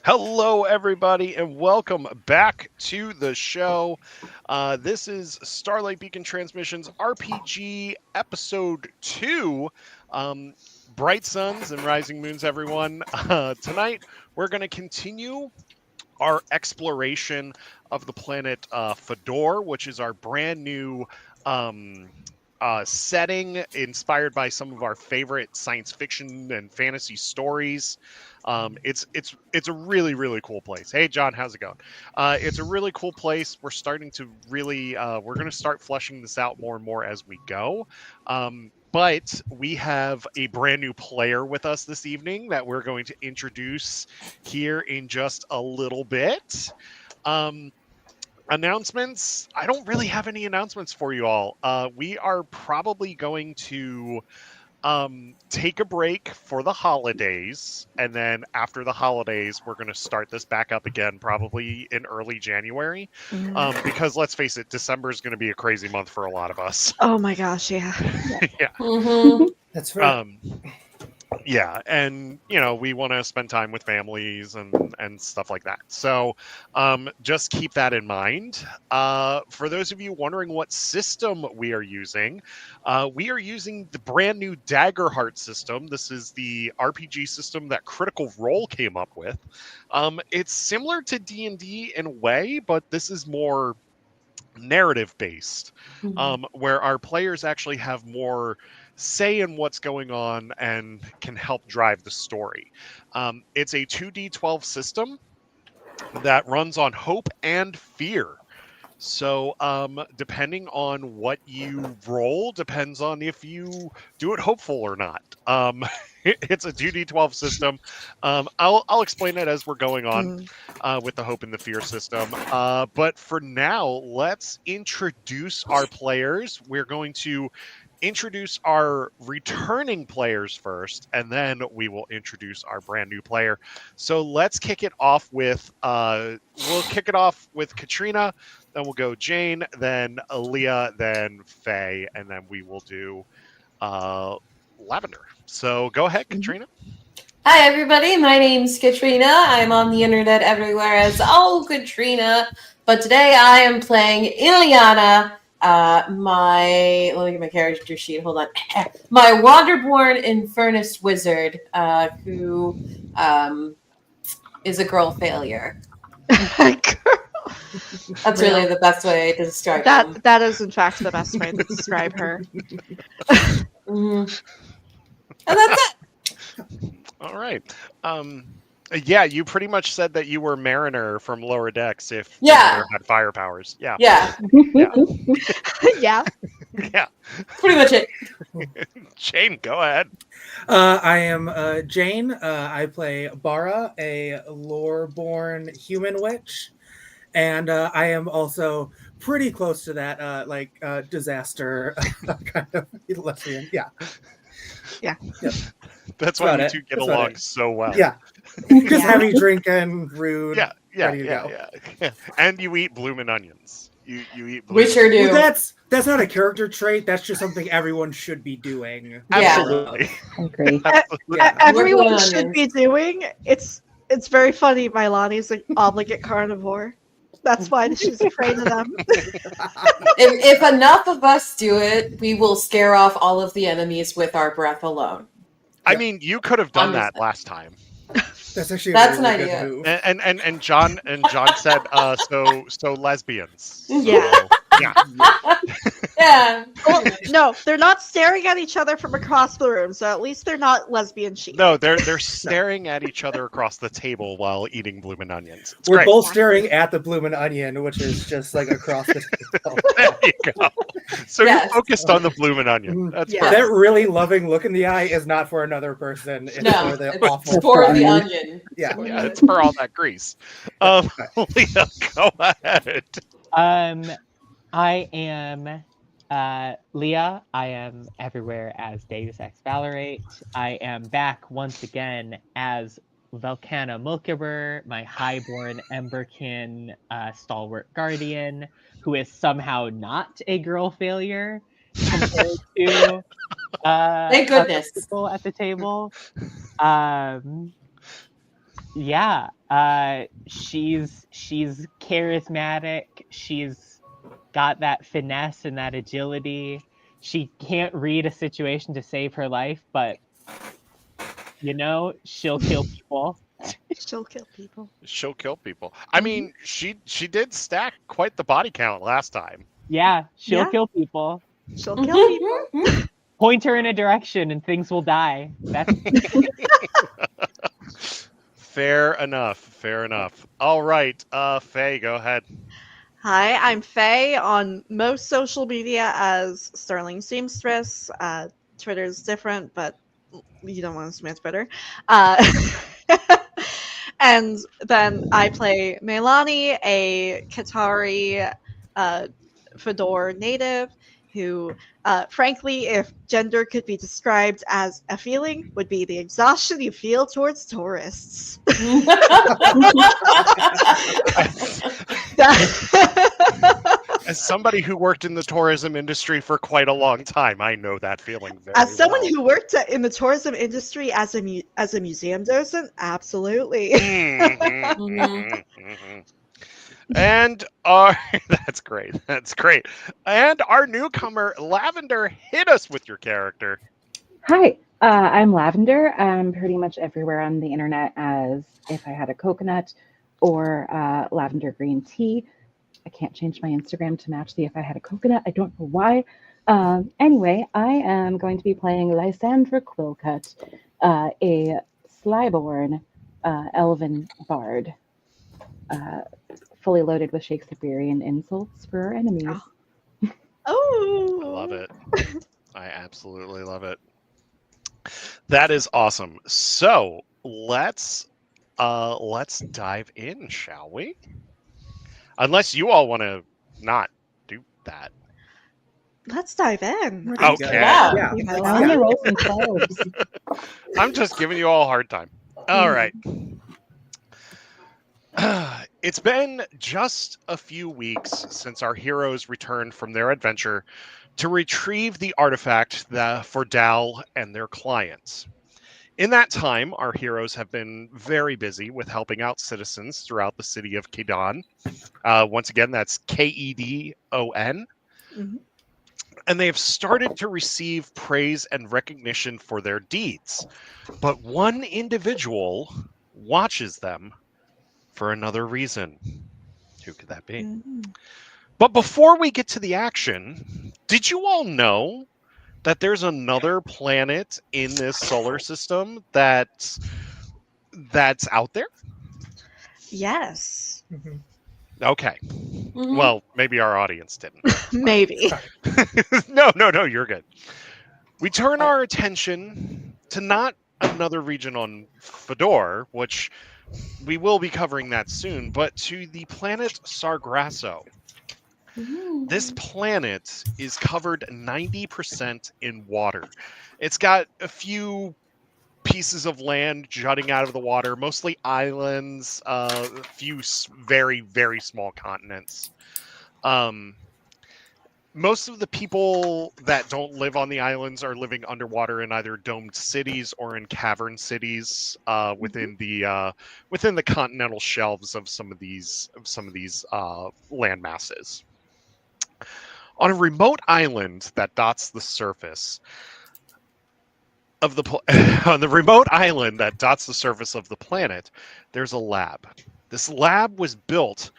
Hello, everybody, and welcome back to the show. This is Starlight Beacon Transmissions RPG Episode 2. Um, Bright Suns and Rising Moons, everyone. Tonight, we're going to continue our exploration of the planet Fador, which is our brand new um, setting inspired by some of our favorite science fiction and fantasy stories. It's a really cool place. Hey John, how's it going? It's a really cool place. We're starting to really we're going to start fleshing this out more and more as we go. But we have a brand new player with us this evening that we're going to introduce here in just a little bit. Um, Announcements. I don't really have any announcements for you all. We are probably going to take a break for the holidays, and then after the holidays we're going to start this back up again probably in early January, because let's face it, December is going to be a crazy month for a lot of us. Oh my gosh, yeah. Yeah. That's right. Yeah, and we want to spend time with families and stuff like that, so just keep that in mind. For those of you wondering what system we are using the brand new Daggerheart system. This is the RPG system that Critical Role came up with. It's similar to D&D in a way, but this is more narrative based, where our players actually have more say in what's going on and can help drive the story. It's a 2d12 system that runs on hope and fear. So, depending on what you roll, depends on if you do it hopeful or not. It's a 2d12 system. I'll explain it as we're going on with the hope and the fear system. But for now, let's introduce our players. We're going to introduce our returning players first, and then we will introduce our brand new player. So let's kick it off with Katrina, then we'll go Jane, then Aaliyah, then Faye, and then we will do Lavender. So go ahead, Katrina. Hi, everybody. My name's Katrina. I'm on the internet everywhere as Katrina. But today I am playing Ileana. Let me get my character sheet. Hold on. My Wanderborn Infernus wizard, who is a girl failure. That's really the best way to describe her. That is, in fact, the best way to describe her. And that's it. All right. Yeah, you pretty much said that you were Mariner from Lower Decks if Mariner had fire powers. Yeah. Yeah. Yeah. Yeah. Pretty much it. Jane, go ahead. I am Jane. I play Bara, a lore-born human witch. And I am also pretty close to that, disaster kind of lesbian. Yeah. Yeah. Yep. That's why you two get along so well. Yeah. Just heavy drinking, rude. Yeah. And you eat bloomin' onions. You eat bloomin' We sure do. Well, that's not a character trait. That's just something everyone should be doing. Absolutely. Okay. Everyone should be doing. It's very funny. Milani's an obligate carnivore. That's why she's afraid of them. If enough of us do it, we will scare off all of the enemies with our breath alone. I mean, you could have done that last time. That's actually an really idea. Good move. And John said so lesbians. So, Yeah. Yeah. Well, no, they're not staring at each other from across the room, so at least they're not lesbian sheep. No, they're staring at each other across the table while eating bloomin' onions. It's We're great. both staring at the bloomin' onion, which is just like across the table. There you go. So you're focused on the bloomin' onion. That's perfect. That really loving look in the eye is not for another person. It's for the awful. It's for the onion. Yeah. Yeah, it's for all that grease. Leah, go ahead. I am Leah. I am everywhere as Deus Ex Valorate. I am back once again as Velcana Mulkiber, my highborn Emberkin stalwart guardian, who is somehow not a girl failure compared to Thank goodness. people at the table. Yeah. She's charismatic. She's got that finesse and that agility. She can't read a situation to save her life, but she'll kill people. She'll kill people. She'll kill people. I Mhm. mean, she did stack quite the body count last time. Yeah, she'll Yeah. kill people. She'll kill people. Point her in a direction and things will die. That's Fair enough. Fair enough. All right, Faye, go ahead. Hi, I'm Faye on most social media as Sterling Seamstress. Twitter's different, but you don't want to submit Twitter. And then I play Melani, a Qatari Fador native who, frankly, if gender could be described as a feeling, would be the exhaustion you feel towards tourists. As somebody who worked in the tourism industry for quite a long time, I know that feeling very As someone well. who worked in the tourism industry as a museum docent, absolutely. And our that's great. That's great. And our newcomer, Lavender, hit us with your character. Hi, I'm Lavender. I'm pretty much everywhere on the internet as if I had a coconut or lavender green tea. I can't change my Instagram to match the if I had a coconut. I don't know why. Anyway, I am going to be playing Lysandra Quillcut, a Slyborn elven bard, fully loaded with Shakespearean insults for our enemies. Oh, I love it. I absolutely love it. That is awesome. So let's dive in, shall we? Unless you all want to not do that. Let's dive in. Okay. Yeah. You I guys want to are- roll some clubs. I'm just giving you all a hard time. All right. It's been just a few weeks since our heroes returned from their adventure to retrieve the artifact for Dal and their clients. In that time, our heroes have been very busy with helping out citizens throughout the city of Kedon. Once again, that's Kedon. Mhm. And they have started to receive praise and recognition for their deeds. But one individual watches them for another reason. Who could that be? Mhm. But before we get to the action, did you all know that there's another planet in this solar system that's out there? Yes, Okay. Mhm. Well, maybe our audience didn't. maybe. No, you're good. We turn our attention to not another region on Fador, which we will be covering that soon, but to the planet Sargasso. This planet is covered 90% in water. It's got a few pieces of land jutting out of the water, mostly islands, a few very, very small continents. Most of the people that don't live on the islands are living underwater in either domed cities or in cavern cities within the continental shelves of some of these land masses. On a remote island that dots the surface of the on the remote island that dots the surface of the planet, there's a lab. This lab was built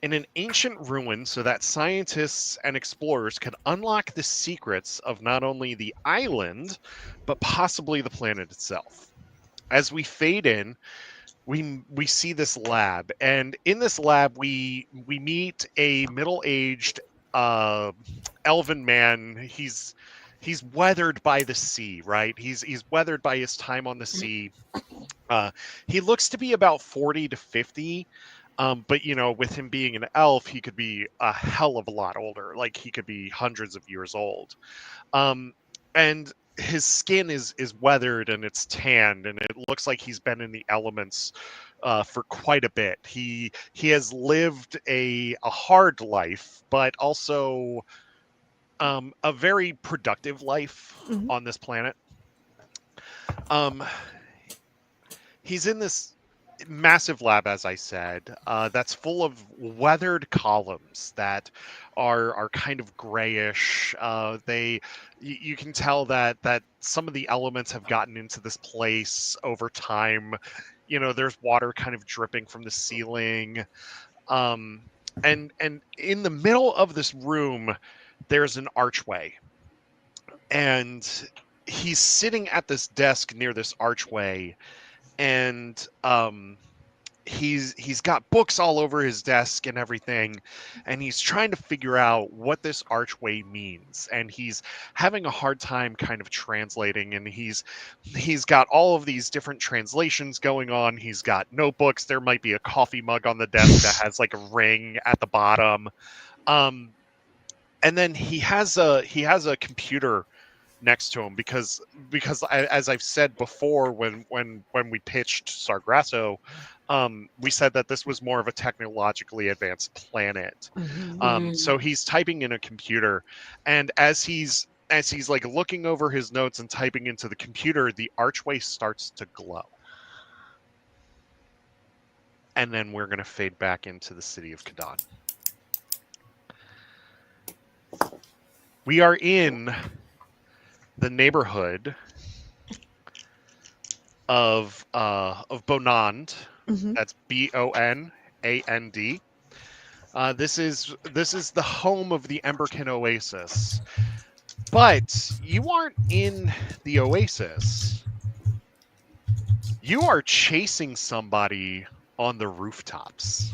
in an ancient ruin so that scientists and explorers could unlock the secrets of not only the island, but possibly the planet itself. As we fade in, we see this lab, and in this lab we meet a middle-aged elven man. He's weathered by the sea, right? He's weathered by his time on the sea. He looks to be about 40 to 50. But with him being an elf, he could be a hell of a lot older. Like he could be hundreds of years old. And his skin is weathered and it's tanned, and it looks like he's been in the elements for quite a bit. He has lived a hard life, but also a very productive life on this planet. He's in this massive lab, as I said, that's full of weathered columns that are kind of grayish. You can tell that some of the elements have gotten into this place over time. There's water kind of dripping from the ceiling. Um, and in the middle of this room, there's an archway, and he's sitting at this desk near this archway, and he's got books all over his desk and everything, and he's trying to figure out what this archway means, and he's having a hard time kind of translating, and he's got all of these different translations going on. He's got notebooks. There might be a coffee mug on the desk that has like a ring at the bottom. And then he has a computer next to him, because as I've said before, when we pitched Sargasso, we said that this was more of a technologically advanced planet. So he's typing in a computer, and as he's like looking over his notes and typing into the computer, the archway starts to glow. And then we're going to fade back into the city of Kadan. We are in the neighborhood of Bonand. Mhm. That's Bonand. This is the home of the Emberkin Oasis. But you aren't in the Oasis. You are chasing somebody on the rooftops.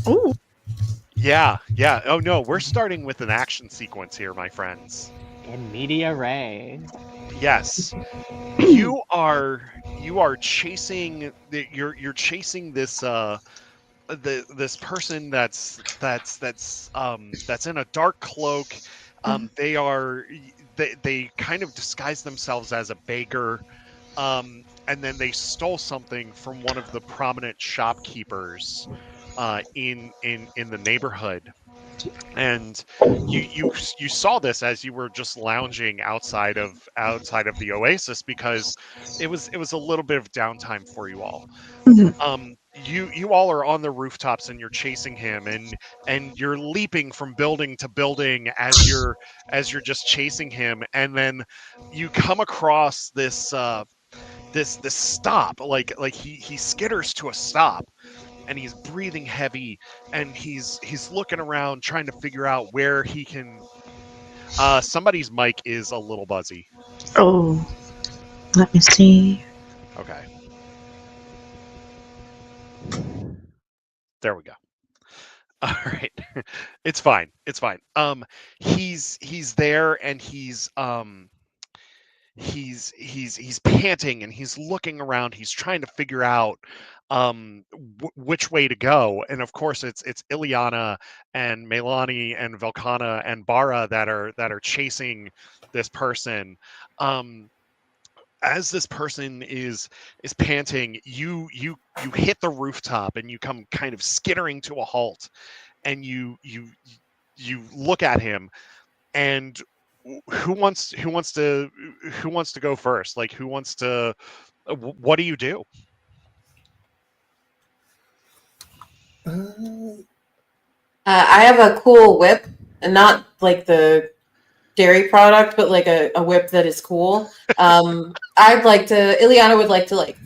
Ooh. Yeah. Oh no, we're starting with an action sequence here, my friends. In media ray. Yes. You are chasing you're chasing this this person that's in a dark cloak. They kind of disguise themselves as a beggar, and then they stole something from one of the prominent shopkeepers in the neighborhood. And you saw this as you were just lounging outside of the Oasis, because it was a little bit of downtime for you all. You all are on the rooftops, and you're chasing him, and you're leaping from building to building as you're just chasing him, and then you come across this this stop, like he skitters to a stop, and he's breathing heavy, and he's looking around trying to figure out where he can. Somebody's mic is a little buzzy. Oh, let me see. Okay, there we go. All right. It's fine. He's there, and he's panting, and he's looking around. He's trying to figure out which way to go. And of course, it's Ileana and Melani and Velkana and Bara that are chasing this person. As this person is panting, you hit the rooftop, and you come kind of skittering to a halt, and you look at him, and who wants to go first? Like, who wants to what do you do? I have a cool whip, and not like the dairy product, but like a whip that is cool. Ileana would like to like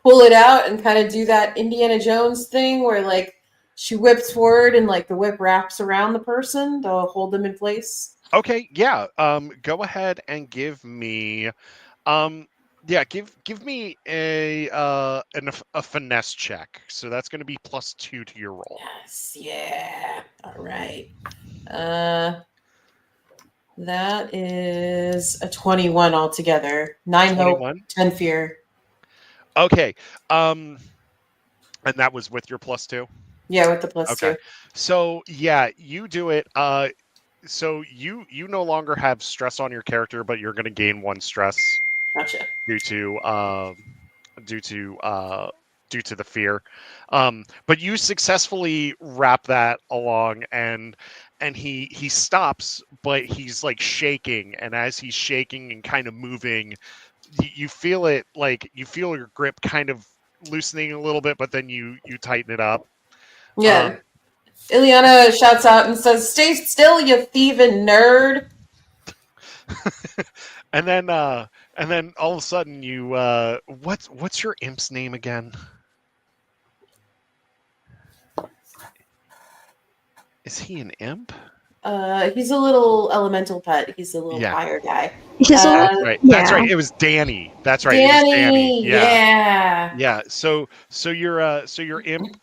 pull it out and kind of do that Indiana Jones thing where like she whips forward and like the whip wraps around the person to hold them in place. Okay, yeah. Go ahead and give me give me a finesse check. So that's going to be +2 to your roll. Yes, yeah. All right. That is a 21 altogether. 9 hope, 21? 10 fear. Okay. And that was with your +2? Yeah, with the +2. So yeah, you do it. So you no longer have stress on your character, but you're going to gain 1 stress. Gotcha. Due to the fear. But you successfully wrap that along, and he stops, but he's like shaking, and as he's shaking and kind of moving, you feel it, like you feel your grip kind of loosening a little bit, but then you tighten it up. Yeah. Ileana shouts out and says, "Stay still, you thieving nerd." And then all of a sudden you what's your imp's name again? Is he an imp? He's a little elemental pet. He's a little Yeah. fire guy. He's a That's little, right. yeah. That's right. It was Danny. That's right. It was Danny. Danny, Yeah. yeah. Yeah. So your imp,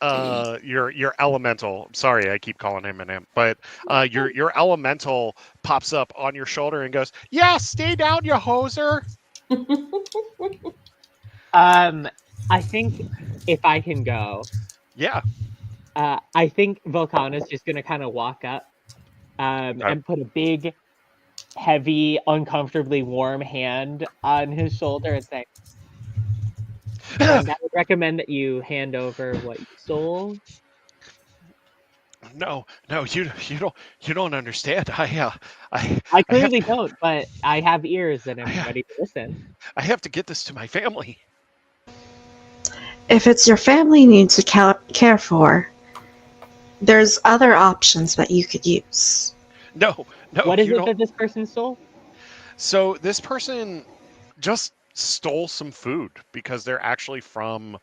your elemental. I'm sorry, I keep calling him an imp, but your elemental pops up on your shoulder and goes, "Yeah, stay down, you hoser." I think if I can go, Yeah. I think Volcana's just gonna kind of walk up, and put a big, heavy, uncomfortably warm hand on his shoulder and say, "And I would recommend that you hand over what you stole." No, you don't understand. I I have clearly to, don't, but I have ears and I'm ready to listen. I have to get this to my family. If it's your family you need to care for, there's other options that you could use. No, What is you it don't. that this person stole? So this person just stole some food because they're actually from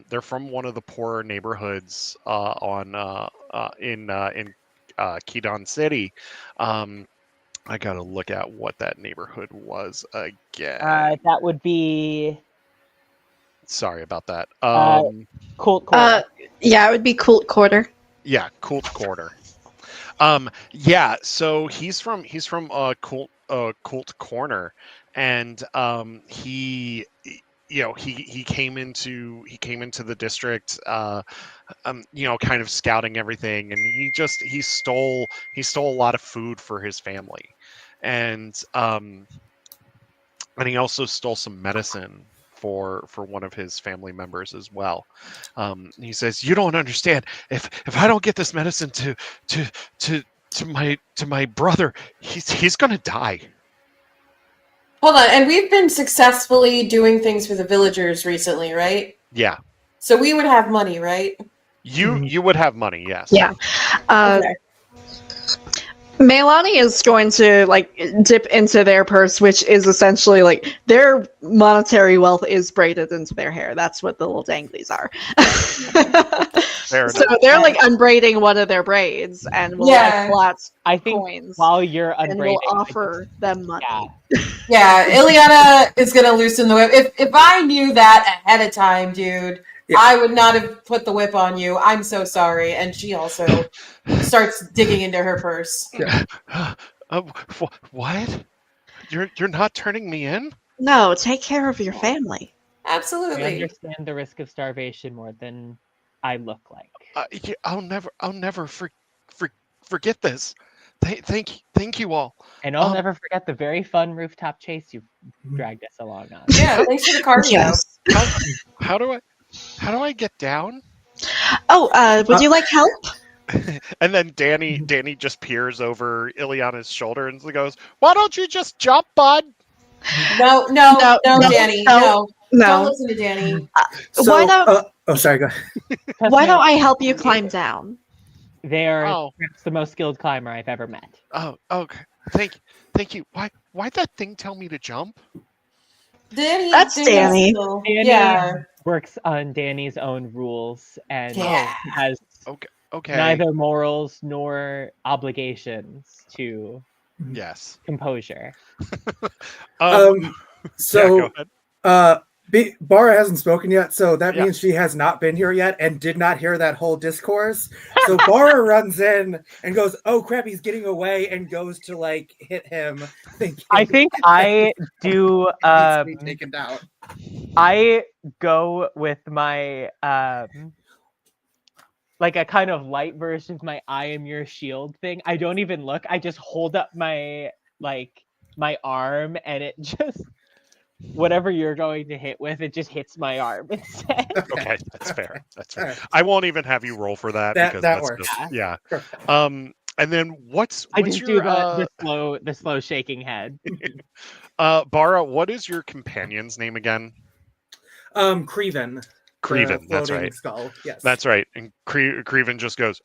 they're from one of the poorer neighborhoods in Kedon City. I gotta look at what that neighborhood was again. That would be Sorry about that. Colt Quarter. Yeah, it would be Cult Quarter. Yeah, Colt Quarter. Yeah, so he's from Colt Corner, and he came into the district, kind of scouting everything, and he stole a lot of food for his family, and he also stole some medicine for one of his family members as well. He says, "You don't understand. If I don't get this medicine to my brother, he's gonna die." Hold on, and we've been successfully doing things for the villagers recently, right? Yeah, So we would have money, right? you would have money, yes. Yeah. Okay. Meilani is going to dip into their purse, which is essentially their monetary wealth is braided into their hair. That's what the little danglies are. Fair So enough. they're unbraiding one of their braids and will pull out I think coins while you're and unbraiding, will offer them money. Yeah, Ileana is gonna loosen the whip. If I knew that ahead of time, dude, Yeah. I would not have put the whip on you. I'm so sorry. And she also starts digging into her purse. What? You're not turning me in? No, take care of your family. I Absolutely. understand the risk of starvation more than I look like. I'll never forget this. Thank you all. And I'll never forget the very fun rooftop chase you dragged us along on. Yeah, thanks for the cardio. Yes. How do I get down? Oh, would you like help? And then Danny just peers over Ileana's shoulder and goes, "Why don't you just jump, bud?" No, Danny. No. Don't No. listen to Danny. Why don't Sorry, go ahead. Why don't I help you climb down? They are Oh. perhaps the most skilled climber I've ever met. Oh, okay. Thank you. Why'd that thing tell me to jump? Danny. That's Danny. Danny Yeah. works on Danny's own rules and Yeah. has Okay. neither morals nor obligations to Yes. composure. So, yeah, go ahead. Bara hasn't spoken yet, so that Yeah. means she has not been here yet and did not hear that whole discourse. So Bara runs in and goes, "Oh crap, he's getting away," and goes to hit him. I think I do. Needs to be taken down. I go with my a kind of light version of my "I am your shield" thing. I don't even look. I just hold up my my arm, and it just whatever you're going to hit with, it just hits my arm instead. Okay, that's fair. That's fair. Alright. I won't even have you roll for that because That that's works. just, yeah. Perfect. And then what's I just your do the slow shaking head. Bara, what is your companion's name again? Creven. Creven, that's floating right. skull. Yes, That's right. And Creven just goes,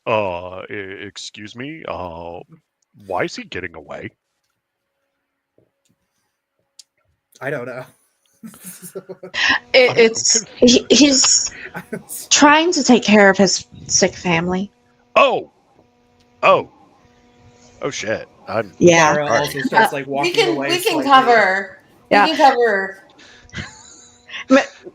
excuse me? Why is he getting away? I don't know. He's trying to take care of his sick family. Oh, shit. Yeah. Mara Sorry. also starts like walking away. We can slightly. cover. Yeah. We can cover.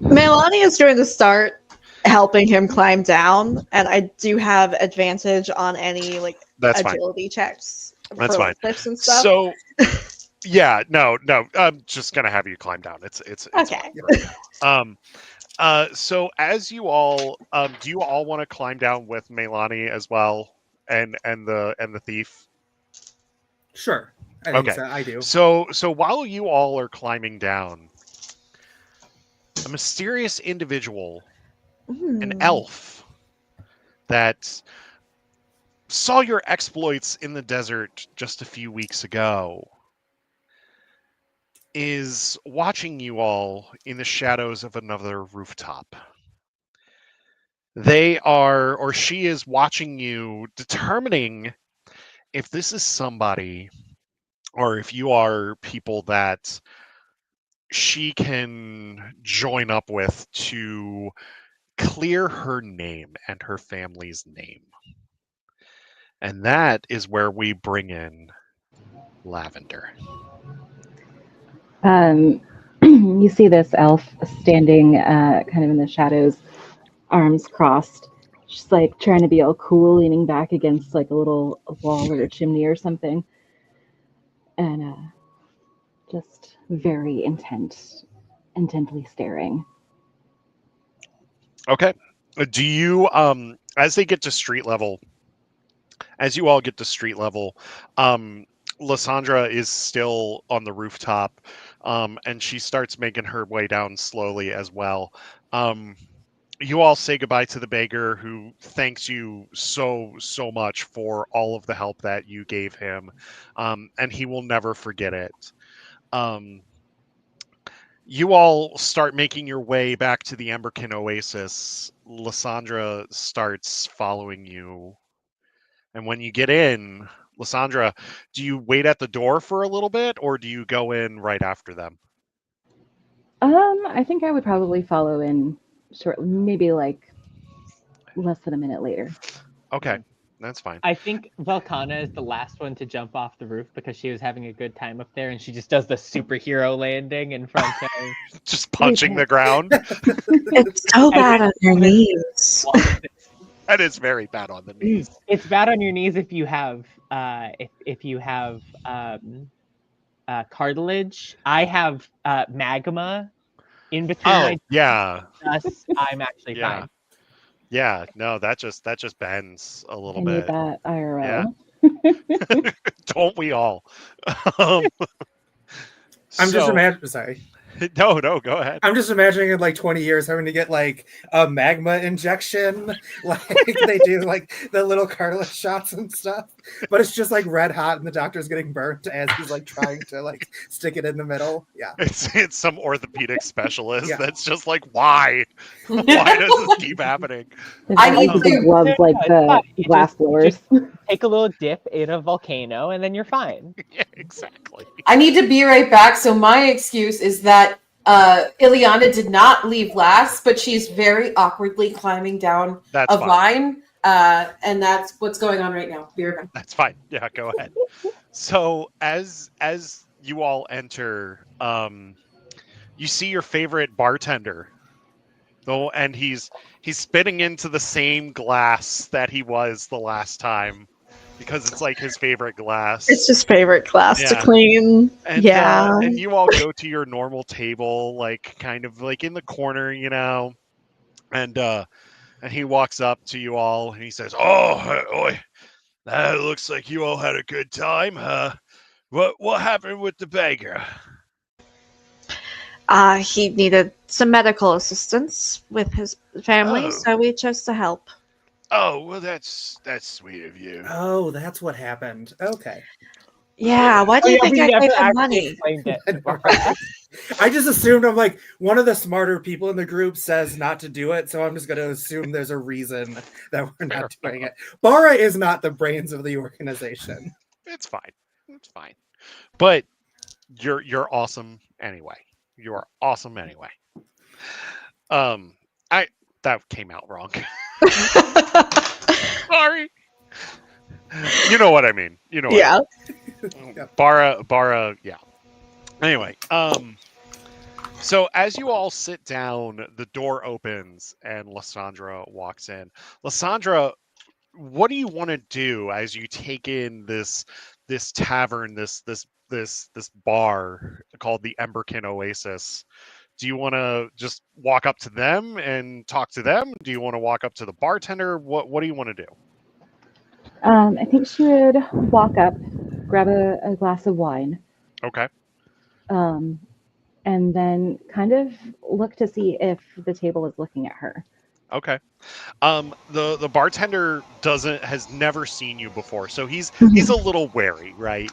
Melania is going to start helping him climb down, and I do have advantage on any like That's fine. agility checks That's for fine. like flips and stuff. So, yeah, no, I'm just gonna have you climb down. It's Okay. fine right now. So as you all, do you all want to climb down with Melani as well, and the thief? Sure, I think Okay. so. I do. So while you all are climbing down, a mysterious individual, an elf, that saw your exploits in the desert just a few weeks ago, is watching you all in the shadows of another rooftop. They are, or she is watching you, determining if this is somebody, or if you are people that she can join up with to clear her name and her family's name. And that is where we bring in Lavender. You see this elf standing kind of in the shadows, arms crossed. She's like trying to be all cool, leaning back against like a little wall or a chimney or something. And just very intently staring. Okay. Do you, as they get to street level, as you all get to street level, Lysandra is still on the rooftop, and she starts making her way down slowly as well. You all say goodbye to the beggar, who thanks you so much for all of the help that you gave him, and he will never forget it. You all start making your way back to the Emberkin Oasis. Lysandra starts following you. And when you get in, Lysandra, do you wait at the door for a little bit, or do you go in right after them? I think I would probably follow in shortly, maybe like less than a minute later. Okay, that's fine. I think Velkana is the last one to jump off the roof because she was having a good time up there, and she just does the superhero landing in front of Just punching the ground. It's so bad on your knees. That is very bad on the knees. It's bad on your knees if you have cartilage. I have magma in between my yeah. thus I'm actually fine. Yeah, no, that just bends a little I bit. need that IRL. Yeah. Don't we all? I'm just imagining. Sorry. No, go ahead. I'm just imagining in like 20 years having to get like a magma injection, like they do like the little cartilage shots and stuff. But it's just like red hot, and the doctor's getting burnt as he's like trying to like stick it in the middle. Yeah, It's some orthopedic specialist Yeah. that's just like, why? Why does this keep happening? I need the to- gloves like it's the fine. You glass blowers. Take a little dip in a volcano, and then you're fine. Yeah, exactly. I need to be right back. So my excuse is that Ileana did not leave last, but she's very awkwardly climbing down That's a fine. vine, and that's what's going on right now. Be right back. That's fine. Yeah, go ahead. So as you all enter, you see your favorite bartender. Though, and he's spitting into the same glass that he was the last time, because it's like his favorite glass. It's his favorite glass to Yeah. clean. And, Yeah. and you all go to your normal table, like kind of like in the corner, and he walks up to you all and he says, "Oh, that looks like you all had a good time. What happened with the beggar?" He needed some medical assistance with his family, Oh. so we chose to help. Oh, well, that's sweet of you. Oh, that's what happened. Okay. Yeah, why do you think we I never gave him actually money? explained it. I know, right? I just assumed I'm like one of the smarter people in the group says not to do it, so I'm just going to assume there's a reason that we're not doing it. Bara is not the brains of the organization. It's fine. It's fine. But you're awesome anyway. You are awesome anyway. I that came out wrong. Sorry. You know what I mean. You know what Yeah. I mean. Bara, yeah. Anyway, so as you all sit down, the door opens and Lysandra walks in. Lysandra, what do you want to do as you take in this tavern, this bar called the Emberkin Oasis? Do you want to just walk up to them and talk to them? Do you want to walk up to the bartender? What do you want to do? I think she would walk up, grab a glass of wine, Okay. um, and then kind of look to see if the table is looking at her. Okay. The bartender has never seen you before, so he's a little wary, right?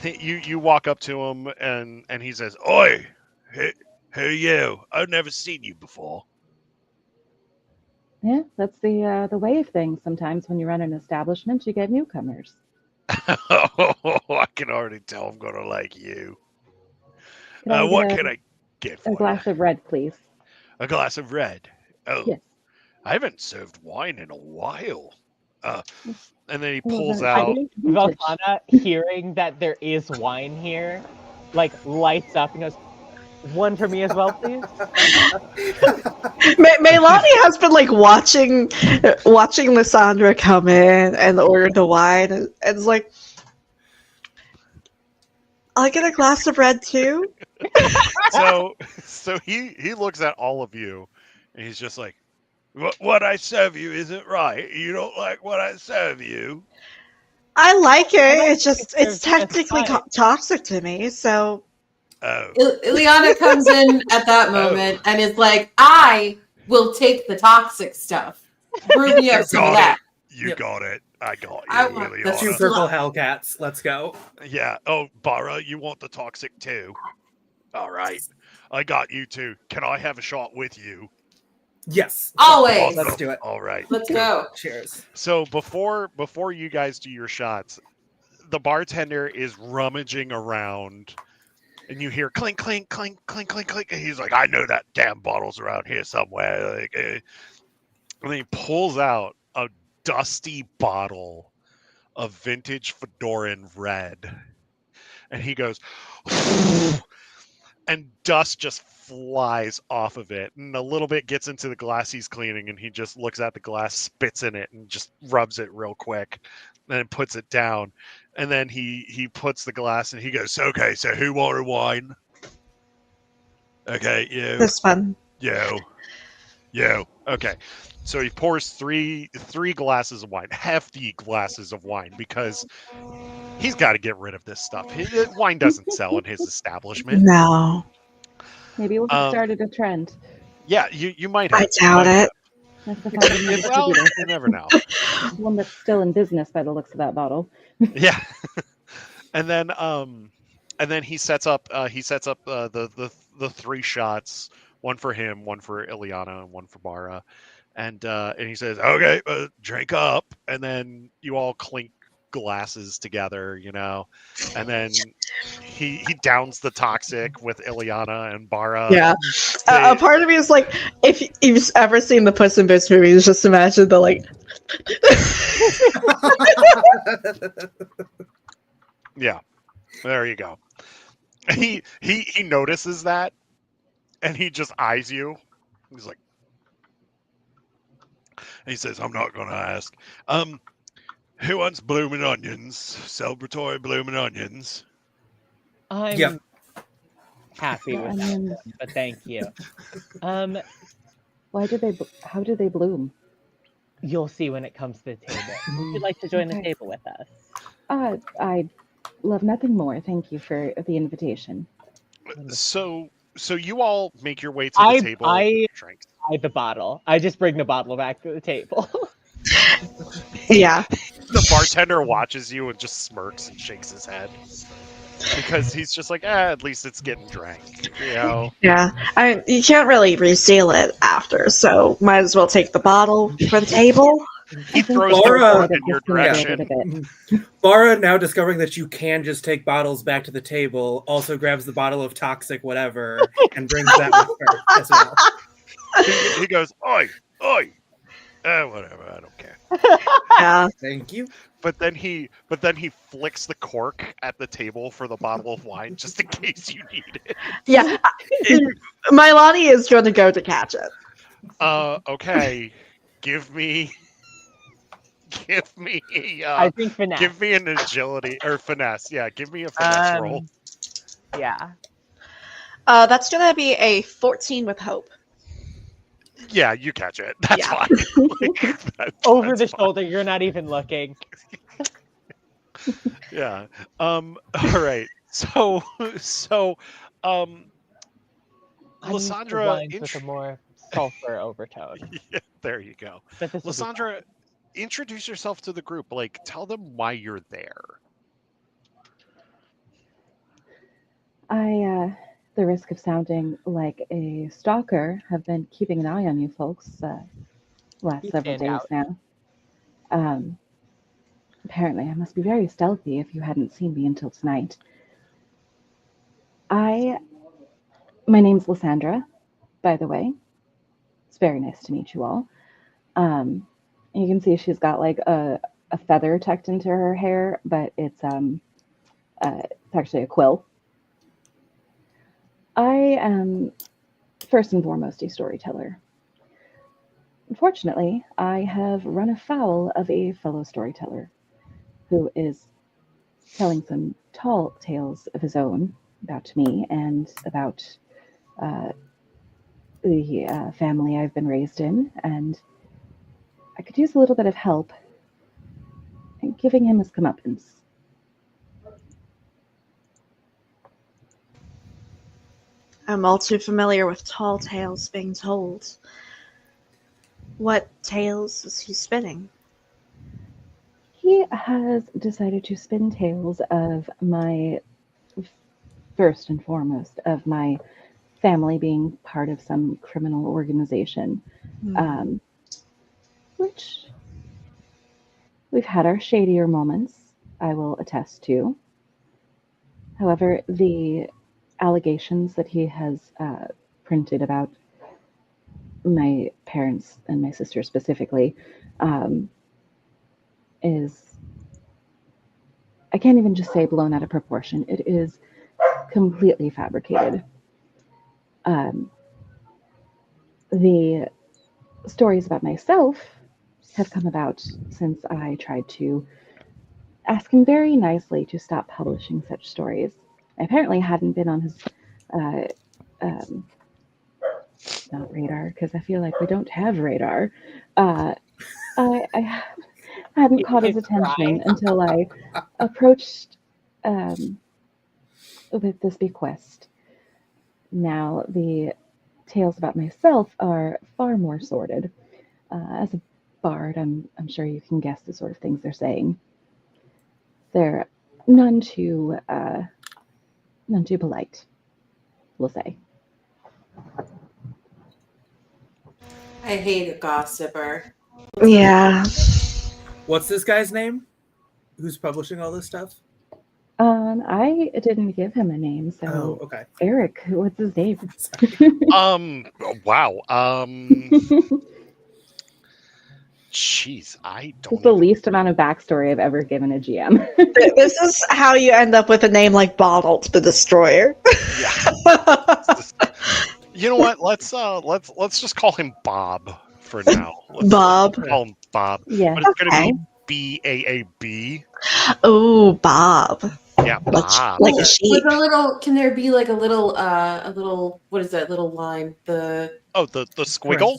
You walk up to him and he says, "Oi, who are you? I've never seen you before." Yeah, that's the way of things. Sometimes when you run an establishment, you get newcomers. I can already tell I'm gonna like you. Could I What get can I get for a glass you? of red, please? A glass of red. Oh, Yes. I haven't served wine in a while. Uh, and then he Well, pulls then, out. vintage. Velkana, hearing that there is wine here, like lights up and goes, "One for me as well, please." Meilani has been like watching Lysandra come in and order the wine, and it's like, I'll get a glass of red too. So he looks at all of you, and he's just like, What I serve you isn't right. You don't like what I serve you." I like it. I don't It's think just it it's serves just technically fine. toxic to me. So Oh, Ileana comes in at that moment and is like, I will take the toxic stuff. Brew me up some of that. You Yep. got it. I got you, I want the Two Ileana. purple Slut. Hellcats. Let's go. Yeah. Oh, Bara, you want the toxic too? All right. I got you too. Can I have a shot with you? Yes. Always. Let's do it. All right. Let's Good. go. Cheers. So before you guys do your shots, the bartender is rummaging around, and you hear clink, clink, clink, clink, clink, clink. And he's like, "I know that damn bottle's around here somewhere." Like, and then he pulls out a dusty bottle of vintage Fedoran red, and he goes, and dust just flies off of it, and a little bit gets into the glass he's cleaning, and he just looks at the glass, spits in it, and just rubs it real quick, and then puts it down, and then he puts the glass, and he goes, "Okay, so who wanted wine? Okay, you, this fun. you, you. Okay." So he pours three glasses of wine, hefty glasses of wine, because he's got to get rid of this stuff. Wine doesn't sell in his establishment. No, Maybe we'll have started a trend. Yeah, you might have. I doubt it. That's the problem with the Well, distributor. you never know. One that's still in business by the looks of that bottle. Yeah, and then he sets up the three shots, one for him, one for Ileana, and one for Bara, and he says, "Okay, drink up," and then you all clink glasses together, and then he downs the toxic with Ileana and Bara. Yeah. A part of me is like, if you've ever seen the Puss in Boots movies, just imagine the like. Yeah, there you go. He notices that, and he just eyes you. He's like, he says, "I'm not gonna ask. Who wants blooming onions? Celebratory blooming onions." I'm Yep. happy with that, Onions. one, but thank you. How do they bloom? You'll see when it comes to the table. Would you like to join the Okay. table with us? I'd love nothing more. Thank you for the invitation. So you all make your way to the table. I Drinks. buy the bottle. I just bring the bottle back to the table. Yeah. The bartender watches you and just smirks and shakes his head because he's just like, at least it's getting drank, you know. Yeah. You can't really reseal it after, so might as well take the bottle for the table. He I think throws the Laura- cork in your Just gonna give it direction. a bit. Bara, now discovering that you can just take bottles back to the table, also grabs the bottle of toxic whatever and brings that with her as well. He goes, oi, oi. Whatever, I don't care. Yeah. Thank you. But then he flicks the cork at the table for the bottle of wine just in case you need it. Yeah. Milani is going to go to catch it. Okay. Give me I think finesse. give me an agility or finesse. Yeah, give me a finesse roll. Yeah. That's going to be a 14 with hope. Yeah, you catch it. That's Yeah. fine. Over that's the fine. shoulder, you're not even looking. Yeah. All right. So I'm used to Lysandra, wines with a more sulfur overtone. yeah, there you go. But this will be Lysandra, introduce yourself to the group. Like, tell them why you're there. The risk of sounding like a stalker, have been keeping an eye on you folks last You several stand days out. now. Apparently, I must be very stealthy if you hadn't seen me until tonight. My name's Lysandra, by the way. It's very nice to meet you all. You can see she's got like a feather tucked into her hair, but it's actually a quill. I am first and foremost a storyteller. Unfortunately, I have run afoul of a fellow storyteller who is telling some tall tales of his own about me and about the family I've been raised in, and I could use a little bit of help in giving him his comeuppance. I'm all too familiar with tall tales being told. What tales is he spinning? He has decided to spin tales of my, first and foremost, of my family being part of some criminal organization, which we've had our shadier moments, I will attest to. However, the allegations that he has printed about my parents and my sister specifically is, I can't even just say blown out of proportion. It is completely fabricated. The stories about myself have come about since I tried to ask him very nicely to stop publishing such stories. I apparently hadn't been on his not radar, because I feel like we don't have radar. I hadn't caught his attention until I approached with this bequest. Now, the tales about myself are far more sordid. As a bard, I'm sure you can guess the sort of things they're saying. They're none too polite, we'll say. I hate a gossiper. Yeah. What's this guy's name? Who's publishing all this stuff? I didn't give him a name, so Oh, okay. Eric, what's his name? Wow. Jeez, I don't. It's the least amount of backstory I've ever given a GM. This is how you end up with a name like Bottled the Destroyer. Yeah. You know what? Let's just call him Bob for now. Bob. Call him Bob. Yeah. But it's gonna Okay. be BAAB. Oh, Bob. Yeah, Bob. Like a sheep. With a little, can there be like a little, what is that little line? The squiggle.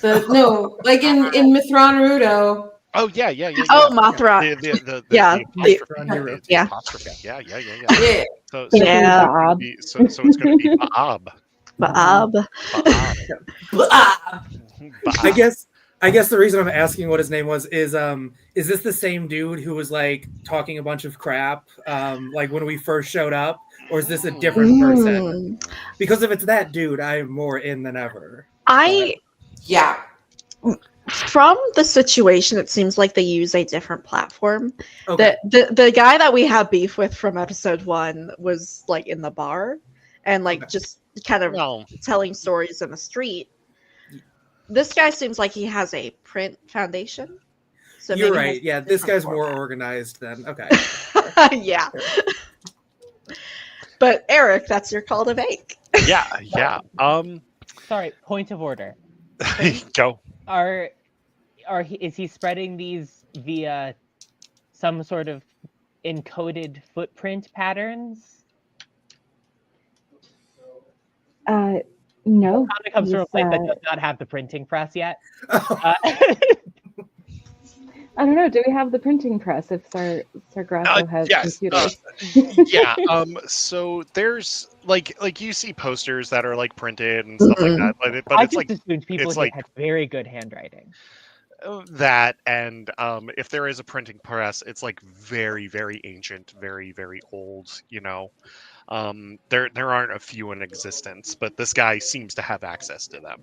no, like in Mithran Naruto. Oh yeah. Oh, Mothra. The Yeah, apostrophe. yeah. Apostrophe. Yeah. Yeah. So Yeah. Bob. so it's gonna be Bob. Bob. Bob. Ah, Bob. I guess I guess the reason I'm asking what his name is this the same dude who was like talking a bunch of crap like when we first showed up, or is this a different person? Mm. Because if it's that dude, I'm more in than ever. I Yeah. From the situation, it seems like they use a different platform. Okay. The guy that we had beef with from episode 1 was like in the bar and like Okay. just kind of No. telling stories in the street. This guy seems like he has a print foundation. So You're maybe has right. Yeah, a this different guy's more format. organized than okay. Yeah. But Eric, that's your call to make. Yeah. Sorry, point of order. Go. Is he spreading these via some sort of encoded footprint patterns? No, Comic comes from a he's, place that does not have the printing press yet. I don't know. Do we have the printing press if Sargrasso has Yes. computers? Yeah. So there's like you see posters that are like printed and stuff like that, but I it's just like assumed people it's here like had very good handwriting. that, and if there is a printing press, it's like very, very ancient, very, very old. There aren't a few in existence, but this guy seems to have access to them.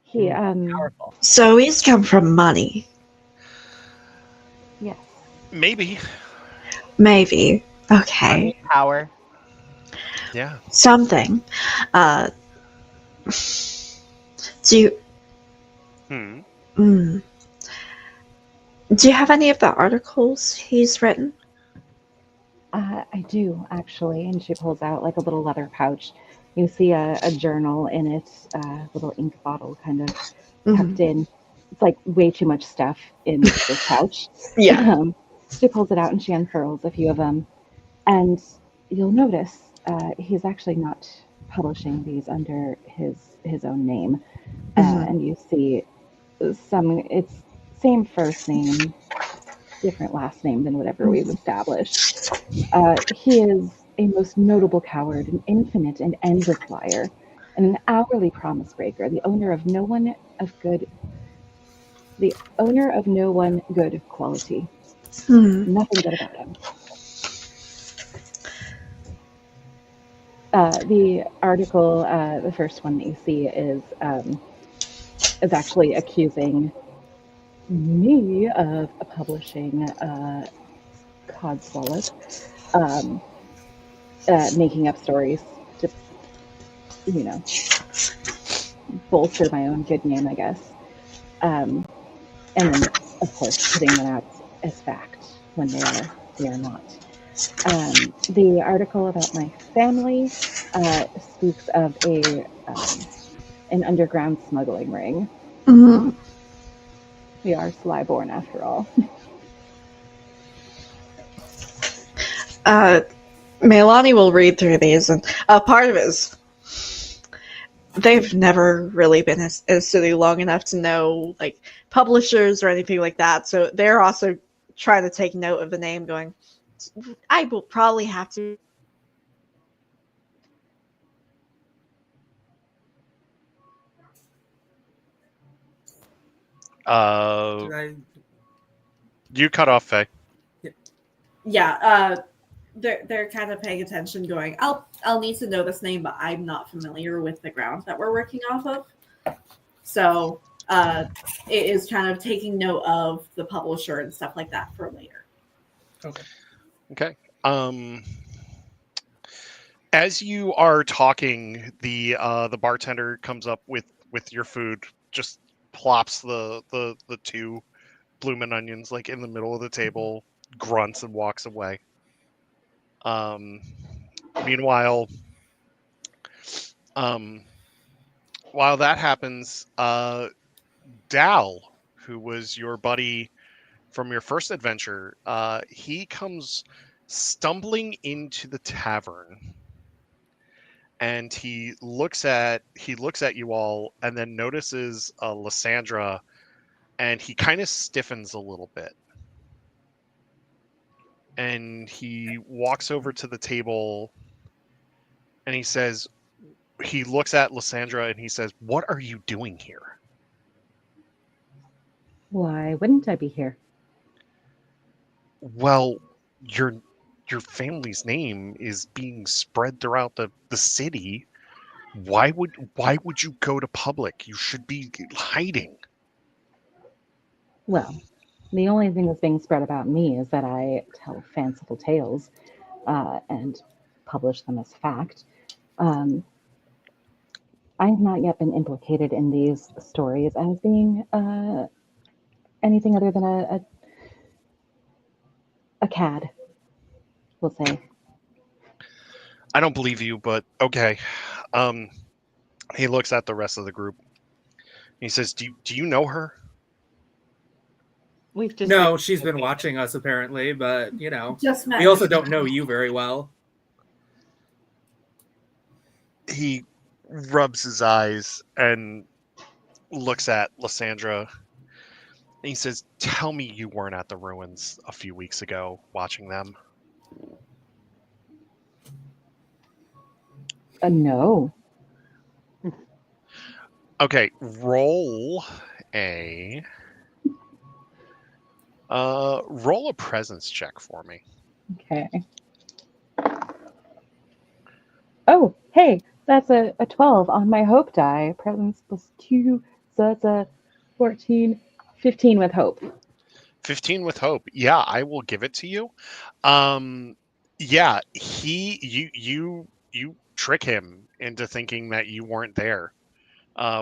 He Powerful. So he's come from money. yes. Maybe. Maybe. Okay. Power. Yeah. Something. Do you Hmm. mm, do you have any of the articles he's written? I do actually, and she pulls out like a little leather pouch. You see a journal in it, little ink bottle kind of tucked in. It's like way too much stuff in this pouch. Yeah. She pulls it out and she unfurls a few of them, and you'll notice he's actually not publishing these under his own name. And you see it's same first name, different last name than whatever we've established. He is a most notable coward, an infinite and endless liar, and an hourly promise breaker, the owner of no one good quality. Nothing good about him. The article, the first one that you see is actually accusing me of publishing Codswallop, making up stories to, bolster my own good name, I guess. And then, of course, putting them out as fact when they are not. The article about my family speaks of an underground smuggling ring. We are Slyborn after all. Melani will read through these, and part of it is they've never really been in a city long enough to know like publishers or anything like that. So they're also trying to take note of the name, going, I will probably have to. You cut off, Faye. Yeah, they're kind of paying attention, going, I'll need to know this name, but I'm not familiar with the ground that we're working off of. So it is kind of taking note of the publisher and stuff like that for later. Okay. As you are talking, the bartender comes up with your food, just plops the two bloomin' onions like in the middle of the table, grunts and walks away. Meanwhile, while that happens, Dal, who was your buddy from your first adventure, he comes stumbling into the tavern, and he looks at you all, and then notices Lysandra, and he kind of stiffens a little bit, and he walks over to the table, and he looks at Lysandra, and he says, "What are you doing here?" Why wouldn't I be here? Well, your family's name is being spread throughout the city. Why would you go to public? You should be hiding. Well, the only thing that's being spread about me is that I tell fanciful tales and publish them as fact. Um, I have not yet been implicated in these stories as being anything other than a cad, we'll say. I don't believe you, but okay. Um, he looks at the rest of the group. He says, "Do you know her?" We've just No, she's been watching us apparently, but Just met. we also don't know you very well. He rubs his eyes and looks at Lysandra. He says, "Tell me you weren't at the ruins a few weeks ago watching them." No. Okay, roll a presence check for me. Okay. Oh, hey, that's a 12 on my hope die. Presence plus 2, so that's a 14, 15 with hope. 15 with hope. Yeah, I will give it to you. Yeah, you trick him into thinking that you weren't there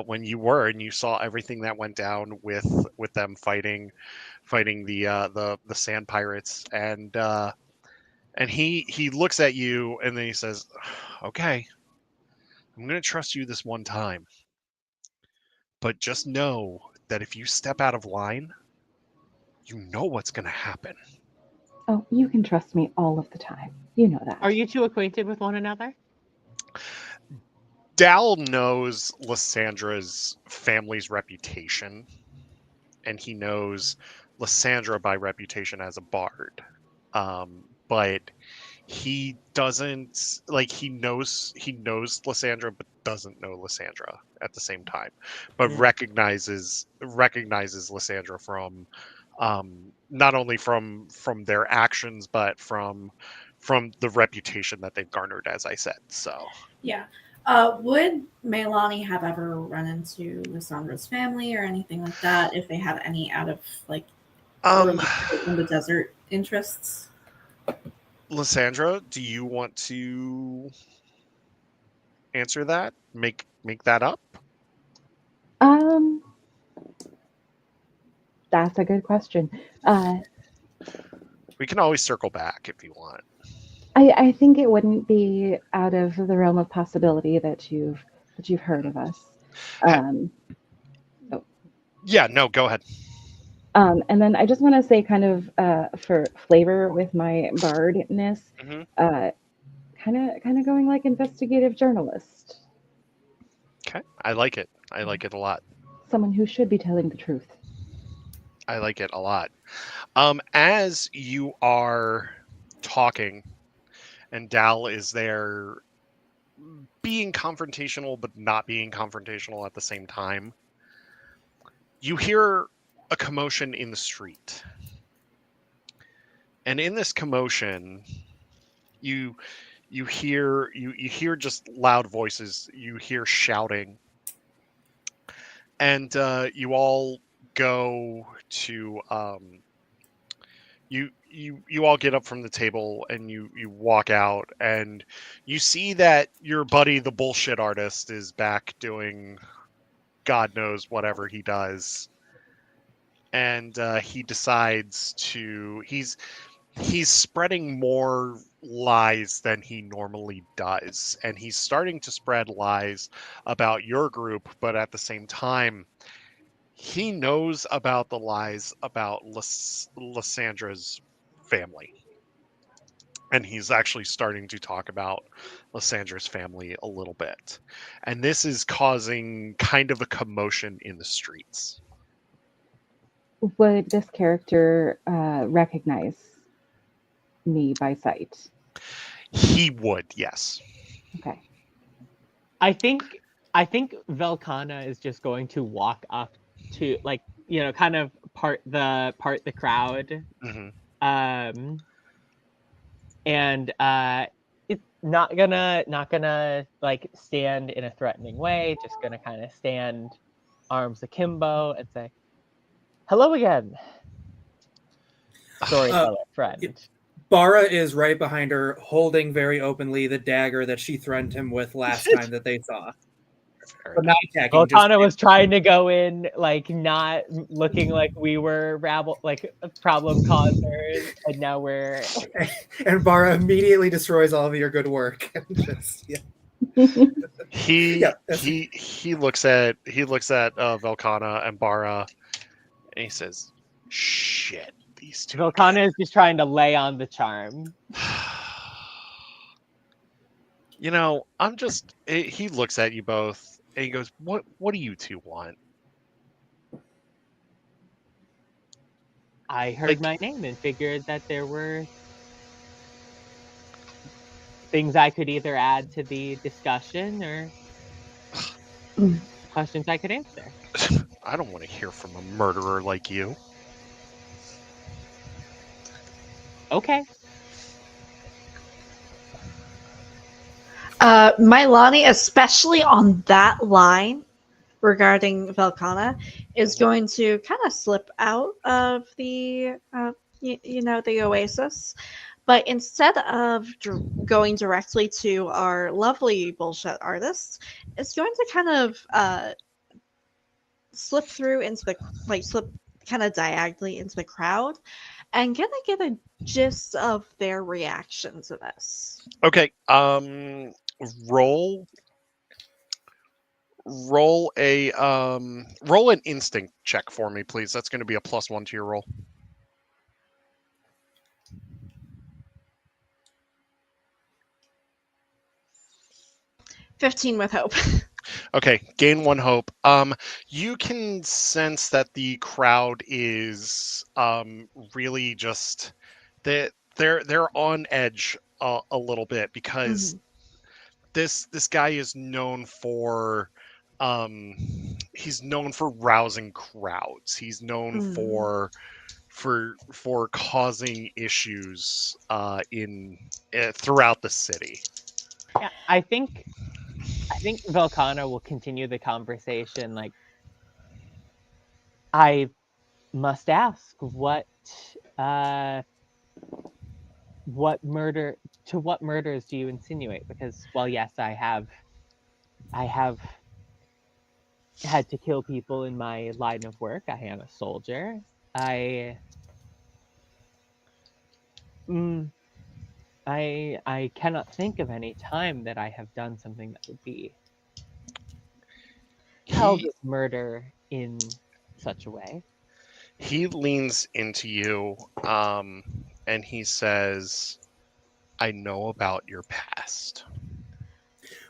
when you were, and you saw everything that went down with them fighting the sand pirates, and he looks at you and then he says, "Okay, I'm gonna trust you this one time, but just know that if you step out of line, you know what's gonna happen." Oh, you can trust me all of the time. You know that. Are you two acquainted with one another? Dal knows Lysandra's family's reputation, and he knows Lysandra by reputation as a bard. But he doesn't like he knows Lysandra, but doesn't know Lysandra at the same time. But recognizes Lysandra from not only from their actions, but from the reputation that they've garnered, as I said. So Yeah. Would Melani have ever run into Lysandra's family or anything like that if they had any out of um in the desert interests? Lysandra, do you want to answer that? Make that up? Um, that's a good question. We can always circle back if you want. I think it wouldn't be out of the realm of possibility that you've heard of us. Yeah, no, go ahead. And then I just want to say, kind of for flavor with my bardness, hmm kind of going like investigative journalist, Okay, I like it. I like it a lot. someone who should be telling the truth. I like it a lot. As you are talking, and Dal is there being confrontational, but not being confrontational at the same time, you hear a commotion in the street. And in this commotion, you hear just loud voices. You hear shouting, and you all go to you all get up from the table and you walk out, and you see that your buddy the bullshit artist is back doing God knows whatever he does, and he decides to he's spreading more lies than he normally does, and he's starting to spread lies about your group, but at the same time he knows about the lies about Lysandra's family, and he's actually starting to talk about Lysandra's family a little bit, and this is causing kind of a commotion in the streets. Would this character recognize me by sight? He would, yes. Okay. I think Velkana is just going to walk up to, like, kind of part the crowd. Mhm. And it's not gonna like stand in a threatening way, just gonna kind of stand arms akimbo and say, "Hello again, storyteller friend." Bara is right behind her, holding very openly the dagger that she threatened him with last time that they saw. Very But not attacking. Volcana was trying to go in like not looking like we were problem causers, and now we're And Bara immediately destroys all of your good work. Just, He Yeah, that's- he looks at Velcana and Bara, and he says, "Shit, these two." Volcana is just trying to lay on the charm. You know, I'm just. He looks at you both, and he goes, "What do you two want?" I heard my name and figured that there were things I could either add to the discussion or questions I could answer. I don't want to hear from a murderer like you. Okay. Mylani, especially on that line regarding Velcana, is going to kind of slip out of the, the oasis. But instead of going directly to our lovely bullshit artist, it's going to kind of slip through into the, slip kind of diagonally into the crowd and gonna get a gist of their reaction to this. Okay. Roll roll an instinct check for me, please. That's going to be a +1 to your roll. 15 with hope. Okay, gain 1 hope. You can sense that the crowd is really just they're on edge a little bit because this guy is known for he's known for rousing crowds. He's known for causing issues in throughout the city. Yeah, I think Velcana will continue the conversation. Like, I must ask, what murders do you insinuate? Because, well, yes, I have had to kill people in my line of work. I am a soldier. I cannot think of any time that I have done something that would be held as murder in such a way. He leans into you and he says, "I know about your past."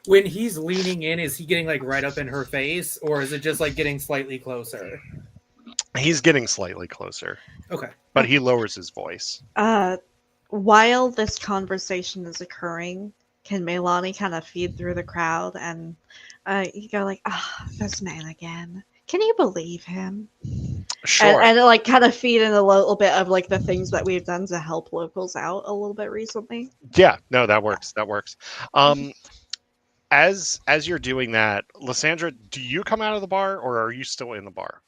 When he's leaning in, is he getting like right up in her face, or is it just like getting slightly closer? He's getting slightly closer. Okay. But he lowers his voice. While this conversation is occurring, can Melani kind of feed through the crowd and you go like, this man again. Can you believe him? Sure. And like kind of feed in a little bit of like the things that we've done to help locals out a little bit recently. Yeah, no, that works. That works. As you're doing that, Lysandra, do you come out of the bar or are you still in the bar?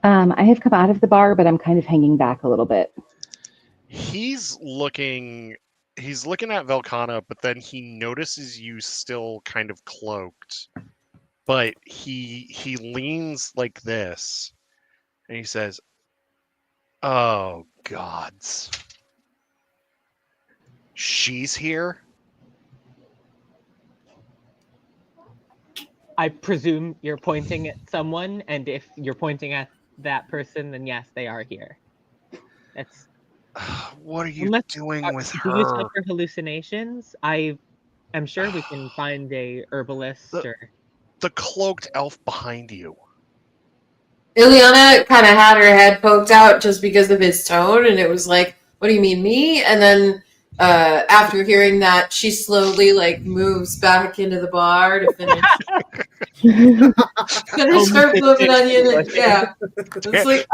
I have come out of the bar, but I'm kind of hanging back a little bit. He's looking at Velcana, but then he notices you still kind of cloaked. But he leans like this and he says, "Oh gods. She's here?" I presume you're pointing at someone, and if you're pointing at that person, then yes, they are here. That's. What are you doing with her? Do you suffer hallucinations? I am sure we can find a herbalist or the cloaked elf behind you. Ileana kind of had her head poked out just because of his tone, and it was like, "What do you mean, me?" And then after hearing that, she slowly like moves back into the bar to finish Finish her blooming onion. And, yeah. It's like,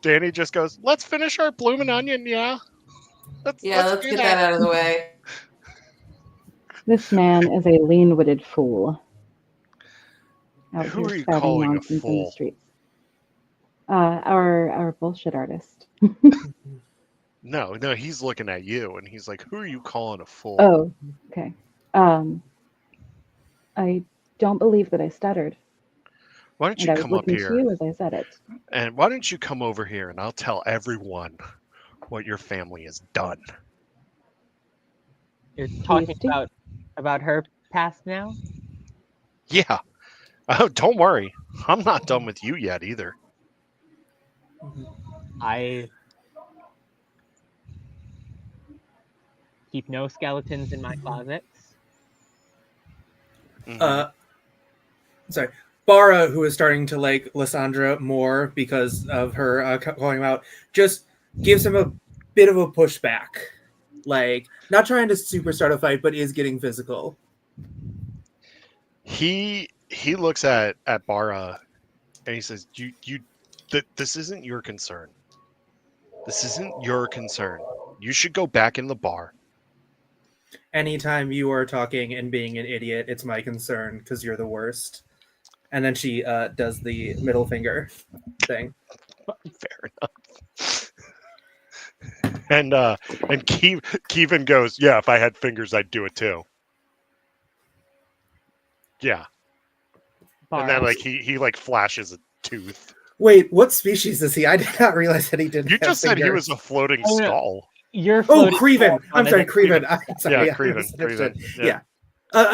Danny just goes, "Let's finish our blooming onion, yeah. Let's let's do get that out of the way. This man is a lean-witted fool. Out Who here are you spouting calling a nonsense in the fool? streets. Our bullshit artist. No, he's looking at you, and he's like, "Who are you calling a fool?" Oh, okay. I don't believe that I stuttered, Why don't and you I was come up looking to here? you as I said it. And why don't you come over here, and I'll tell everyone what your family has done." You're talking Tasty. about her past now? Yeah. Oh, don't worry. I'm not done with you yet either. I keep no skeletons in my closets. Mhm. Sorry. Bara, who is starting to like Lysandra more because of her calling him out, just gives him a bit of a pushback. Like, not trying to super start a fight, but is getting physical. He looks at Bara, and he says, this isn't your concern. This isn't your concern. You should go back in the bar." Anytime you are talking and being an idiot, it's my concern because you're the worst. And then she does the middle finger thing. Fair enough. And Kevin goes, "Yeah, if I had fingers, I'd do it too." Yeah. And then Bara. like he like flashes a tooth. Wait, what species is he? I did not realize that he didn't You have just said he fingers. was a floating Oh, no. skull. You're Oh, floating Creven. on I'm a sorry, different- Creven. I'm sorry. Yeah, I Creven. misunderstood. Yeah. Yeah.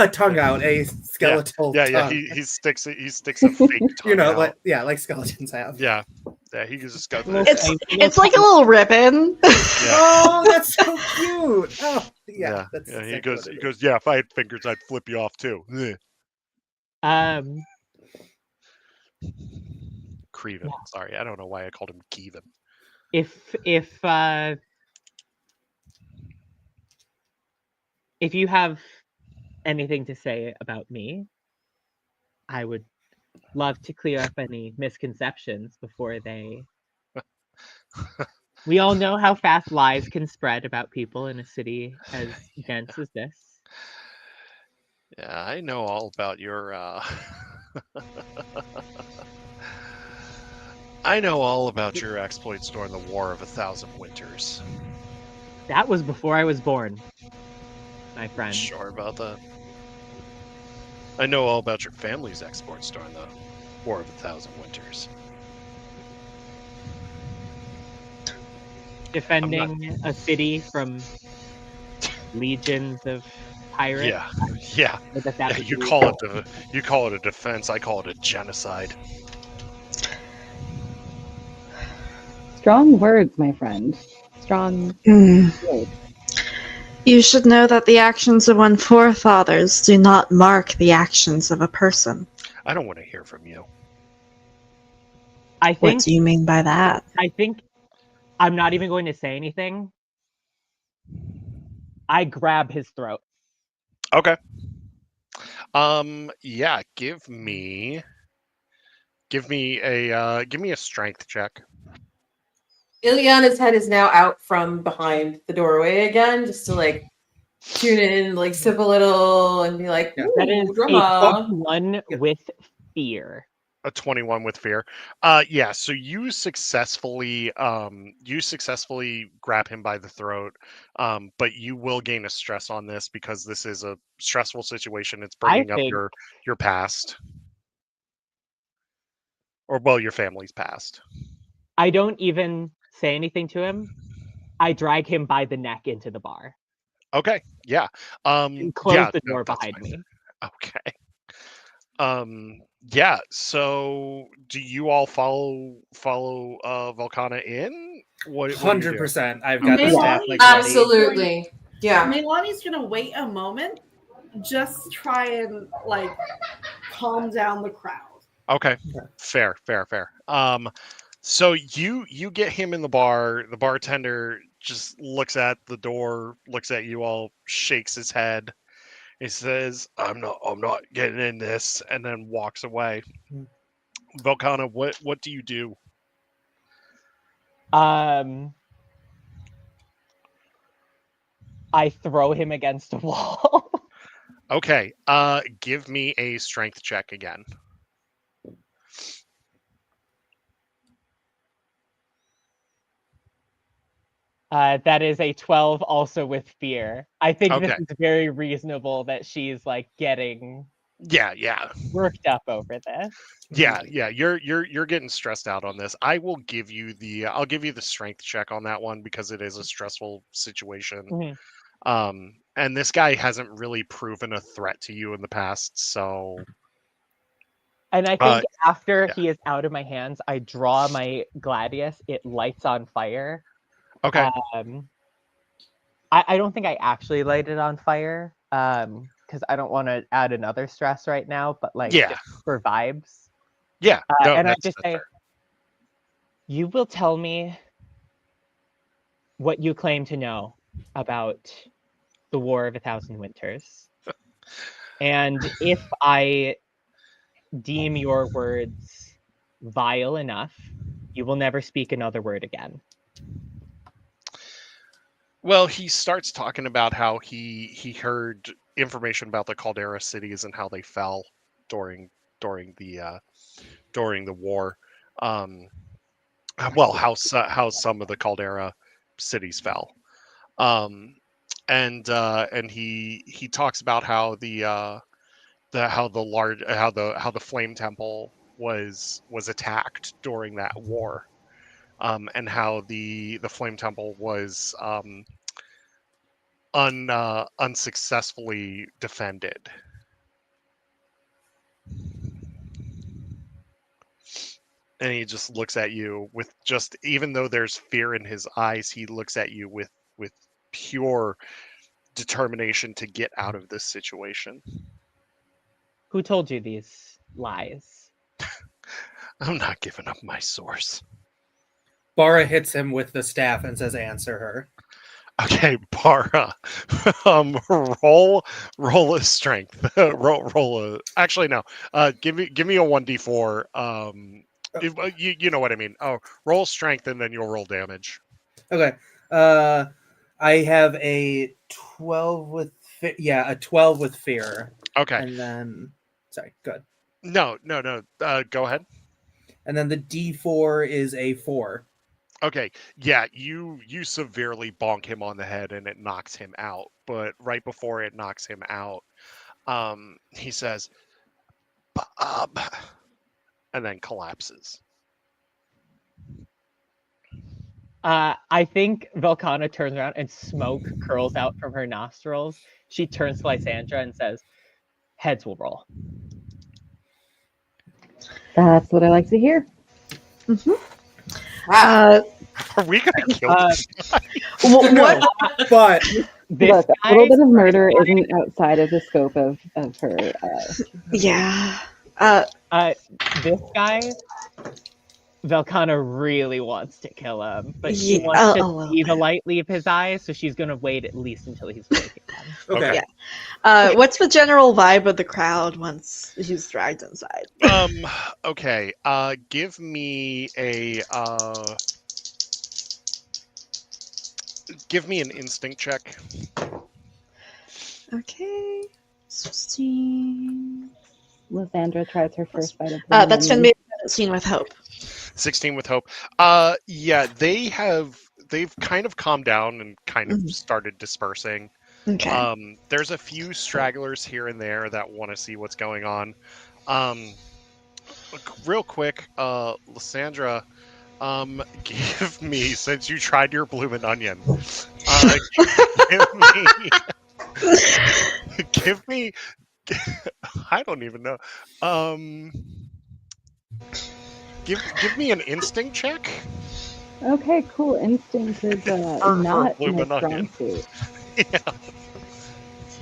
A tongue out, a skeletal Yeah. tongue. He sticks a fake tongue You know, out. like skeletons have. Yeah. He just got Little the, tiny- It's like a little ribbon. yeah. Oh, that's so cute. Oh, yeah. That's He exactly goes what it is. "Yeah, if I had fingers, I'd flip you off too." Ugh. Creven. Sorry, I don't know why I called him Kevin. If you have anything to say about me, I would love to clear up any misconceptions before they. We all know how fast lies can spread about people in a city as dense as this. Yeah, I know all about your I know all about your exploits during the War of 1,000 Winters. That was before I was born, my friend. Sure about that. I know all about your family's exploits during the War of 1,000 Winters. Defending a city from legions of pirates. Yeah. That's You call it a defense. I call it a genocide. Strong words, my friend. Strong words. You should know that the actions of one's forefathers do not mark the actions of a person. I don't want to hear from you. I What think do you mean by that? I think I'm not even going to say anything. I grab his throat. Okay. Yeah, give me a strength check. Ileana's head is now out from behind the doorway again, just to like tune in, like sip a little, and be like, "Ooh, That is a drama." 21 with fear. A 21 with fear. Yeah, so you successfully grab him by the throat, but you will gain a stress on this because this is a stressful situation. It's bringing up think- your past, or well, your family's past. I don't even say anything to him. I drag him by the neck into the bar Okay, yeah. and close Yeah, the no, door that's behind fine. me. Okay. Yeah, so do you all follow Volcana in? What do you do? 100%. I've got the Maybe. staff like ready. Absolutely, yeah. Meilani's gonna wait a moment, just try and like calm down the crowd. Okay. Fair. So you get him in the bar. The bartender just looks at the door, looks at you all, shakes his head, He says, I'm not getting in this," and then walks away. Volcana, what do you do? I throw him against a wall. Okay, give me a strength check again. That is a 12, also with fear. I think this Okay. is very reasonable that she's like getting Yeah. worked up over this. Yeah. You're getting stressed out on this. I'll give you the strength check on that one because it is a stressful situation. Mhm. And this guy hasn't really proven a threat to you in the past, so And I think after yeah. he is out of my hands, I draw my gladius. It lights on fire. Okay. I don't think I actually light it on fire because I don't want to add another stress right now, but like Yeah. just for vibes. Yeah. No, And I that's just say, fair. you will tell me what you claim to know about the War of 1,000 Winters. And if I deem your words vile enough, you will never speak another word again. Well, he starts talking about how he heard information about the Caldera cities and how they fell during the war. Um, well, how some of the Caldera cities fell. And he talks about how the Flame Temple was attacked during that war. And how the Flame Temple was unsuccessfully defended. And he just looks at you with just, even though there's fear in his eyes, he looks at you with pure determination to get out of this situation. Who told you these lies? I'm not giving up my source. Bara hits him with the staff and says, "Answer her." Okay, Bara, roll a strength. roll a. Actually, no. Give me a 1d4. You know what I mean. Oh, roll strength and then you'll roll damage. Okay. I have a 12 with a 12 with fear. Okay. And then sorry, good. No. Go ahead. And then the D4 is a 4. Okay, yeah, you severely bonk him on the head and it knocks him out. But right before it knocks him out, he says, "Bob," and then collapses. I think Velcana turns around and smoke curls out from her nostrils. She turns to Lysandra and says, "Heads will roll." That's what I like to hear. Mm-hmm. Wow. Are we gonna kill this guy? What? But Look, a little bit of murder isn't outside of the scope of her. Yeah. This guy, Velcana really wants to kill him, but she Yeah, wants a to little see the bit. light leave his eyes, so she's gonna wait at least until he's awake again. okay. Yeah. What's the general vibe of the crowd once he's dragged inside? Okay. Give me an instinct check. Okay. 16. Lysandra tries her first bite of That's going to be 17 with hope. 16 with hope. Yeah, they've kind of calmed down and kind of started dispersing. Okay. There's a few stragglers here and there that want to see what's going on. Real quick, Lysandra, give me, since you tried your bloomin' onion, give me, I don't even know. Give me an instinct check. Okay, cool. Instinct is For not bloomin' my strong onion. suit. Yeah.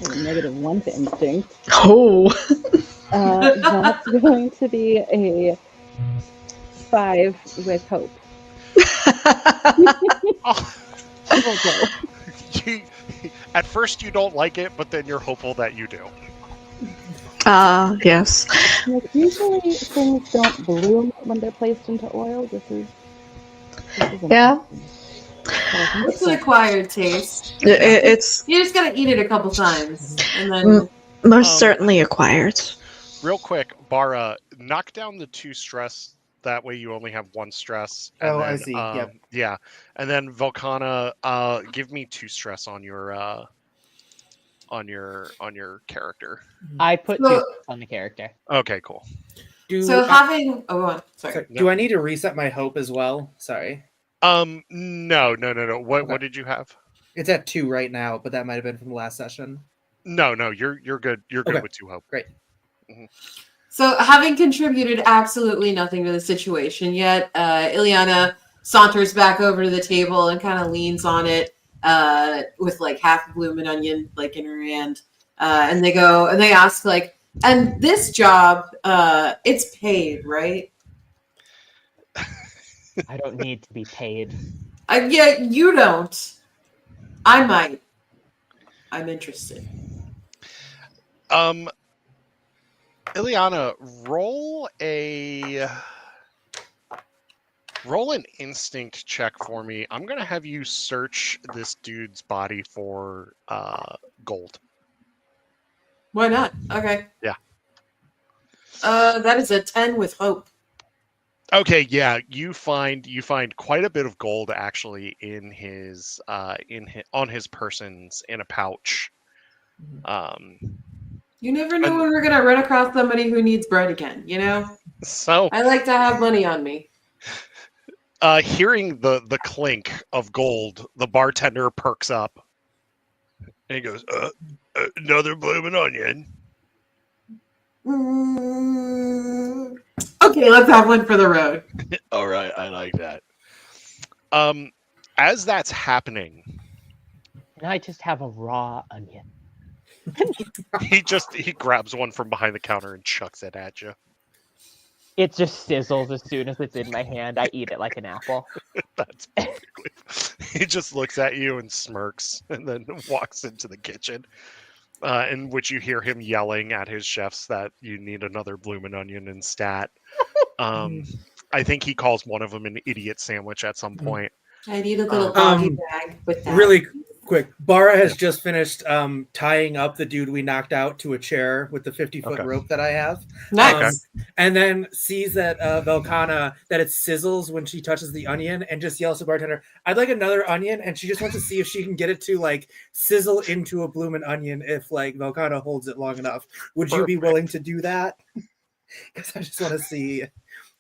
-1 to instinct. Oh. That's going to be a 5 with hope. Oh, Okay. At first you don't like it, but then you're hopeful that you do. Yes. Like, usually things don't bloom when they're placed into oil. This is Yeah. interesting. But I think It's an so. acquired taste. It's You just gotta eat it a couple times, and then most certainly acquired. Real quick, Bara, knock down the 2 stress. That way you only have 1 stress. And Oh, then, I see. Yep. Yeah, and then Volcana, give me 2 stress on your character. I put So- 2 on the character. Okay, cool. so having oh, go on. Sorry. Sorry, do I need to reset my hope as well? Sorry. No. What did you have? It's at 2 right now, but that might have been from the last session. No, you're good. You're good Okay. with 2 hope. Great. So, having contributed absolutely nothing to the situation yet, Ileana saunters back over to the table and kind of leans on it with like half a bloomin' onion like in her hand, and they ask like, and this job, it's paid, right? I don't need to be paid. Yeah, you don't. I might. I'm interested. Ileana, roll an instinct check for me. I'm gonna have you search this dude's body for gold. Why not? Okay. Yeah. That is a 10 with hope. Okay, yeah, you find quite a bit of gold actually in his on his persons in a pouch. You never know when we're gonna run across somebody who needs bread again, you know? So I like to have money on me. hearing the clink of gold, the bartender perks up and he goes, another bloomin' onion. Okay, let's have one for the road. All right, I like that. As that's happening, Can I just have a raw onion? he grabs one from behind the counter and chucks it at you. It just sizzles as soon as it's in my hand. I eat it like an apple. That's perfectly. He just looks at you and smirks, and then walks into the kitchen, in which you hear him yelling at his chefs that you need another bloomin' onion and stat. I think he calls one of them an idiot sandwich at some point. I need a little doggy bag with that. Really quick, Bara has just finished tying up the dude we knocked out to a chair with the 50-foot rope that I have. Nice. And then sees that Velkana, that it sizzles when she touches the onion, and just yells to bartender, I'd like another onion, and she just wants to see if she can get it to like sizzle into a bloomin' onion if like Velkana holds it long enough. Would you be willing to do that? Because I just want to see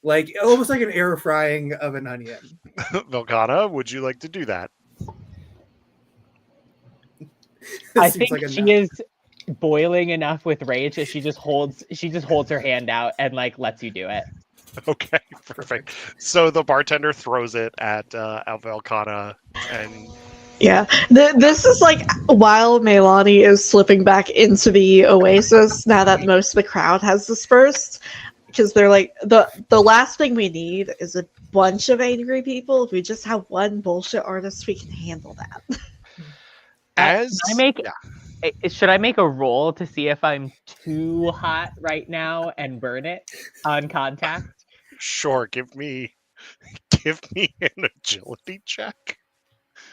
like almost like an air frying of an onion. Velkana, would you like to do that? I Seems think like a she no. is boiling enough with rage that she just holds her hand out and like lets you do it. Okay, perfect. So the bartender throws it at Velkana, and Yeah, this is like while Melani is slipping back into the oasis now that most of the crowd has dispersed, because they're like the last thing we need is a bunch of angry people. If we just have one bullshit artist, we can handle that. Should I make a roll to see if I'm too hot right now and burn it on contact? Sure, give me an agility check.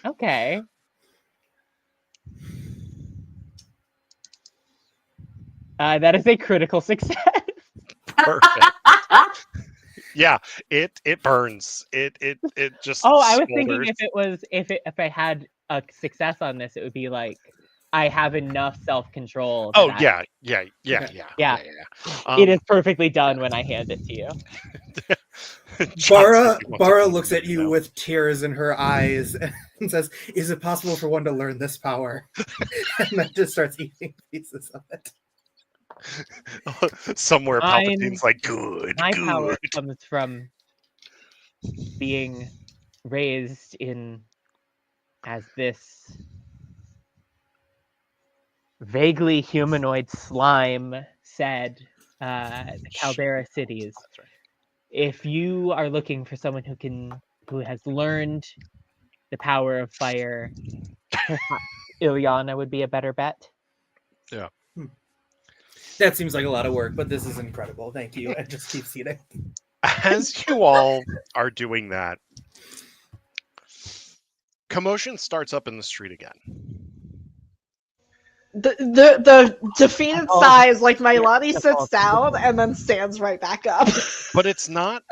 Okay. That is a critical success. Perfect. Yeah, it burns. It just. Oh, I was thinking smolders. if I had a success on this, it would be like I have enough self-control. Oh that yeah. It is perfectly done when I hand it to you. Bara looks at you with tears in her eyes and says, "Is it possible for one to learn this power?" And then just starts eating pieces of it. Somewhere Palpatine's like, good. My power comes from being raised as this vaguely humanoid slime said, the Caldera cities. That's right. If you are looking for someone who has learned the power of fire, Ilyana would be a better bet. That seems like a lot of work, but this is incredible. Thank you. And just keep seating. As you all are doing that, commotion starts up in the street again. The defeated Oh, sighs, like Milani the sits fault. down and then stands right back up. But it's not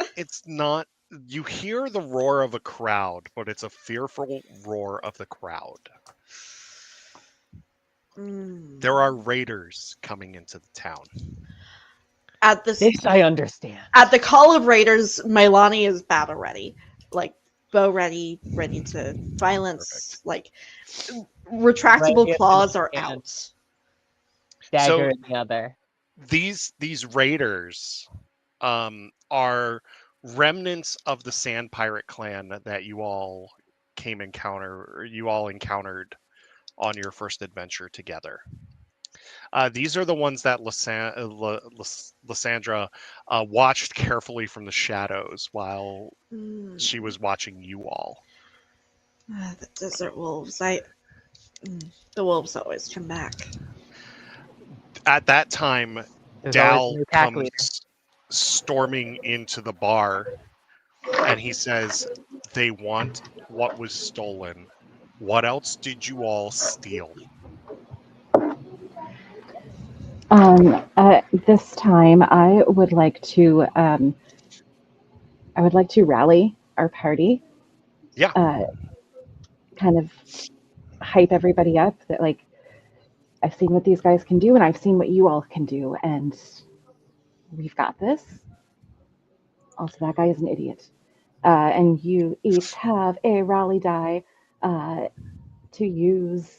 you hear the roar of a crowd, but it's a fearful roar of the crowd. There are raiders coming into the town. At this This I understand. At the call of raiders, Milani is battle ready, like bow ready, ready to violence. Perfect. Like retractable Right, claws are and- out. Dagger in the other. These raiders are remnants of the Sand Pirate clan that you all encountered on your first adventure together. These are the ones that Lysandra watched carefully from the shadows while she was watching you all. The desert wolves. The wolves always come back. At that time, There's always Dal a new pack comes leader. storming into the bar, and he says, "They want what was stolen. What else did you all steal?" This time, I would like to rally our party. Yeah. Kind of hype everybody up that, like, I've seen what these guys can do, and I've seen what you all can do, and we've got this. Also, that guy is an idiot. And you each have a rally die to use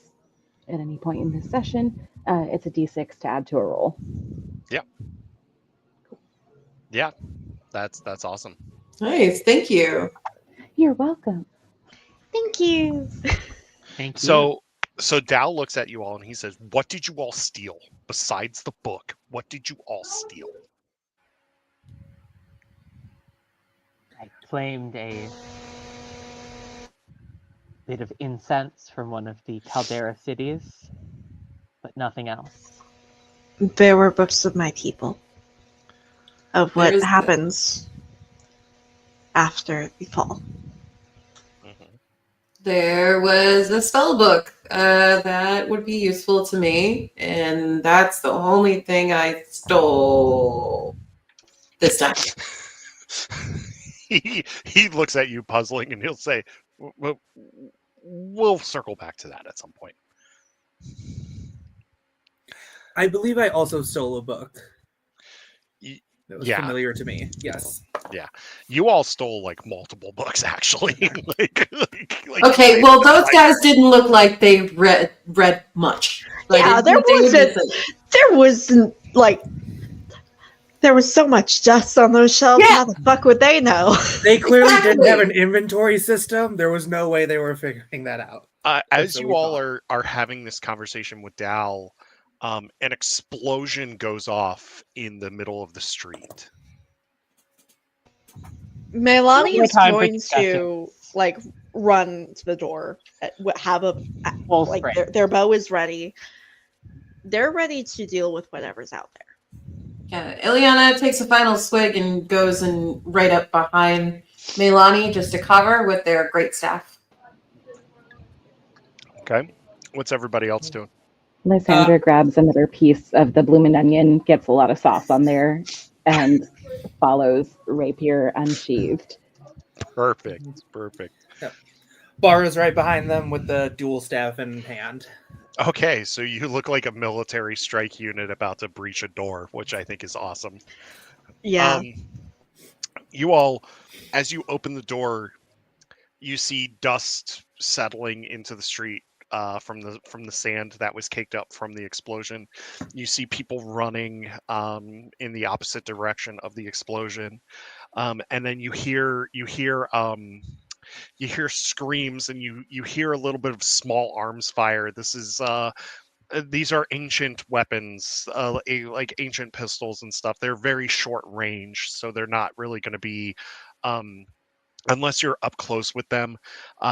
at any point in this session. It's a d6 to add to a roll. Yeah, that's awesome. Nice, thank you. You're welcome. Thank you. Thank you. So Dal looks at you all and he says, "What did you all steal besides the book? What did you all steal?" I claimed a bit of incense from one of the Caldera cities, but nothing else. There were books of my people. Of what There's- happens after the fall. Mhm. There was a spell book that would be useful to me, and that's the only thing I stole this time. He looks at you puzzling and he'll say, We'll circle back to that at some point." I believe I also stole a book. Y- That was yeah. familiar to me. Yes. You all stole like multiple books actually. like, Okay, well, those guys didn't look like they read much. Like, Yeah, there was so much dust on those shelves. Yeah. How the fuck would they know? They clearly didn't have Exactly. an inventory system. There was no way they were figuring that out. as so you we all thought. are having this conversation with Dal, an explosion goes off in the middle of the street. Melani is Time for going discussion. to run to the door. Have a Full like sprint. their bow is ready. They're ready to deal with whatever's out there. Yeah, Ileana takes a final swig and goes and right up behind Melani just to cover with their great staff. Okay. What's everybody else doing? Lysandra grabs another piece of the bloomin' onion, gets a lot of sauce on there, and follows rapier unsheathed. Perfect. Bara's right behind them with the dual staff in hand. Okay, so you look like a military strike unit about to breach a door, which I think is awesome. Yeah. You all, as you open the door, you see dust settling into the street from the sand that was caked up from the explosion. You see people running in the opposite direction of the explosion, and then you hear screams, and you hear a little bit of small arms fire. These are ancient weapons, like ancient pistols and stuff. They're very short range, so they're not really going to be unless you're up close with them,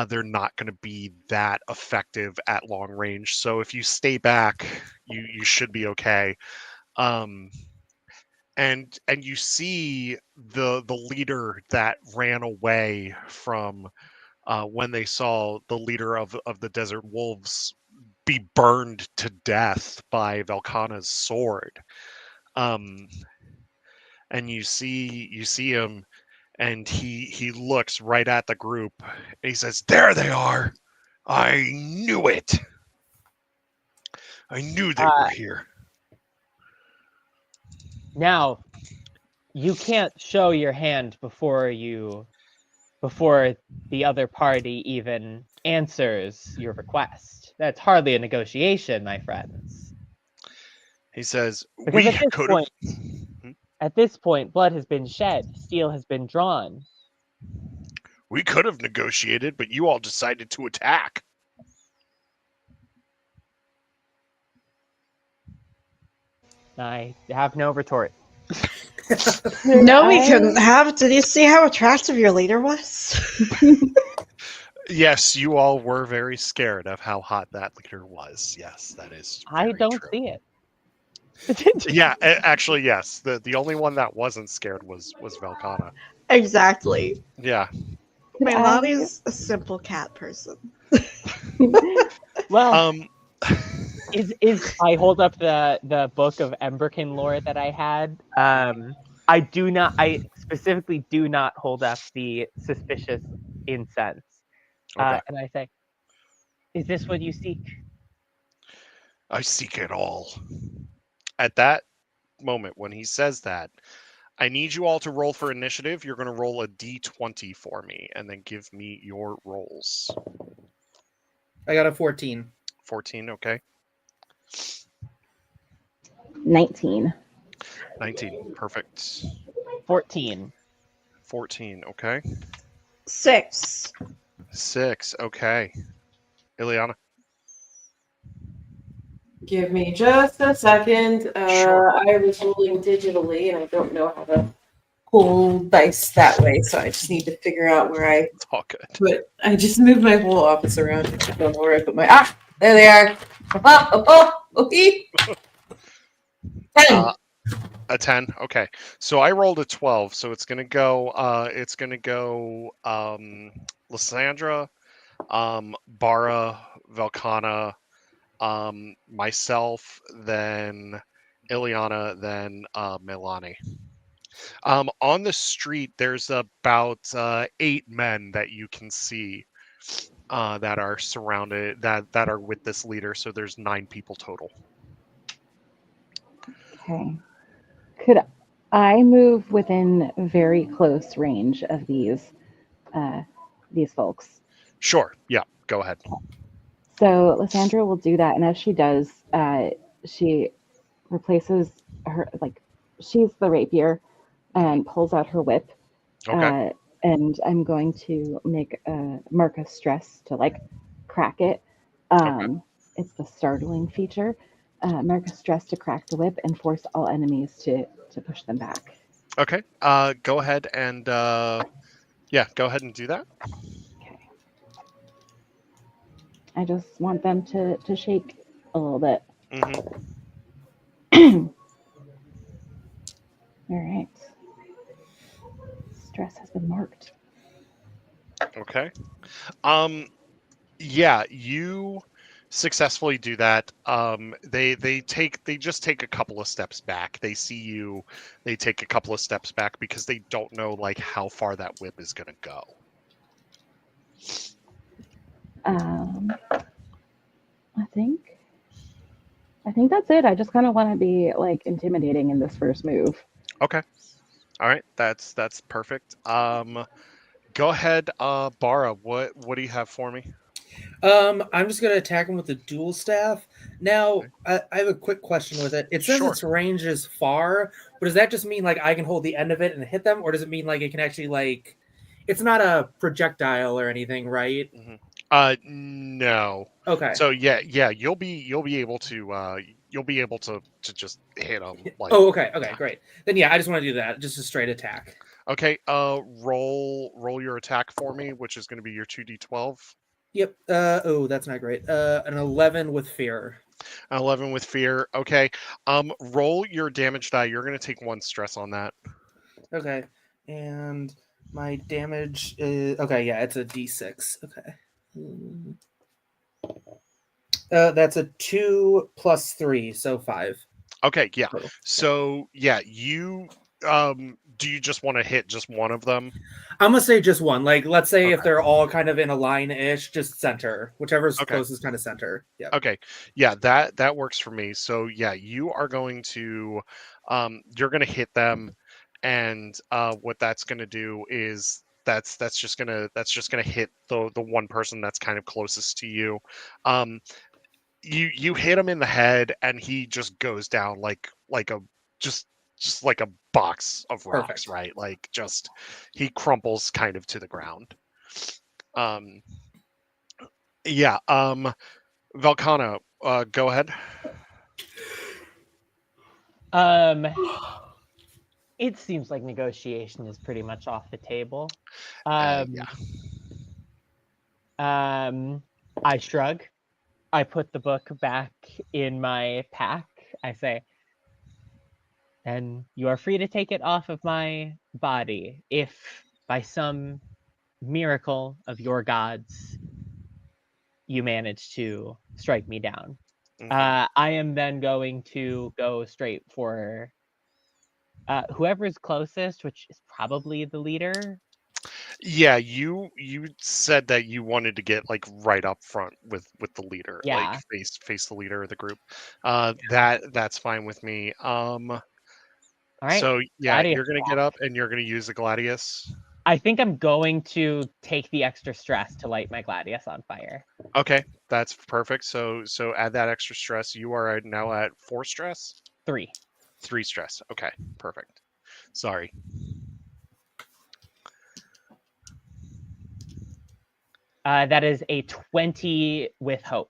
they're not going to be that effective at long range. So if you stay back, you should be okay. Um, and you see the leader that ran away from when they saw the leader of the desert wolves be burned to death by Velkana's sword. Um, and you see him, and he looks right at the group, and he says, "There they are! I knew it! I knew they were here." Now, you can't show your hand before the other party even answers your request. That's hardly a negotiation, my friends. He says, Because "We could have." at this point, blood has been shed, steel has been drawn. We could have negotiated, but you all decided to attack. I have no retort. No, we couldn't have. Did you see how attractive your leader was? Yes, you all were very scared of how hot that leader was. Yes, that is very I don't true. see it. Yeah, actually, yes. The only one that wasn't scared was Velkana. Exactly. Yeah. Melani's a simple cat person. Well, Um. is I hold up the book of Emberkin lore that I had. I specifically do not hold up the suspicious incense. Okay. And I say, is this what you seek? I seek it all. At that moment, when he says that, I need you all to roll for initiative. You're going to roll a d20 for me, and then give me your rolls. I got a 14. 14, okay. 19. 19, perfect. 14. 14, okay. 6. 6, okay. Ileana. Give me just a second. Sure. I was rolling digitally, and I don't know how to pull dice that way, so I just need to figure out where I It's all good. put. I just moved my whole office around. I don't know where I put my. Ah, there they are. Okay. 10. A 10, okay. So I rolled a 12, so it's gonna go Lysandra, Bara, Velkana, myself, then Ileana, then Milani. On the street, there's about 8 men that you can see that are surrounded, that are with this leader. So there's 9 people total. Okay. Could I move within very close range of these folks? Sure. Yeah. Go ahead. So Lysandra will do that, and as she does, she replaces her, like, she's the rapier and pulls out her whip. Okay. And I'm going to make a mark of stress to, like, crack it. It's the startling feature. Mark of stress to crack the whip and force all enemies to push them back. Okay. Go ahead and go ahead and do that. Okay. I just want them to shake a little bit. Mm-hmm. All right. Stress has been marked. Okay. Yeah, you successfully do that. They just take a couple of steps back. They see you, they take a couple of steps back because they don't know like how far that whip is gonna go. I think that's it. I just kind of want to be, like, intimidating in this first move. Okay. All right, that's perfect. Go ahead, Bara. What do you have for me? I'm just gonna attack him with the dual staff. Now, I have a quick question with it. It says Sure. its range is far, but does that just mean like I can hold the end of it and hit them, or does it mean like it can actually, like, it's not a projectile or anything, right? No. Okay. So yeah, you'll be able to just hit them. Like, Oh, okay, great. Then yeah, I just want to do that, just a straight attack. Okay. Roll your attack for me, which is going to be your 2d12. Yep. Oh, that's not great. An 11 with fear. 11 with fear. Okay. Roll your damage die. You're going to take 1 stress on that. Okay. And my damage is okay. Yeah, it's a d6. Okay. That's a 2 plus 3, so 5. Okay. Yeah. Total. So yeah, you do you just want to hit just one of them? I'm gonna say just one. Like, let's say if Okay. they're all kind of in a line-ish, just center, whichever's Okay. closest, kind of center. Yeah. Okay. Yeah, that works for me. So yeah, you are going to you're going to hit them, and what that's going to do is that's just gonna hit the one person that's kind of closest to you. Um, you hit him in the head, and he just goes down like a just just like a box of rocks, Perfect. right? Like just he crumples kind of to the ground. Um, yeah. Valkana, go ahead. It seems like negotiation is pretty much off the table. Yeah. I shrug. I put the book back in my pack. I say, and you are free to take it off of my body if by some miracle of your gods you manage to strike me down. Mhm. I am then going to go straight for whoever is closest, which is probably the leader. Yeah, you said that you wanted to get like right up front with the leader, like Yeah. face the leader of the group. That's fine with me. All right. So yeah, Gladius you're gonna get attack. up and you're gonna use the gladius. I think I'm going to take the extra stress to light my gladius on fire. Okay, that's perfect. So add that extra stress. You are now at 4 stress, 3. 3 stress. Okay, perfect. Sorry. That is a 20 with hope.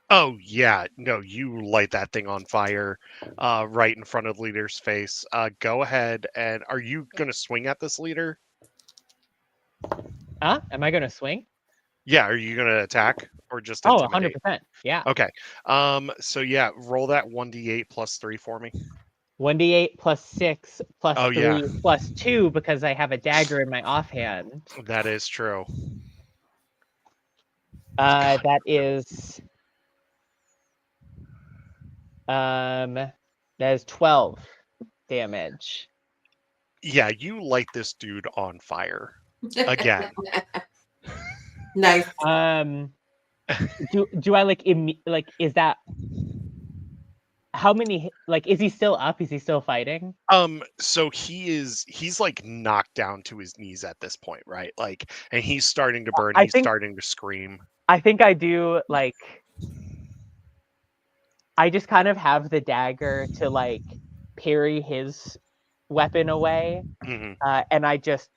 Oh yeah, no, you light that thing on fire, right in front of the leader's face. Go ahead, and are you gonna swing at this leader? Huh? Am I going to swing? Yeah, are you gonna attack or just Oh, intimidate? 100%. Yeah. Okay. So yeah, roll that 1d8 plus 3 for me. 1d8 plus 6 plus Oh 3 yeah, plus 2 because I have a dagger in my offhand. that is true. That is that is 12 damage. Yeah, you light this dude on fire again. Nice. Do I like is that how many like is he still up? Is he still fighting? So he's like knocked down to his knees at this point, right? Like, and he's starting to burn. I He's think starting to scream. I think I do like I just kind of have the dagger to like parry his weapon away, Hmm. and I just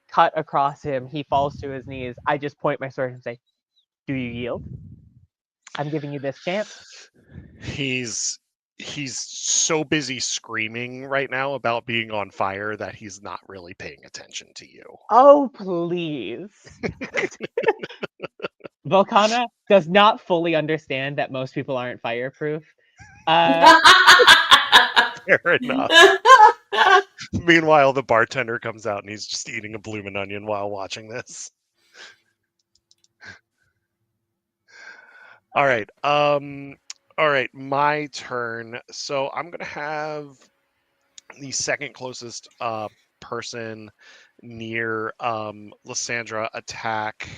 cut across him. He falls to his knees. I just point my sword and say, "Do you yield? I'm giving you this chance." He's so busy screaming right now about being on fire that he's not really paying attention to you. Oh, please. Volcana does not fully understand that most people aren't fireproof. Fair enough. Meanwhile, the bartender comes out and he's just eating a bloomin' onion while watching this. All right. All right, my turn. So I'm gonna have the second closest person near Lysandra attack,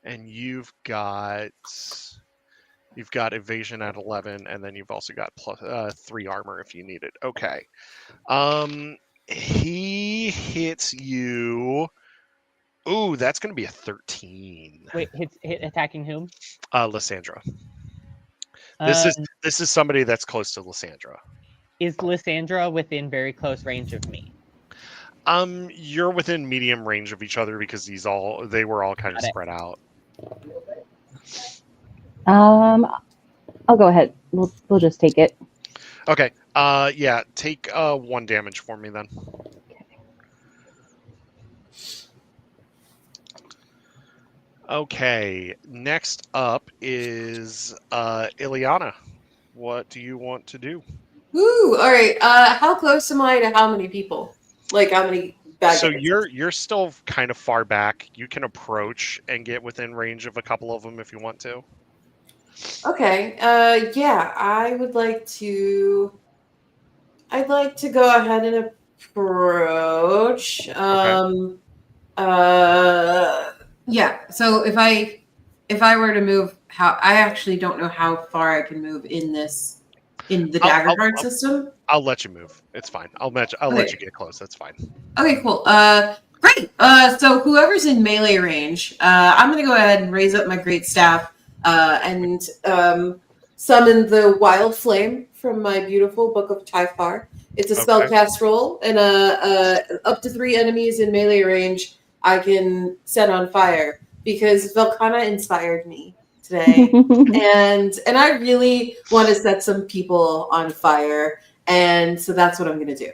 and you've got evasion at 11, and then you've also got plus 3 armor if you need it. Okay. He hits you. Ooh, that's gonna be a 13. Wait, hit attacking whom? Lysandra. This Um, is somebody that's close to Lysandra. is Lysandra within very close range of me? You're within medium range of each other because they were all kind of Got it. spread out. I'll go ahead. We'll just take it. Okay. Yeah, take 1 damage for me then. Okay, next up is Ileana. What do you want to do? Woo! All right. How close am I to how many people? Like how many bad So guys? you're still kind of far back. You can approach and get within range of a couple of them if you want to. Okay. Yeah, I would like to. I'd like to go ahead and approach. Yeah. So if I were to move, how I actually don't know how far I can move in the I'll, dagger I'll, card I'll, system. I'll let you move. It's fine. I'll let Okay. you get close. That's fine. Okay, cool. Great. So whoever's in melee range, I'm gonna go ahead and raise up my great staff, and summon the wild flame from my beautiful book of Typhar. It's a spell Okay. cast roll, and up to 3 enemies in melee range I can set on fire because Velkana inspired me today, and I really want to set some people on fire, and so that's what I'm gonna do.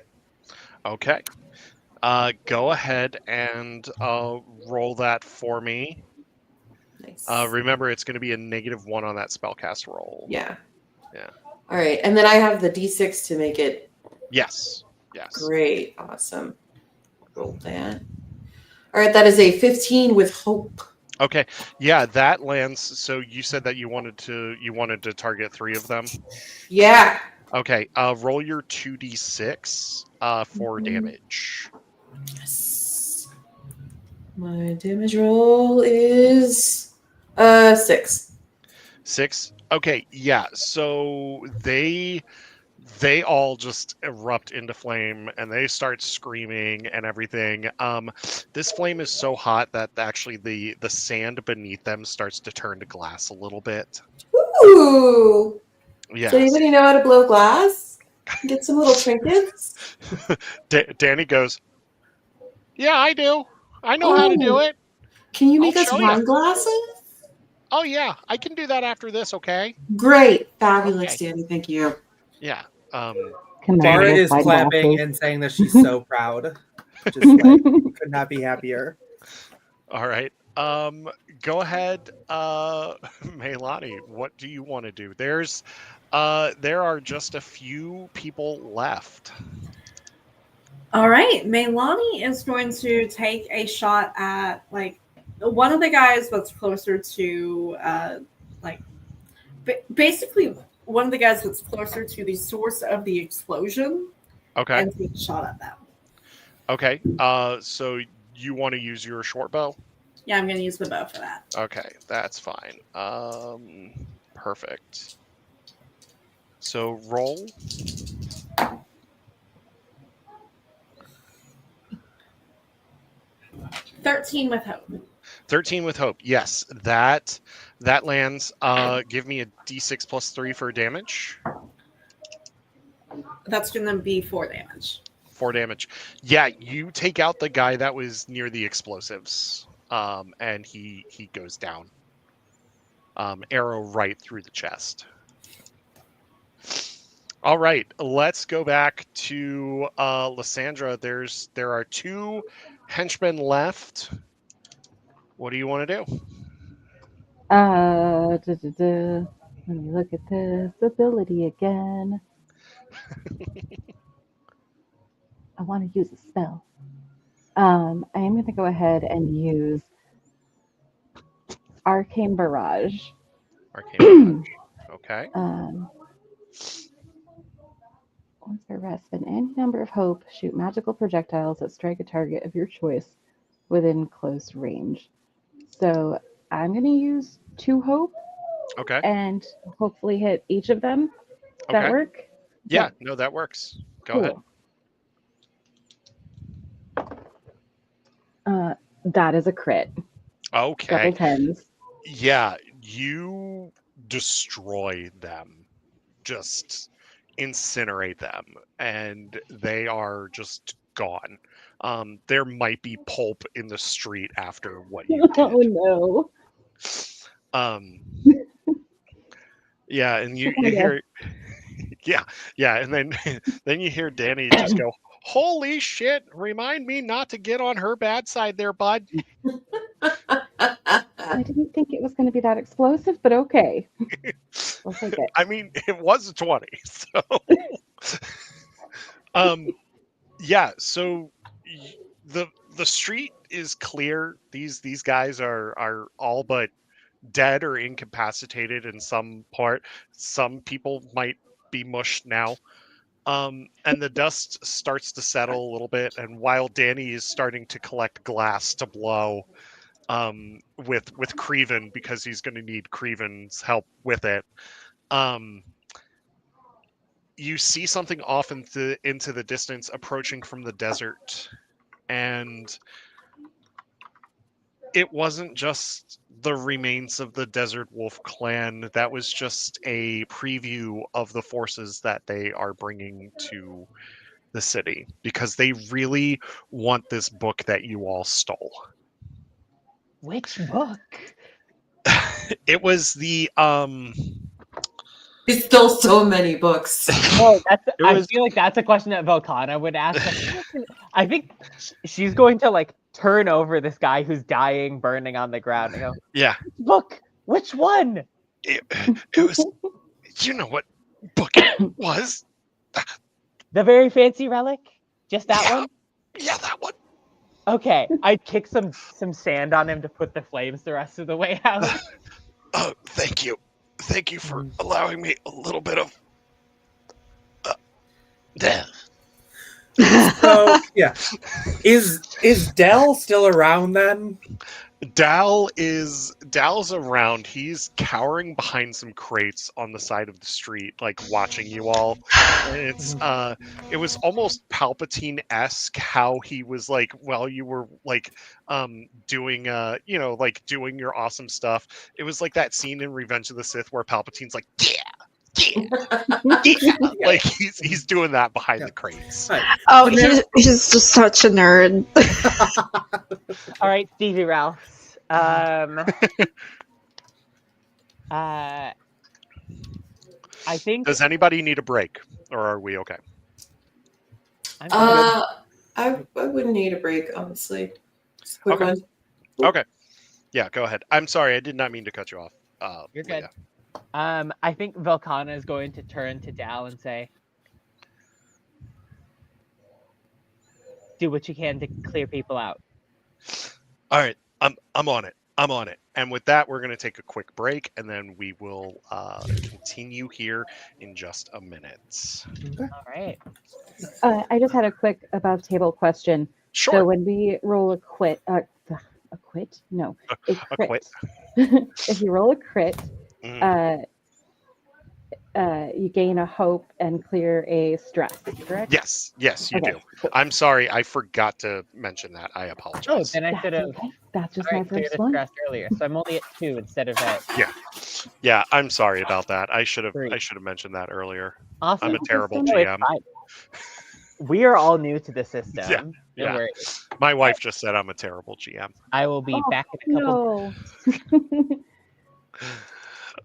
Okay. Go ahead and roll that for me. Nice. Remember, it's going to be a -1 on that spellcast roll. Yeah. Yeah. All right, and then I have the D6 to make it Yes. Yes. great. Awesome. Roll that. All right, that is a 15 with hope. Okay. Yeah, that lands. So you said that you wanted to target 3 of them. Yeah. Okay. Roll your 2d6 for damage. Yes. My damage roll is 6. 6. Okay. Yeah. So they all just erupt into flame and they start screaming and everything. This flame is so hot that actually the sand beneath them starts to turn to glass a little bit. Ooh. Yes. Does anybody know how to blow glass? Get some little trinkets. Danny goes, "Yeah, I do. I know how to do it. Can you I'll make us show wine ya." glasses? Oh yeah, I can do that after this. Okay. Great. Fabulous, Okay. Danny. Thank you. Yeah. Bara Canary is wine clapping glasses. and saying that she's so proud. Just like could not be happier. All right. Go ahead, Meilani. What do you want to do? There are just a few people left. All right, Meilani is going to take a shot at like one of the guys that's closer to basically one of the guys that's closer to the source of the explosion, Okay. and take a shot at them. Okay. So you want to use your short bow? Yeah, I'm going to use the bow for that. Okay, that's fine. Perfect. So roll. 13 with hope. 13 with hope. Yes, that lands. Give me a d6 plus 3 for damage. That's going to be 4 damage. 4 damage. Yeah, you take out the guy that was near the explosives, and he goes down. Arrow right through the chest. All right, let's go back to Lysandra. There are 2 henchmen left. What do you want to do? Let me look at this ability again. I want to use a spell. I am going to go ahead and use Arcane Barrage. Arcane Barrage. Okay. Once per rest, spend any number of hope, shoot magical projectiles that strike a target of your choice within close range. So I'm going to use 2 hope. Okay. And hopefully hit each of them. Does that work? Yeah, no, that works. Go ahead. That is a crit. Okay. Double 10s. Yeah, you destroy them. Just incinerate them, and they are just gone. There might be pulp in the street after what you did. Oh no. Yeah, and you hear Yeah, and then then you hear Danny just go, "Holy shit! Remind me not to get on her bad side, there, bud." I didn't think it was going to be that explosive, but okay. We'll take it. I mean, it was a 20, so yeah. So the street is clear. These guys are all but dead or incapacitated in some part. Some people might be mushed now. And the dust starts to settle a little bit, and while Danny is starting to collect glass to blow, with Creven, because he's going to need Creven's help with it, um, you see something off into the distance approaching from the desert, and it wasn't just the remains of the Desert Wolf clan. That was just a preview of the forces that they are bringing to the city, because they really want this book that you all stole. Which book? It was the He stole so many books. Oh, I was- feel like that's a question that Volcana would ask. I think she's going to like turn over this guy who's dying, burning on the ground, and go, yeah, "Book, which one?" it was, you know what book it was? The very fancy relic? Just that Yeah. one? Yeah, that one. Okay, I'd kick some sand on him to put the flames the rest of the way out. Oh, thank you for allowing me a little bit of death. So yeah, is Dell still around then? Dal's around. He's cowering behind some crates on the side of the street, like watching you all. And it was almost Palpatine-esque how he was like, while you were like doing like doing your awesome stuff. It was like that scene in Revenge of the Sith where Palpatine's like, yeah, like he's doing that behind the crates. Right. Oh, And there- he's just such a nerd. All right, Stevie Ralph. I think Does anybody need a break, or are we okay? I'm good. I wouldn't need a break, honestly. Just a quick Okay. one. Okay. Yeah, go ahead. I'm sorry, I did not mean to cut you off. You're good. Leah. I think Volcana is going to turn to Dal and say, "Do what you can to clear people out." All right, I'm on it. I'm on it. And with that, we're going to take a quick break, and then we will continue here in just a minute. All right. I just had a quick above table question. So Sure. when we roll a quit? No, a A crit. quit. If you roll a crit, Mhm. You gain a hope and clear a stress, correct? Yes, you Okay, do. cool. I'm sorry, I forgot to mention that. I Oh, apologize. then I That's should have okay. That's just my cleared first the one. stress earlier. So I'm only at 2 instead of at Yeah, I'm sorry about that. I should have 3. mentioned that earlier. Awesome. I'm a terrible No, it's GM. fine. We are all new to the system. Yeah, No yeah. worries. My wife just said I'm a terrible GM. I will be Oh, back in a couple. No.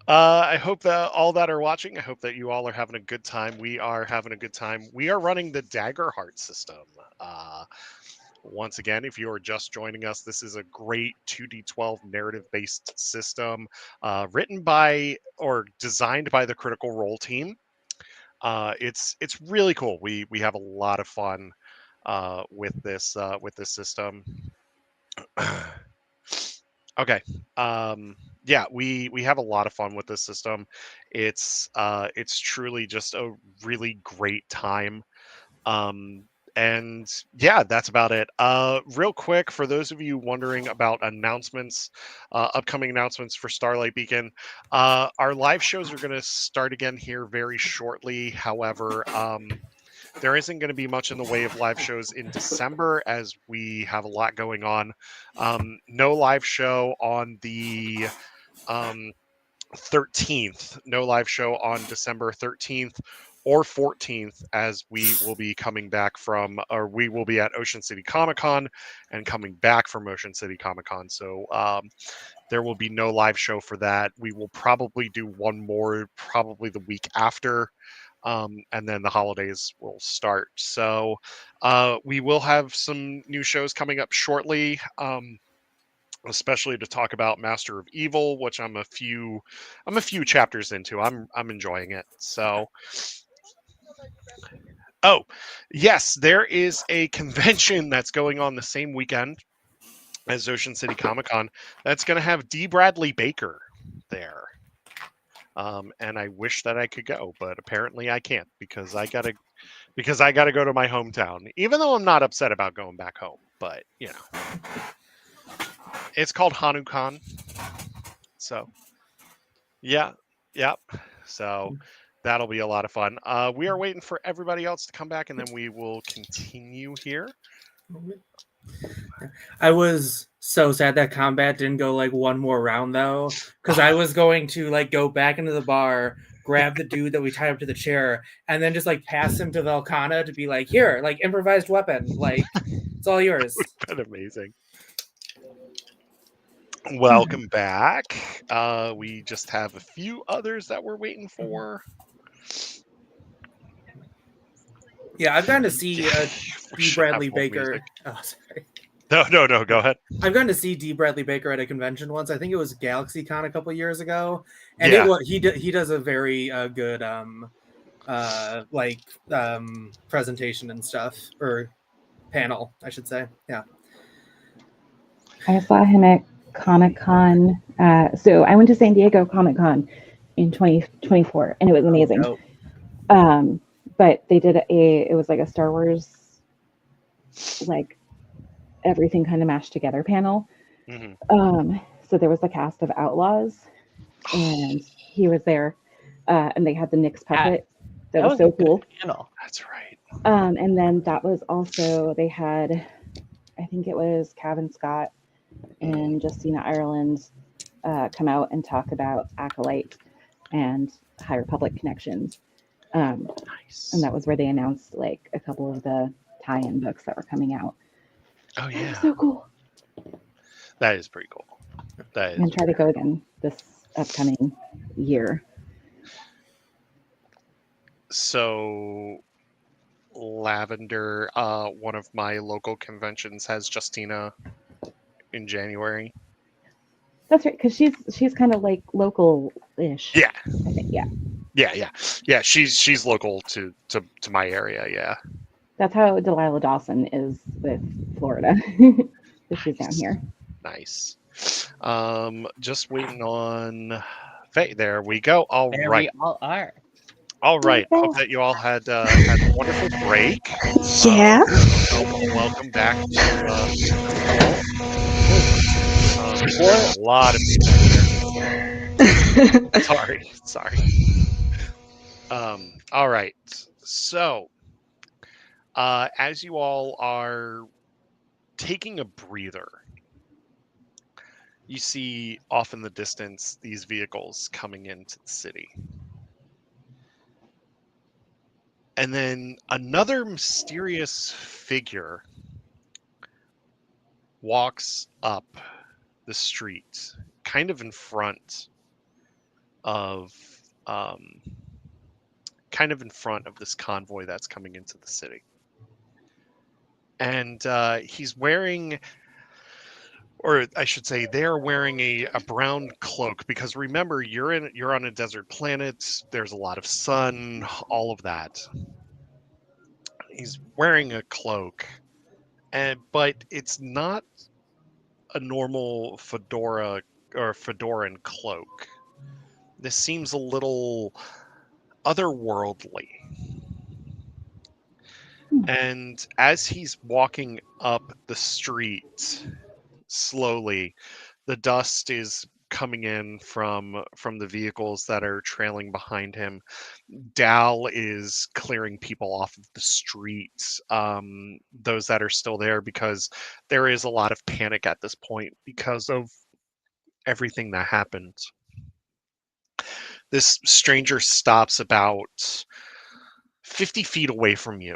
I hope that all that are watching, I hope that you all are having a good time. We are having a good time. We are running the Daggerheart system. Once again, if you are just joining us, this is a great 2d12 narrative-based system written by or designed by the Critical Role team. It's really cool. We have a lot of fun with this system. Okay. Yeah, we have a lot of fun with this system. It's truly just a really great time. And yeah, that's about it. Real quick, for those of you wondering about announcements, upcoming announcements for Starlight Beacon, our live shows are going to start again here very shortly. However, there isn't going to be much in the way of live shows in December, as we have a lot going on. No live show on the 13th. No live show on December 13th or 14th, as we will be coming back from, or we will be at Ocean City Comic Con and coming back from Ocean City Comic Con. So there will be no live show for that. We will probably do one more, probably the week after. and then the holidays will start. So we will have some new shows coming up shortly. Especially to talk about Master of Evil, which I'm a few chapters into. I'm enjoying it. So, oh yes, there is a convention that's going on the same weekend as Ocean City Comic Con. That's going to have D. Bradley Baker there. And I wish that I could go, but apparently I can't because I gotta go to my hometown. Even though I'm not upset about going back home, but it's called HanuCon. So yeah, yep. So that'll be a lot of fun. We are waiting for everybody else to come back, and then we will continue here. I was so sad that combat didn't go like one more round though, because I was going to like go back into the bar, grab the dude that we tied up to the chair, and then just like pass him to Velcana to be like, here, like improvised weapon, like it's all yours. Been amazing. Welcome back. We just have a few others that we're waiting for. Yeah, I've gotten to see D. Bradley Baker. Oh, sorry. No. Go ahead. I've gotten to see D. Bradley Baker at a convention once. I think it was GalaxyCon a couple years ago, and he does a very good presentation and stuff, or panel, I should say. Yeah. I saw him at Comic-Con. So I went to San Diego Comic-Con in 2024, and it was amazing. Oh. But they did it was like a Star Wars, like everything kind of mashed together panel. Mm-hmm. So there was the cast of Outlaws, and he was there, and they had the Nyx puppet. That was so cool. Panel. That's right. And then that was also, they had, I think it was Cavan Scott and Justina Ireland come out and talk about Acolyte and High Republic connections. Nice. And that was where they announced like a couple of the tie-in books that were coming out. Oh yeah, so cool. That is pretty cool. That is. I'm gonna try to go again this upcoming year. So, Lavender, one of my local conventions has Justina in January. That's right, because she's kind of like local-ish. Yeah. I think, yeah. Yeah. She's local to my area. Yeah. That's how Delilah Dawson is with Florida. She's down here. Nice. Just waiting on Faye. There we go. All There right. we all are. All right. Hope that you all had a wonderful break. Yeah. Welcome back to a lot of people here. Sorry. All right. So, as you all are taking a breather, you see off in the distance these vehicles coming into the city. And then another mysterious figure walks up the street, kind of in front of this convoy that's coming into the city. And he's wearing, or I should say, they're wearing a brown cloak, because remember, you're on a desert planet. There's a lot of sun, all of that. He's wearing a cloak, but it's not a normal fedora or fedoran cloak. This seems a little otherworldly. And as he's walking up the street slowly, the dust is coming in from the vehicles that are trailing behind him. Dal is clearing people off of the streets, those that are still there, because there is a lot of panic at this point because of everything that happened. This stranger stops about 50 feet away from you,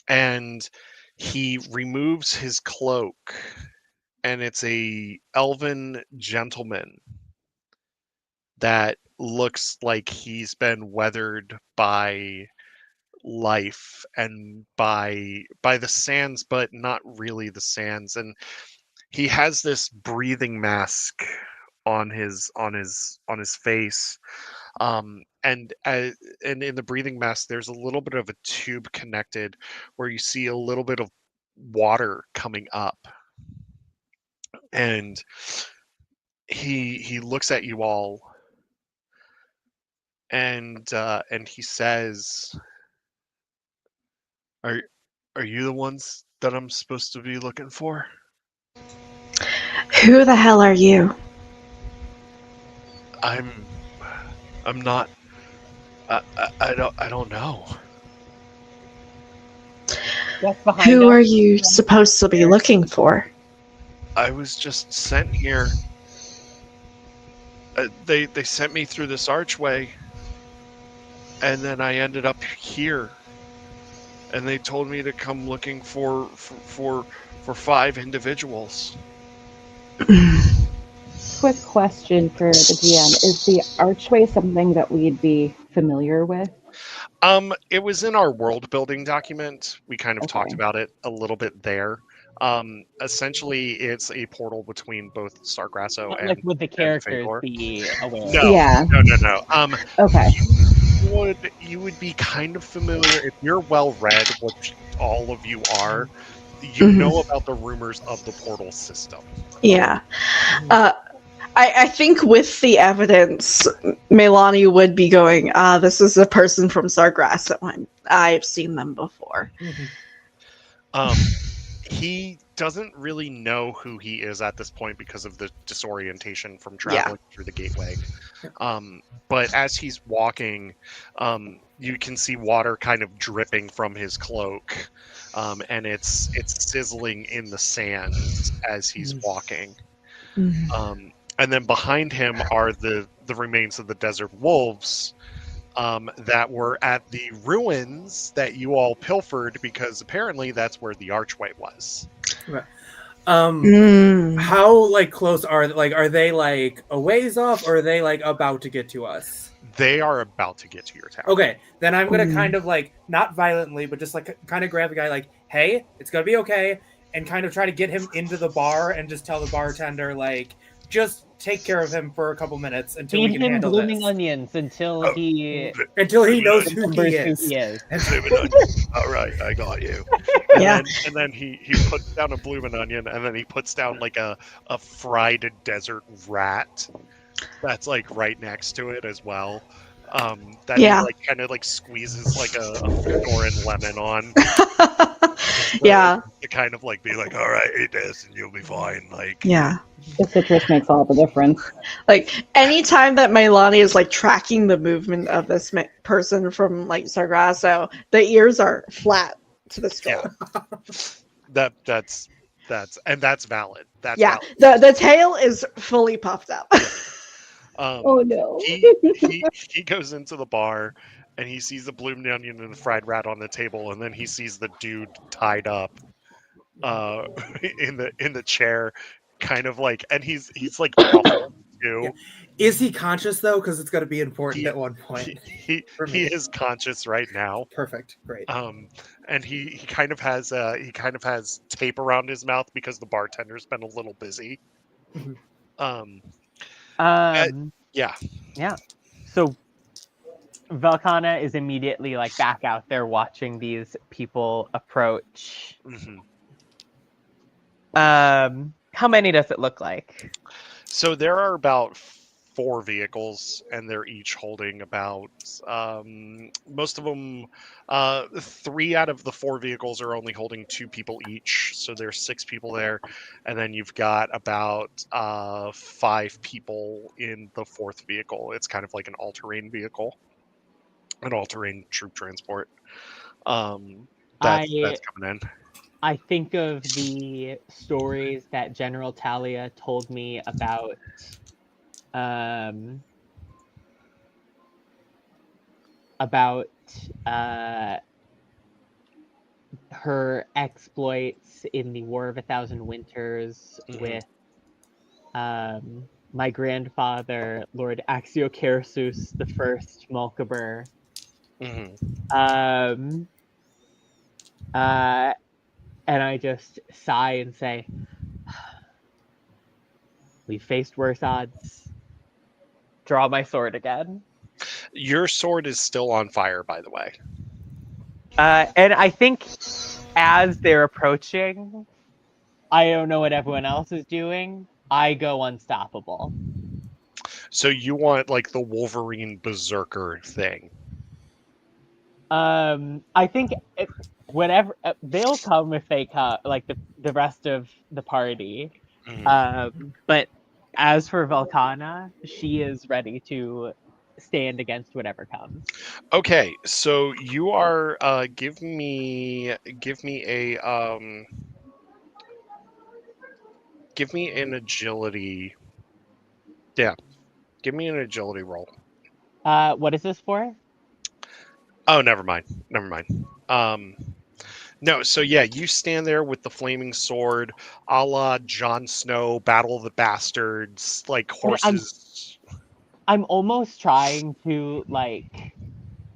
and he removes his cloak, and it's a elven gentleman that looks like he's been weathered by life and by the sands, but not really the sands. And he has this breathing mask on his face, and in the breathing mask there's a little bit of a tube connected where you see a little bit of water coming up, and he looks at you all, and he says, are are you the ones that I'm supposed to be looking for? Who the hell are you? I'm not. I don't know. Just behind Who us. are you supposed to be looking for? I was just sent here. They sent me through this archway, and then I ended up here. And they told me to come looking for 5 individuals. Quick question for the GM. Is the archway something that we'd be familiar with? It was in our world building document. We kind of talked Okay. about it a little bit there. Essentially, it's a portal between both Sargrasso Not and like would the characters Fador. be aware? No, Yeah. no. Okay. You would be kind of familiar if you're well read, which all of you are. You Mhm. know about the rumors of the portal system. Yeah. I think with the evidence, Melani would be going, this is a person from Sargrasso. I've seen them before. Um, he doesn't really know who he is at this point because of the disorientation from traveling through the gateway. But as he's walking, you can see water kind of dripping from his cloak, and it's sizzling in the sands as he's walking. And then behind him are the remains of the desert wolves, that were at the ruins that you all pilfered because apparently that's where the archway was. How like close are they like a ways off, or are they like about to get to us? They are about to get to your town. Okay, then I'm gonna kind of like not violently, but just like kind of grab the guy, like, "Hey, it's gonna be okay," and kind of try to get him into the bar and just tell the bartender, like, just take care of him for a couple minutes until we Feed can him handle blooming this. onions until he Until he knows who remembers he who is. he is. Blooming onion. All right, I got you. And Yeah. then he puts down a blooming onion, and then he puts down like a fried desert rat that's like right next to it as well. That he Yeah. like kind of like squeezes like a Fadoran lemon on. Yeah. To kind of like be like, all right, eat this and you'll be fine. Like, Yeah. The citrus makes all the difference. Like anytime that Melani is like tracking the movement of this person from like Sargasso, the ears are flat to the skull. that's valid. That's Yeah, valid. the tail is fully puffed up. Oh no. He goes into the bar and he sees the blooming onion and the fried rat on the table, and then he sees the dude tied up in the chair, kind of like, and he's like muffled too. Yeah. Is he conscious though? Because it's going to be important at one point. He is conscious right now. Perfect, great. And he kind of has tape around his mouth because the bartender's been a little busy. Yeah. Yeah. So Velkana is immediately like back out there watching these people approach. How many does it look like? So there are about 4 vehicles, and they're each holding about most of them. 3 out of the 4 vehicles are only holding 2 people each, so there's 6 people there, and then you've got about 5 people in the 4th vehicle. It's kind of like an all-terrain vehicle, an all-terrain troop transport. That's coming in. I think of the stories that General Talia told me about her exploits in the War of a Thousand Winters with my grandfather, Lord Axiokersus the First Malkaber. Mhm. Um, and I just sigh and say, "We've faced worse odds." Draw my sword again. Your sword is still on fire, by the way. And I think as they're approaching, I don't know what everyone else is doing. I go unstoppable. So you want like the Wolverine Berserker thing. I think whenever they'll come if they come, like the rest of the party. But as for Volcana, she is ready to stand against whatever comes. Okay, so you are give me a give me an agility. Yeah, give me an agility roll. What is this for? Oh, never mind. Never mind. No, so yeah, you stand there with the flaming sword, a la Jon Snow, Battle of the Bastards, like horses. I'm almost trying to like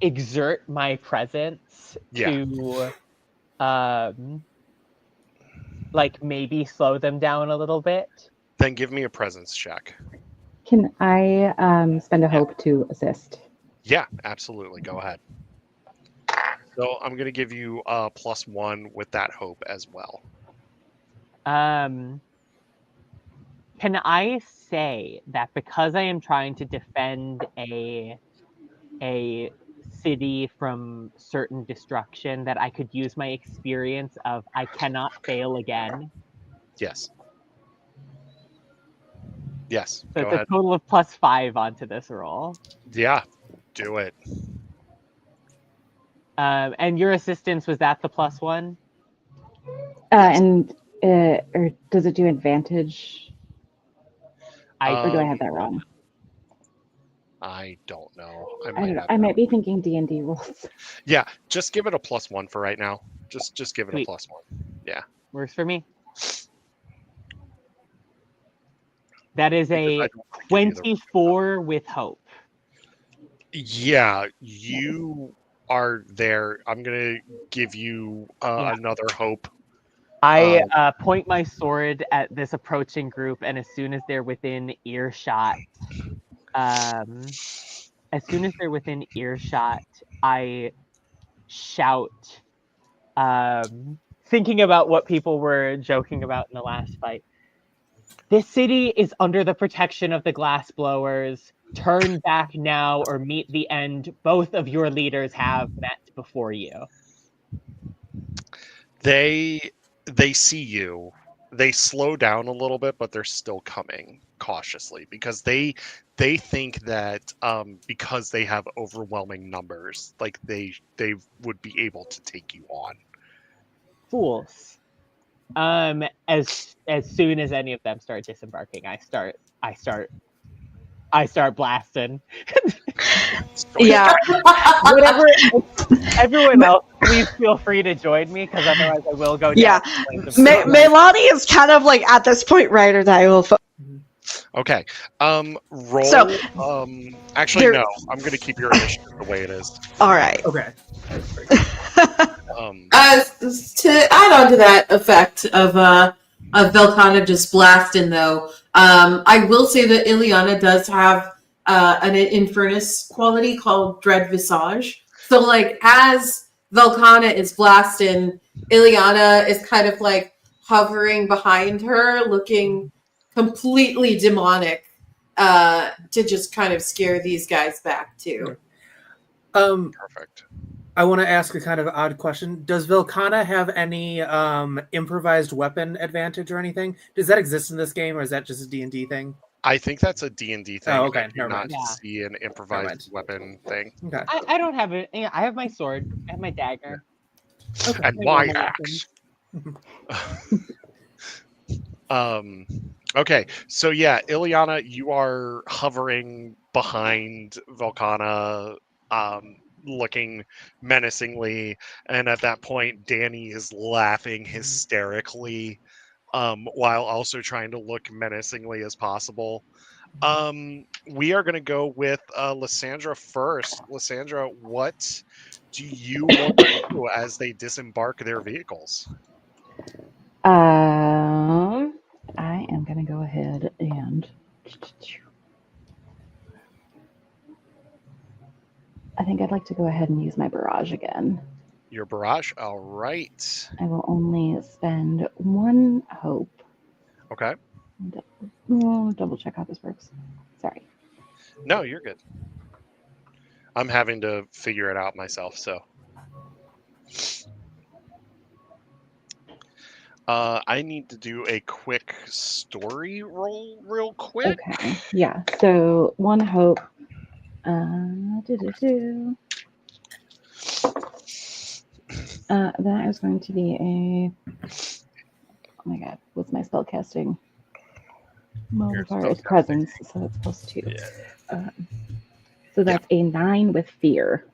exert my presence Yeah. to like maybe slow them down a little bit. Then give me a presence check. Can I spend a hope to assist? Yeah, absolutely. Go ahead. So I'm gonna give you +1 with that hope as well. Can I say that because I am trying to defend a city from certain destruction, that I could use my experience of I cannot fail again? Yes. Yes. So Go it's a ahead. total of +5 onto this roll. Yeah. Do it. And your assistance, was that the +1? Yes. And or does it do advantage? Or do I have that Um, wrong? I don't know. I I might don't know. have I that. might be thinking D&D rules. Yeah, just give it a +1 for right now. Just give it a Sweet. +1. Yeah. Works for me. That is Because I a don't wanna give you the- 24 with hope. Yeah, you are there. I'm gonna give you Yeah. another hope. I point my sword at this approaching group, and as soon as they're within earshot, I shout, thinking about what people were joking about in the last fight. This city is under the protection of the glass blowers. Turn back now or meet the end both of your leaders have met before you. They see you. They slow down a little bit, but they're still coming cautiously because they think that because they have overwhelming numbers, like they would be able to take you on. Fools. As soon as any of them start disembarking, I start blasting. Yeah. Whatever. Everyone else, please feel free to join me, because otherwise I will go down. Yeah. Melani is kind of like at this point right or die. Okay. Roll. So, actually, there- no. I'm going to keep your initiative the way it is. All right. Okay. To add on to that effect of Velcana just blasting, though, I will say that Ileana does have an Infernus quality called Dread Visage. So, like, as Velcana is blasting, Ileana is kind of like hovering behind her, looking completely demonic, to just kind of scare these guys back too. Perfect. I want to ask a kind of odd question. Does Vilcana have any improvised weapon advantage or anything? Does that exist in this game, or is that just a D&D thing? I think that's a D&D thing. Oh, okay. I do Never not mind. Yeah. see an improvised weapon thing. Okay. I don't have it. I have my sword. I have my dagger. Okay. And my axe. Okay, so yeah, Ileana, you are hovering behind Volcana, looking menacingly, and at that point, Danny is laughing hysterically, while also trying to look menacingly as possible. We are going to go with Lysandra first. Lysandra, what do you want to do as they disembark their vehicles? I am going to go ahead and I think I'd like to go ahead and use my barrage again. Your barrage? All right. I will only spend 1 hope. Okay. Double check how this works. Sorry. No, you're good. I'm having to figure it out myself, so. I need to do a quick story roll real quick. Okay. Yeah. So 1 hope. That is going to be a. Oh my god, what's my spell casting modifier? It's presence, so that's +2. Yeah. So that's a 9 with fear.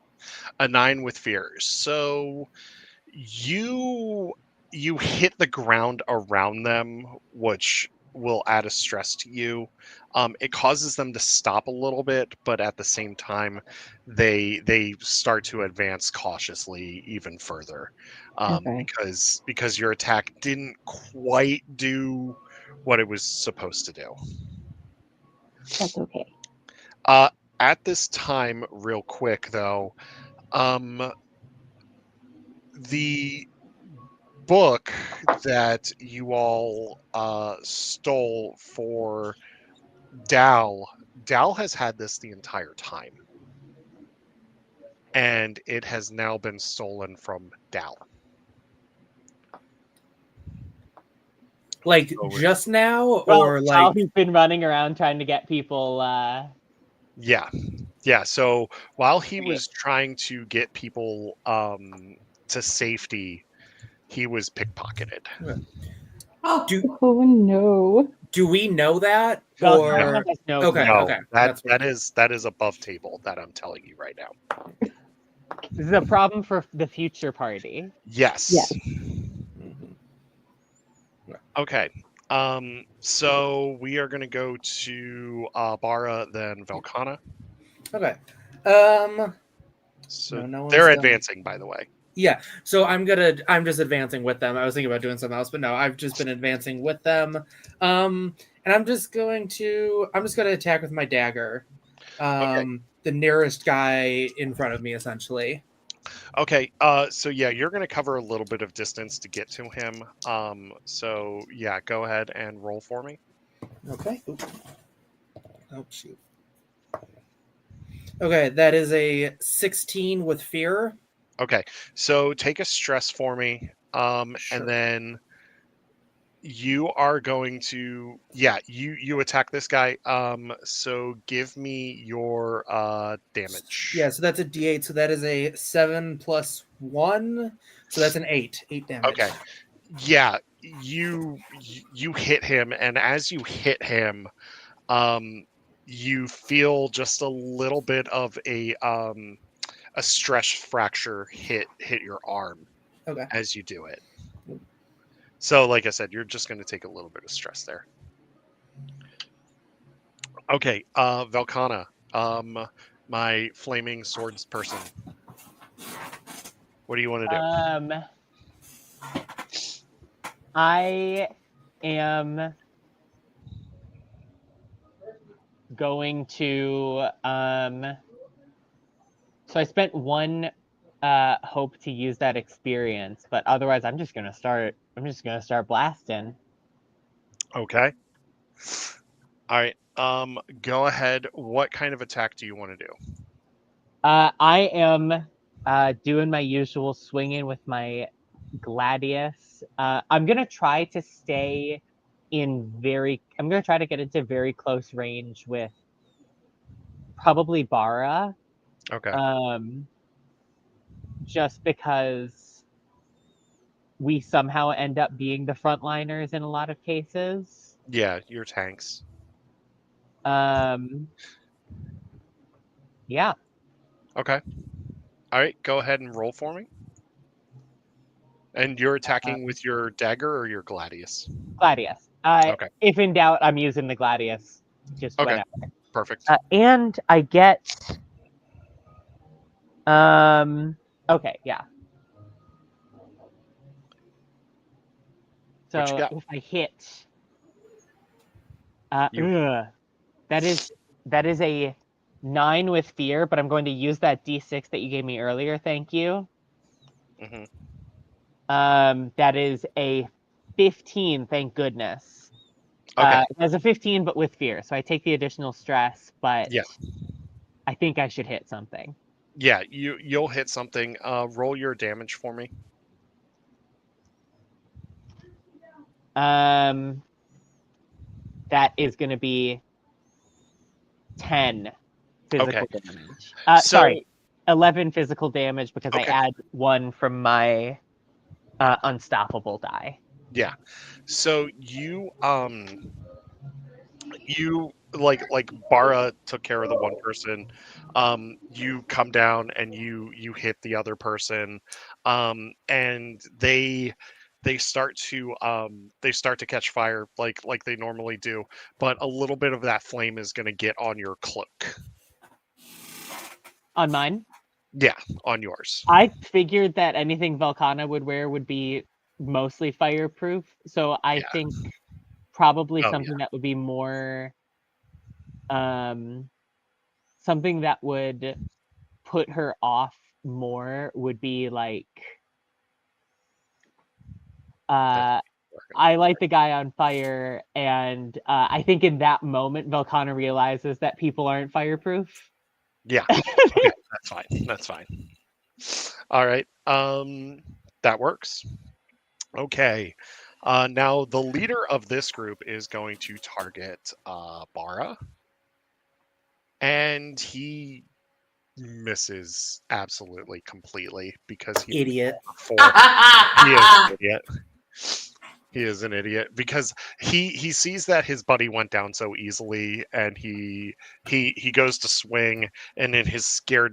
A 9 with fear. So you hit the ground around them, which will add a stress to you. It causes them to stop a little bit, but at the same time, they start to advance cautiously even further, Okay. because your attack didn't quite do what it was supposed to do. That's okay. At this time, real quick though, the book that you all stole for Dal has had this the entire time, and it has now been stolen from Dal. Like just now, or Well, like while he's been running around trying to get people. Yeah. So while he was trying to get people to safety, he was pickpocketed. Oh, Oh no. do we know that? Well, Or Hannah has no okay, clue. No, okay, that is above table. That I'm telling you right now. This is a problem for the future party. Yes. Yes. Okay. So we are going to go to Bara, then Velkana. Okay. So no one's they're done. advancing, by the way. Yeah. So I'm just advancing with them. I was thinking about doing something else, but no, I've just been advancing with them. And I'm just gonna attack with my dagger. The nearest guy in front of me, essentially. Okay. So yeah, you're going to cover a little bit of distance to get to him. So yeah, go ahead and roll for me. Okay. Oh shoot. Okay, that is a 16 with fear. Okay. So take a stress for me. Sure. And then you are going to you attack this guy. So give me your damage. Yeah, so that's a D8. So that is a 7 plus 1. So that's an 8. 8 damage. Okay. Yeah, you hit him, and as you hit him, you feel just a little bit of a stress fracture hit your arm. Okay. As you do it. So, like I said, you're just going to take a little bit of stress there. Okay, Velkana, my flaming swords person. What do you want to do? I am going to so I spent 1 hope to use that experience, but otherwise I'm just gonna start blasting. Okay. All right. Go ahead. What kind of attack do you want to do? I am doing my usual swinging with my gladius. I'm gonna try to stay I'm gonna try to get into very close range with probably Bara. Okay. Just because we somehow end up being the frontliners in a lot of cases. Yeah, your tanks. Yeah. Okay. All right, go ahead and roll for me. And you're attacking with your dagger or your gladius? Gladius. Okay. If in doubt, I'm using the gladius. just Okay. whatever. Perfect. And I get okay, yeah. What you So got? if I hit You- that is a 9 with fear, but I'm going to use that D6 that you gave me earlier. Thank you. Mhm. That is a 15, thank goodness. Okay. That's a 15, but with fear. So I take the additional stress, but Yeah. I think I should hit something. Yeah, you'll hit something. Roll your damage for me. That is going to be 10 physical damage. So- Sorry, 11 physical damage because I Okay. add 1 from my unstoppable die. Yeah. So you like Bara took care of the one person. You come down and you hit the other person. And they start to catch fire like they normally do, but a little bit of that flame is going to get on your cloak. On mine? Yeah, on yours. I figured that anything Velkana would wear would be mostly fireproof, so I Yeah. think probably Oh, something that would be more something that would put her off more would be like I light the guy on fire, and I think in that moment Velkana realizes that people aren't fireproof. Yeah. Okay, that's fine. That's fine. All right. That works. Okay. Now the leader of this group is going to target Bara, and he misses absolutely completely because he Idiot. he is an idiot. He is an idiot because he sees that his buddy went down so easily, and he goes to swing, and in his fear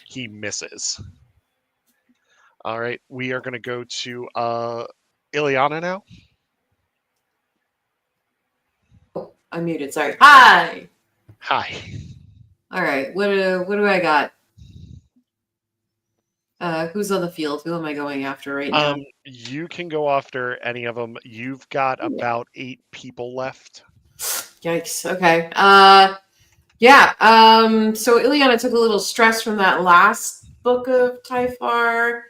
he misses. All right, we are going to go to Ileana now. Oh, I'm muted. Sorry. Hi. Hi. All right. What do I got? Who's on the field? Who am I going after right now? You can go after any of them. You've got about 8 people left. Yikes. Okay. Yeah. So Ileana took a little stress from that last book of Typhar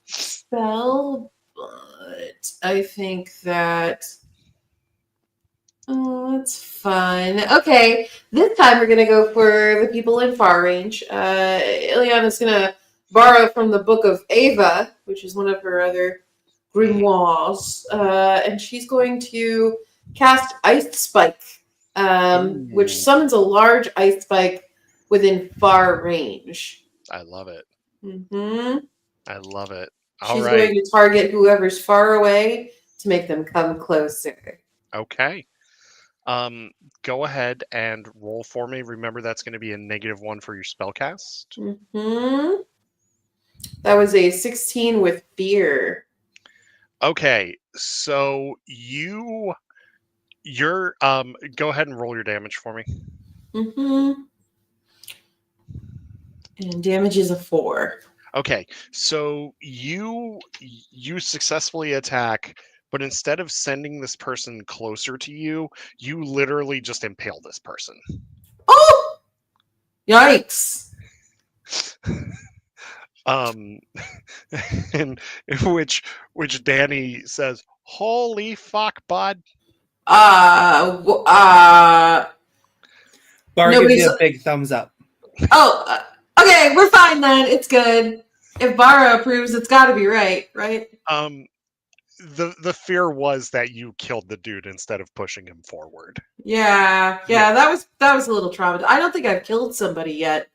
spell, but I think that that's fun. Okay, this time we're gonna go for the people in far range. Ileana's gonna borrow from the Book of Ava, which is one of her other grimoires, and she's going to cast Ice Spike, which summons a large ice spike within far range. I love it. Mm-hmm. I love it. She's going to target whoever's far away to make them come closer. Okay. Go ahead and roll for me. Remember, that's going to be a -1 for your spellcast. Mm-hmm. That was a 16 with fear. Okay, so you're go ahead and roll your damage for me. Mm-hmm. And damage is a 4. Okay, so you successfully attack, but instead of sending this person closer to you, you literally just impale this person. Oh! Yikes. And which Danny says, "Holy fuck, bud." Bar gives you a big thumbs up. Oh, okay, we're fine then. It's good. If Bara approves, it's got to be right? The fear was that you killed the dude instead of pushing him forward. Yeah. That was a little traumatizing. I don't think I've killed somebody yet.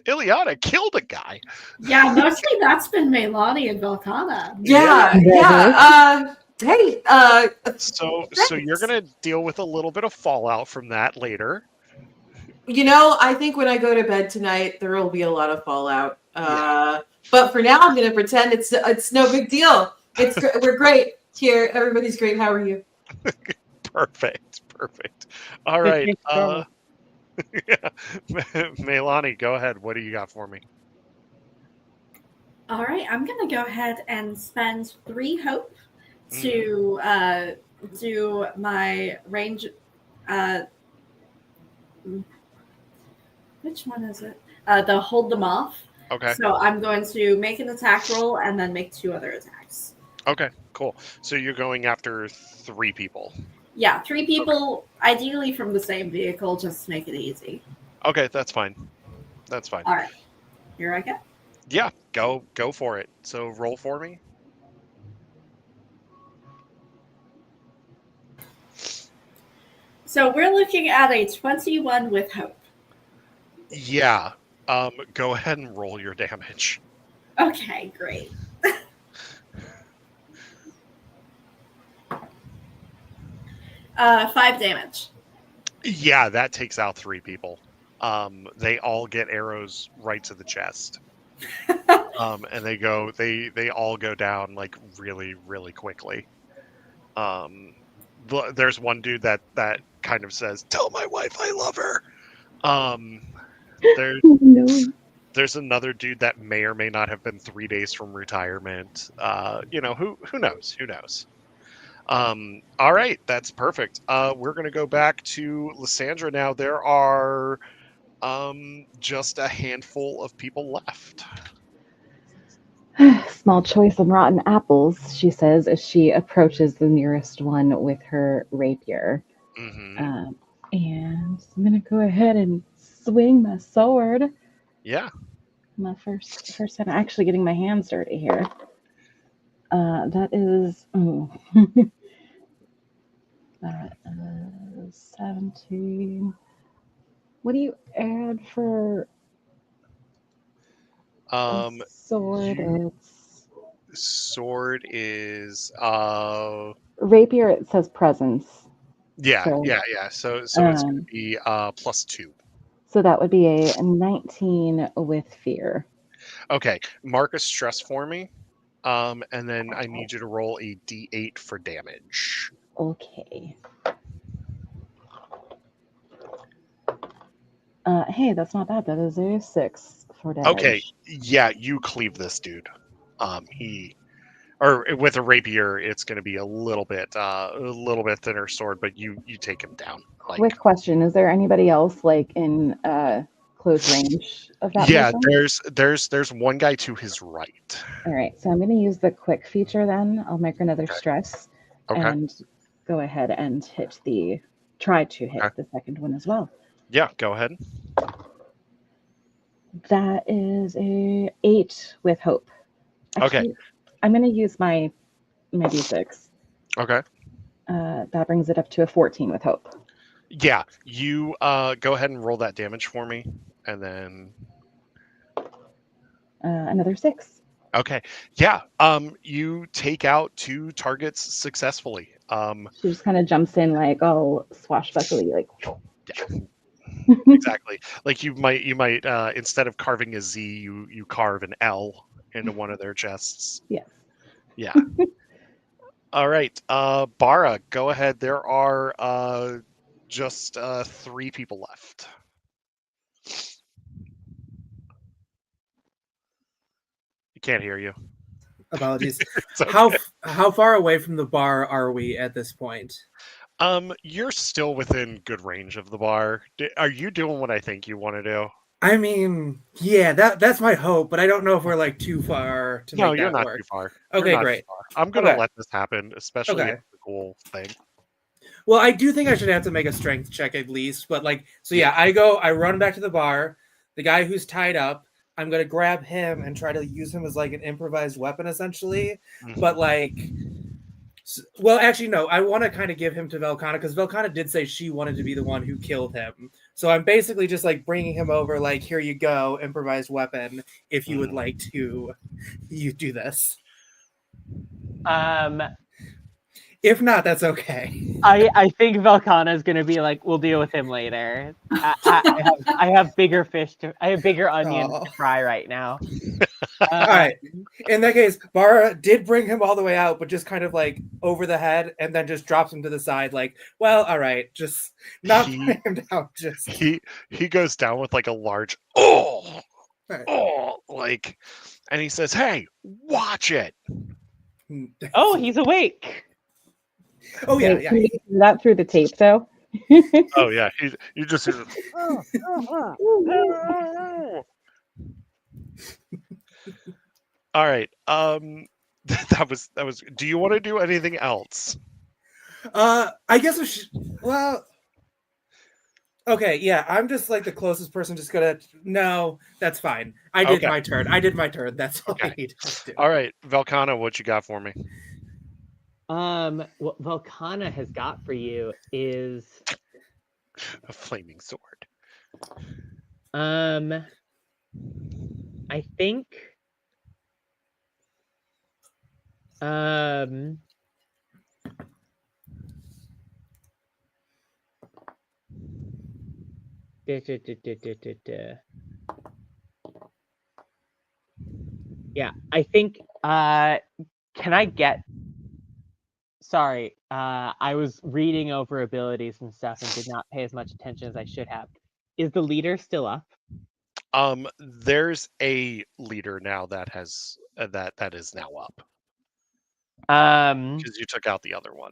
Ileana killed a guy. Yeah, mostly that's been Melani and Velkana. Yeah. Hey. So you're gonna deal with a little bit of fallout from that later. I think when I go to bed tonight, there will be a lot of fallout. But for now, I'm gonna pretend it's no big deal. We're great here. Everybody's great. How are you? Perfect. All Good right. place to go. Yeah. Melani, go ahead. What do you got for me? All right, I'm gonna go ahead and spend 3 hope to do my range. Uh, which one is it? The hold them off. Okay. So I'm going to make an attack roll and then make 2 other attacks. Okay, cool. So you're going after 3 people. Yeah, 3 people, ideally from the same vehicle, just to make it easy. Okay, that's fine. All right, here I go. Yeah, go for it. So roll for me. So we're looking at a 21 with hope. Yeah. Go ahead and roll your damage. Okay, great. 5 damage. Yeah, that takes out 3 people. They all get arrows right to the chest. And they all go down like really, really quickly. There's one dude that kind of says, "Tell my wife I love her." There's No. there's another dude that may or may not have been 3 days from retirement. Who knows? All right, that's perfect. We're gonna go back to Lysandra now. There are just a handful of people left. Small choice of rotten apples, she says as she approaches the nearest one with her rapier. Mm-hmm. And I'm gonna go ahead and swing my sword. Yeah. My first time actually getting my hands dirty here. That is 17. What do you add for sword? It's sword is rapier. It says presence. yeah. So it's gonna be +2. So that would be a 19 with fear. Okay, mark a stress for me, and then I need you to roll a d8 for damage. Okay. Hey, that's not bad. That is a 6 for damage. Okay, yeah, you cleave this dude. Or with a rapier, it's going to be a little bit thinner sword, but you take him down. Quick question: is there anybody else like in close range of that? Yeah, person? there's one guy to his right. All right, so I'm going to use the quick feature. Then I'll make another stress and go ahead and try to hit the second one as well. Yeah, go ahead. That is a 8 with hope. Actually, I'm going to use my d6. Okay. That brings it up to a 14 with hope. Yeah, you go ahead and roll that damage for me, and then another 6. Okay. Yeah. You take out 2 targets successfully. She just kind of jumps in like all swashbuckly, like. Yeah. Exactly. Like you might instead of carving a Z, you carve an L into one of their chests. Yes. Yeah. All right. Bara, go ahead. There are just 3 people left. You can't hear you. Apologies. Okay. How far away from the bar are we at this point? You're still within good range of the bar. Are you doing what I think you want to do? I mean, yeah, that's my hope, but I don't know if we're like too far to make that work. No, you're not too far. Okay, great. I'm gonna let this happen, especially if it's a cool thing. Well, I do think I should have to make a strength check at least, but I run back to the bar. The guy who's tied up, I'm gonna grab him and try to use him as like an improvised weapon, essentially. Mm-hmm. But well, actually, no. I want to kind of give him to Velcana because Velcana did say she wanted to be the one who killed him. So I'm basically just like bringing him over, like, here you go, improvised weapon. If you would like to, you do this. If not, that's okay. I think Velcana is gonna be like, we'll deal with him later. I have bigger onions to fry right now. All right. In that case, Bara did bring him all the way out, but just kind of like over the head, and then just drops him to the side. Like, well, all right, just not He putting him down. Just he goes down with like a large oh all right. like, and he says, "Hey, watch it." Oh, he's awake. Oh yeah, Wait, yeah. can we do that through the tape though? Oh yeah, you just hear all right. That was. Do you want to do anything else? I guess we should. Well, okay, yeah. I'm just like the closest person. Just gonna. No, that's fine. I did Okay. my turn. I did my turn. That's all I Okay. need to do. All right, Velcana, what you got for me? What Volcana has got for you is A flaming sword. I think da, da, da, da, da, da, da. Yeah, I think can I get sorry, I was reading over abilities and stuff and did not pay as much attention as I should have. Is the leader still up? There's a leader now that has that is now up Um, because you took out the other one.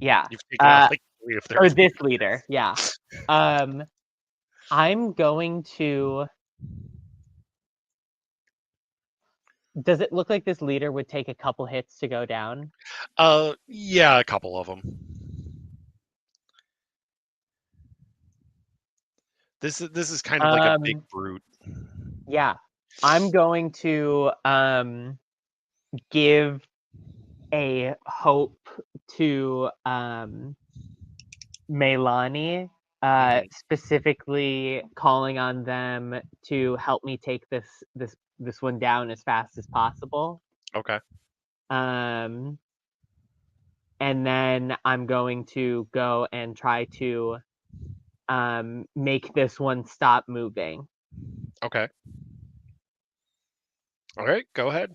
yeah. You've taken out like 3 of their Or this leader, yeah. I'm going to. Does it look like this leader would take a couple hits to go down? Yeah, a couple of them. This is kind of like a big brute. Yeah, I'm going to give a hope to Melani, specifically calling on them to help me take this one down as fast as possible. Okay. And then I'm going to go and try to make this one stop moving. Okay. All right, go ahead.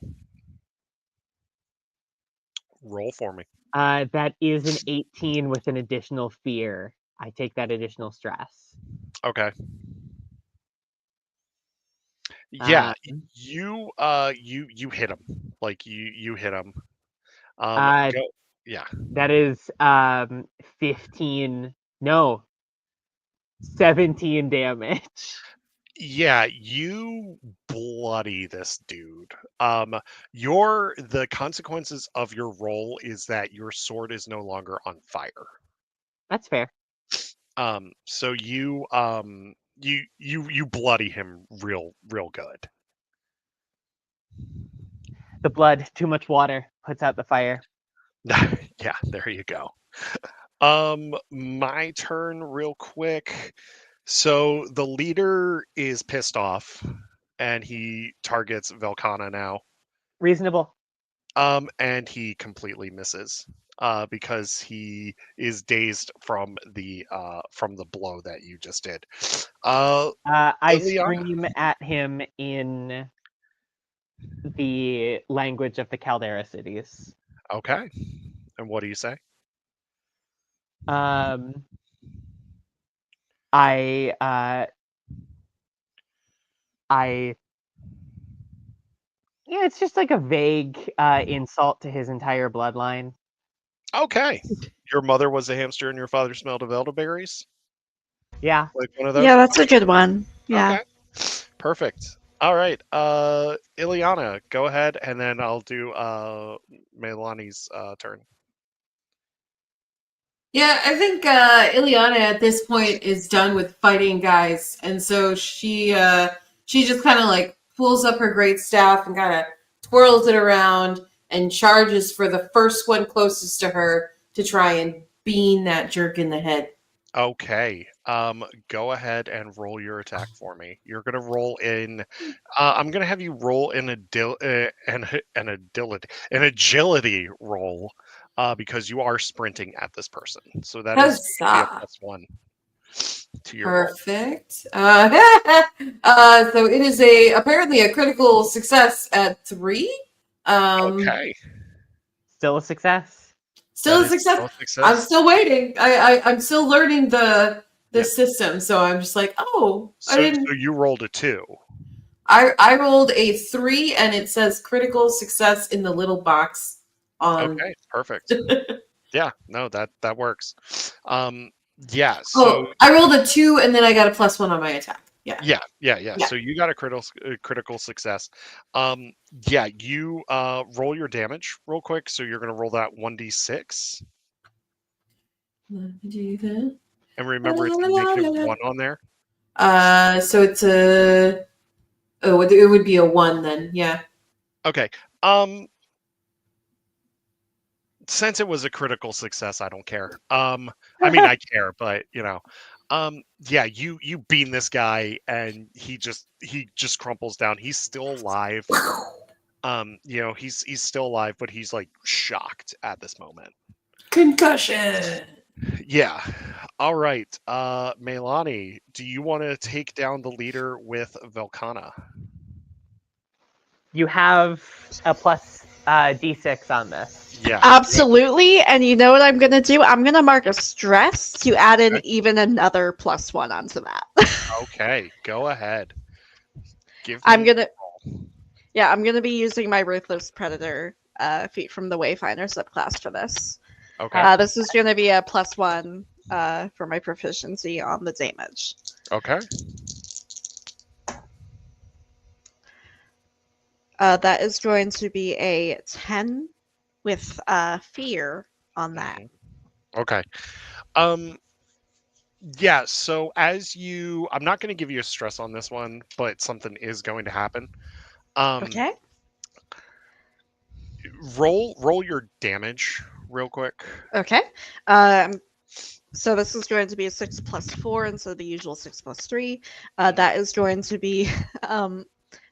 Roll for me. That is an 18 with an additional fear. I take that additional stress. Okay. Yeah, Um, you hit him. Like you hit him. Uh, Go. Yeah. that is 15. No, 17 damage. Yeah, you bloody this dude. The consequences of your roll is that your sword is no longer on fire. That's fair. So you bloody him real good. The blood, too much water, puts out the fire. Yeah, there you go. My turn real quick. So the leader is pissed off and he targets Velcana now. Reasonable. And he completely misses. Because he is dazed from the blow that you just did. I Ileana. scream at him in the language of the Caldera cities. Okay. And what do you say? Yeah, it's just like a vague insult to his entire bloodline. Okay. Your mother was a hamster and your father smelled of elderberries? Yeah. Like one of those? Yeah, that's a good one. Yeah. Okay. Perfect. All right. Ileana, go ahead and then I'll do Melani's turn. Yeah, I think Ileana at this point is done with fighting guys, and so she just kind of like pulls up her great staff and kind of twirls it around and charges for the first one closest to her to try and bean that jerk in the head. Okay. Go ahead and roll your attack for me. You're gonna roll in. I'm gonna have you roll an agility roll, because you are sprinting at this person. So that is gonna be a Huzzah! +1. to your roll. Perfect. So it is apparently a critical success at 3. Okay. Still a success. Still That a is success. still a success. I'm still waiting. I'm still learning the system, so I'm just like, oh, I So didn't. you rolled a 2. I rolled a 3, and it says critical success in the little box on. Okay, perfect. Yeah, no, that works. Yeah, so Oh, I rolled a 2, and then I got a +1 on my attack. Yeah. Yeah. So you got a critical success. Yeah, you roll your damage real quick. So you're gonna roll that 1d6, Let me do that. and remember it's a -1 on there. So it's a. Oh, it would be a 1 then. Yeah. Okay. Since it was a critical success, I don't care. I mean, I care, but yeah, you beam this guy, and he just crumples down. He's still alive. He's still alive, but he's like shocked at this moment. Concussion. Yeah. All right. Melani, do you want to take down the leader with Velkana? You have a plus d6 on this. Yeah. Absolutely. And you know what I'm going to do? I'm going to mark a stress to add in even another +1 onto that. Okay. Go ahead. I'm going to be using my Ruthless Predator feat from the Wayfinder subclass for this. Okay. This is going to be a +1 for my proficiency on the damage. Okay. That is going to be a 10 with fear on that. Okay. Yeah, so I'm not going to give you a stress on this one, but something is going to happen. Okay. Roll your damage real quick. Okay. So this is going to be a 6 + 4 instead of the usual 6 + 3. That is going to be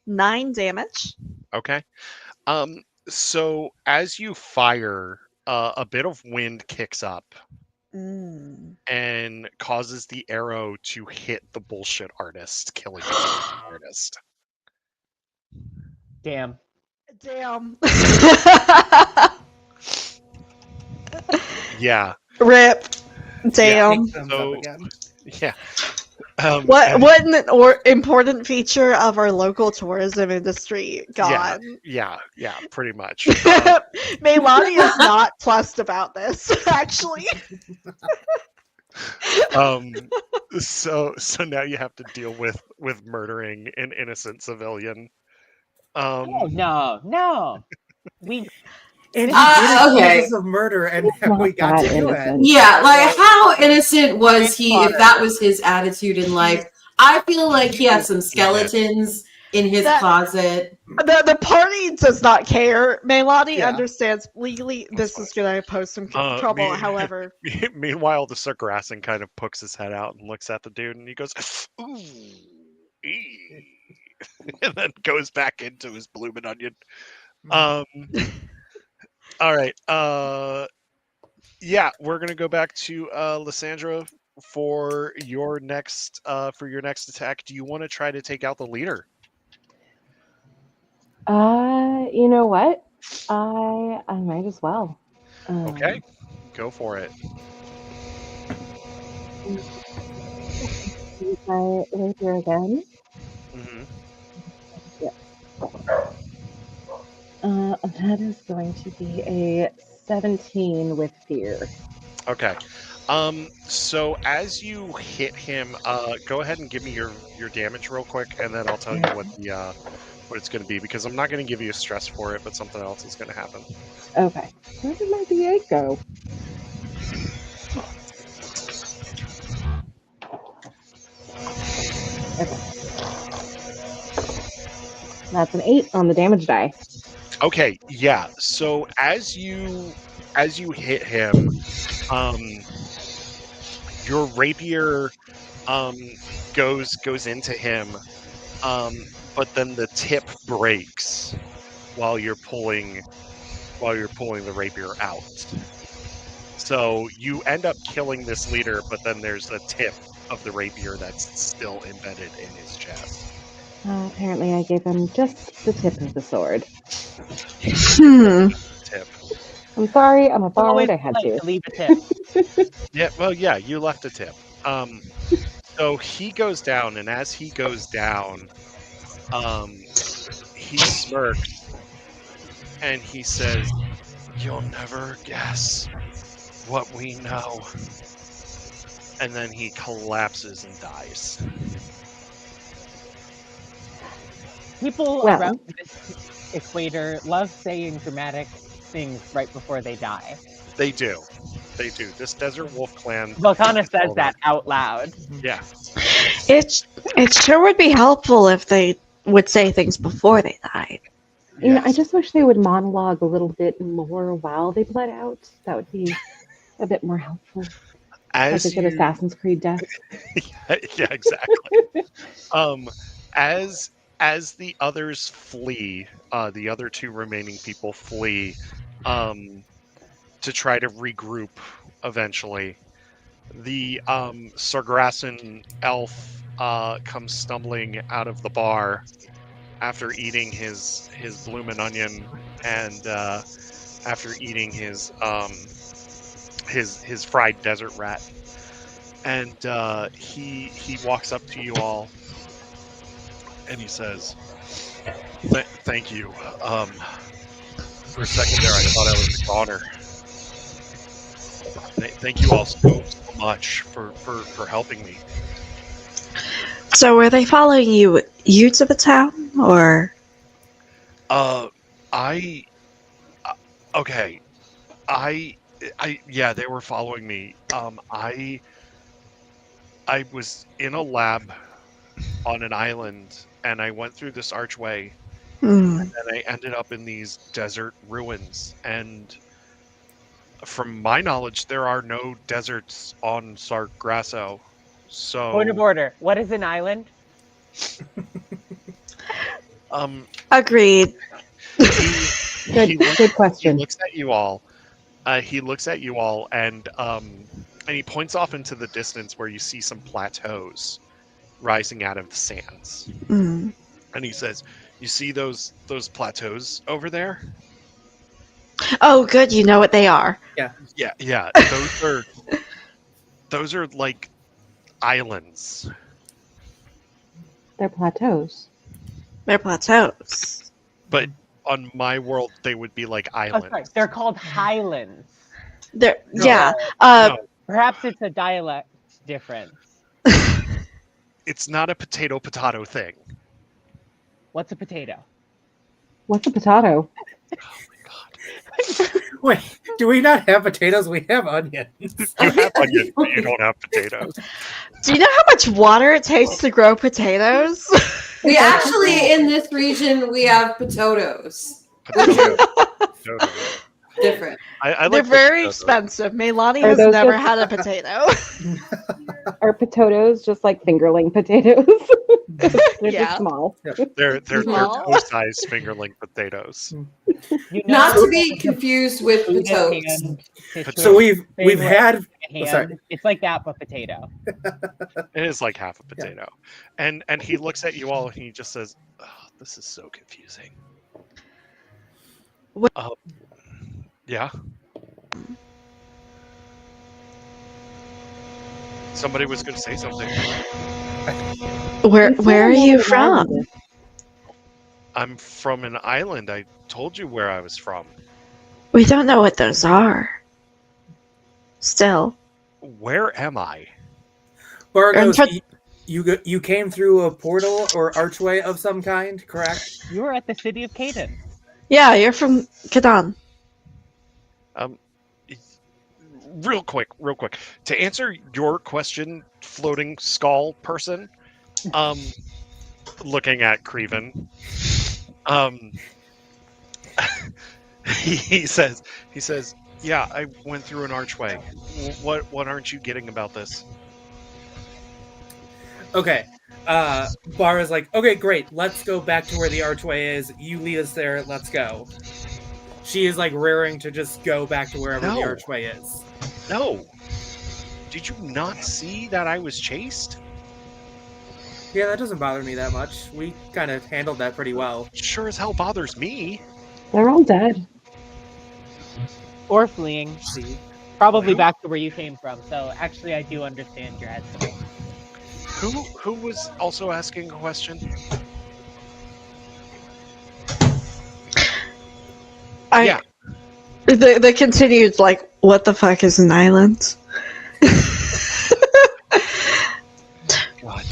9 damage. Okay. So as you fire, a bit of wind kicks up and causes the arrow to hit the bullshit artist, killing the artist. Damn. Yeah. Rip. Damn. Yeah. What an important feature of our local tourism industry. God. Yeah, pretty much. Melani is not plussed about this, actually. So now you have to deal with murdering an innocent civilian. Oh, no. And he did okay. accuses of murder, and we got to do it. Yeah, like how innocent was he if that was his attitude in life? I feel like he has some skeletons in his closet. The party does not care. Melani understands legally this is going to pose some trouble. However, meanwhile, the Sargrassin kind of pokes his head out and looks at the dude, and he goes, "Ooh," and then goes back into his bloomin' onion. All right. Yeah, we're gonna go back to Lysandra for your next attack. Do you want to try to take out the leader? You know what? I might as well. Okay, go for it. Use my rapier again. Yeah. That is going to be a 17 with fear. Okay. So as you hit him, go ahead and give me your damage real quick, and then I'll tell you what it's going to be, because I'm not going to give you a stress for it, but something else is going to happen. Okay. Where did my D8 go? Okay. That's an 8 on the damage die. Okay, yeah. So as you hit him, your rapier goes into him, but then the tip breaks while you're pulling the rapier out. So you end up killing this leader, but then there's a tip of the rapier that's still embedded in his chest. Apparently, I gave him just the tip of the sword. Tip. I'm sorry, I'm a Always bard. I had polite to. leave a tip. Yeah, well, yeah, you left a tip. So he goes down, and as he goes down, he smirks and he says, "You'll never guess what we know." And then he collapses and dies. People Well. around this equator love saying dramatic things right before they die. They do. They do. This Desert Wolf clan. Volcana says all that out loud. Yeah. It sure would be helpful if they would say things before they died. You know, I Yes. just wish they would monologue a little bit more while they bled out. That would be a bit more helpful. Like As a good you, Assassin's Creed death. yeah, exactly. As the others flee, the other two remaining people flee, to try to regroup eventually. The Sargrasson elf comes stumbling out of the bar after eating his bloomin' onion and after eating his fried desert rat, and he walks up to you all and he says, "Thank you. For a second there, I thought I was a goner. Thank you all so much for helping me." So were they following you to the town, or? Okay. Yeah, they were following me. I was in a lab on an island, and I went through this archway, Hmm. and I ended up in these desert ruins. And from my knowledge, there are no deserts on Sargasso. So, Point of order. What is an island? Agreed. he Good He question. looks at you all. He looks at you all, and he points off into the distance where you see some plateaus rising out of the sands. Hmm. And he says, "You see those plateaus over there? Oh, good. You know what they are. Yeah. Those are like islands." They're plateaus. They're plateaus. But on my world, they would be like Oh, islands. sorry. They're called highlands. They're No. yeah. No, Perhaps it's a dialect difference. it's not a potato thing. What's a potato? What's a potato? Wait, do we not have potatoes? We have onions. You have onions, but you don't have potatoes. Do you know how much water it takes to grow potatoes? We actually, in this region, we have potatoes. Potato. Different. I They're like very potatoes. expensive. Meilani Are has those never just- had a potato. Are potatoes just like fingerling potatoes? They're Yeah. just small. They're Small. toe-sized fingerling potatoes. You Not know, to be confused with food in potatoes. hand, So we've Fingerling had in sorry. hand. It's like that, but potato. It is like half a potato. And he looks at you all and he just says, "Oh, this is so confusing." What- Yeah. Somebody was going to say something. Where are you from? I'm from an island. I told you where I was from. We don't know what those are. Still. Where am I? Bargos, And you came through a portal or archway of some kind, correct? You were at the city of Caden. Yeah, you're from Kadan. Real quick. To answer your question, floating skull person, looking at Creven, he says, "Yeah, I went through an archway. What aren't you getting about this?" Okay. Bara's like, okay, great. Let's go back to where the archway is. You lead us there. Let's go. She is like raring to just go back to wherever the No. archway is. No. Did you not see that I was chased? Yeah, that doesn't bother me that much. We kind of handled that pretty well. Sure as hell bothers me. They're all dead. Or fleeing. See, Probably Who- back to where you came from. So actually, I do understand your hesitation. Who was also asking a question? Yeah. The continued like, what the fuck is an island? God.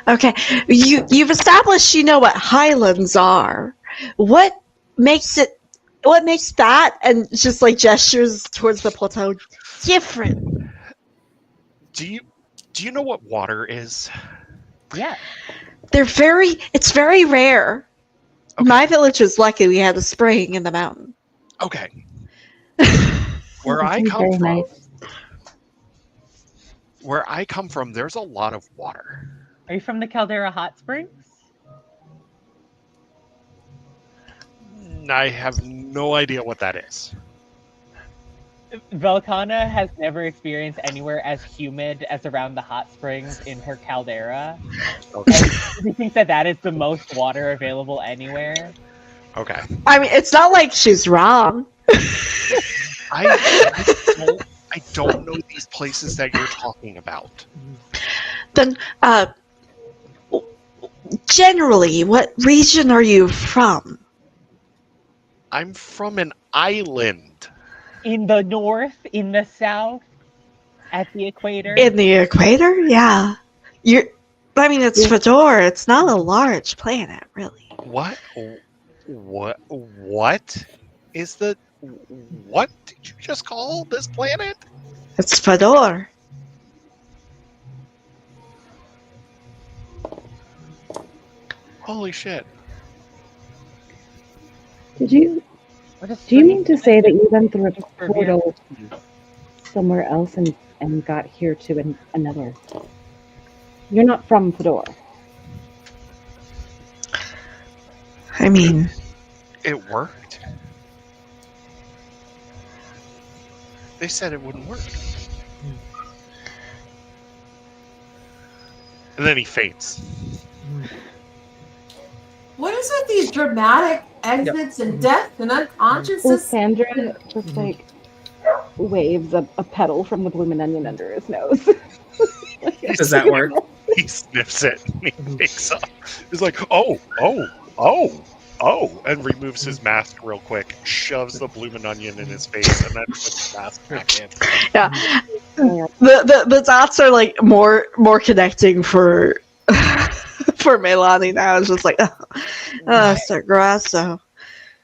Okay, you've established you know what highlands are. What makes it? What makes that and just like gestures towards the plateau different? Do you know what water is? Yeah. It's very rare. Okay. My village was lucky we had a spring in the mountain. Okay. Where That I sounds come very from, nice. there's a lot of water. Are you from the Caldera Hot Springs? I have no idea what that is. Velcana has never experienced anywhere as humid as around the hot springs in her caldera. Okay. We think that is the most water available anywhere. Okay. I mean, it's not like she's wrong. I don't know these places that you're talking about. Then, generally, what region are you from? I'm from an island. In the north, in the south, at the equator. In the equator? Yeah. I mean, it's Yeah. Fador. It's not a large planet, really. What is the what did you just call this planet? It's Fador. Holy shit. Do you mean to say that you went through a portal somewhere else and got here to another? You're not from Fador. I mean, It worked. They said it wouldn't work. And then he faints. What is with these dramatic exits and death and Well, unconsciousness? Sandra just like waves a petal from the blooming onion under his nose. does that work? He sniffs it and he wakes up. He's like, oh, and removes his mask real quick, shoves the bloomin' onion in his face, and then puts the mask back in. yeah. The dots are like more connecting for for Melani now. It's just like, Sagrasso.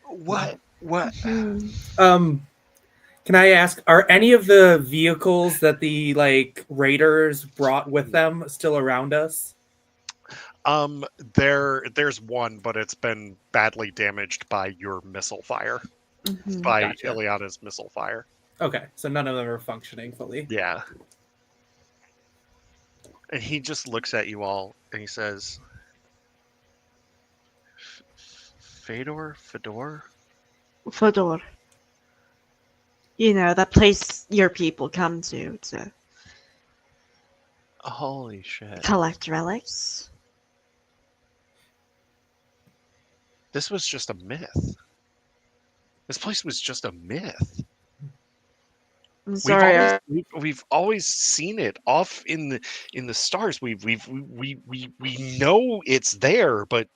What? Can I ask, are any of the vehicles that the raiders brought with them still around us? There's one, but it's been badly damaged by your missile fire. Mhm. By Gotcha. Ileana's missile fire. Okay, so none of them are functioning fully. Yeah. And he just looks at you all and he says, Fador? Fador. You know, that place your people come to Holy shit. collect relics. This was just a myth. This place was just a myth. I'm sorry. We've always seen it off in the stars. We know it's there, but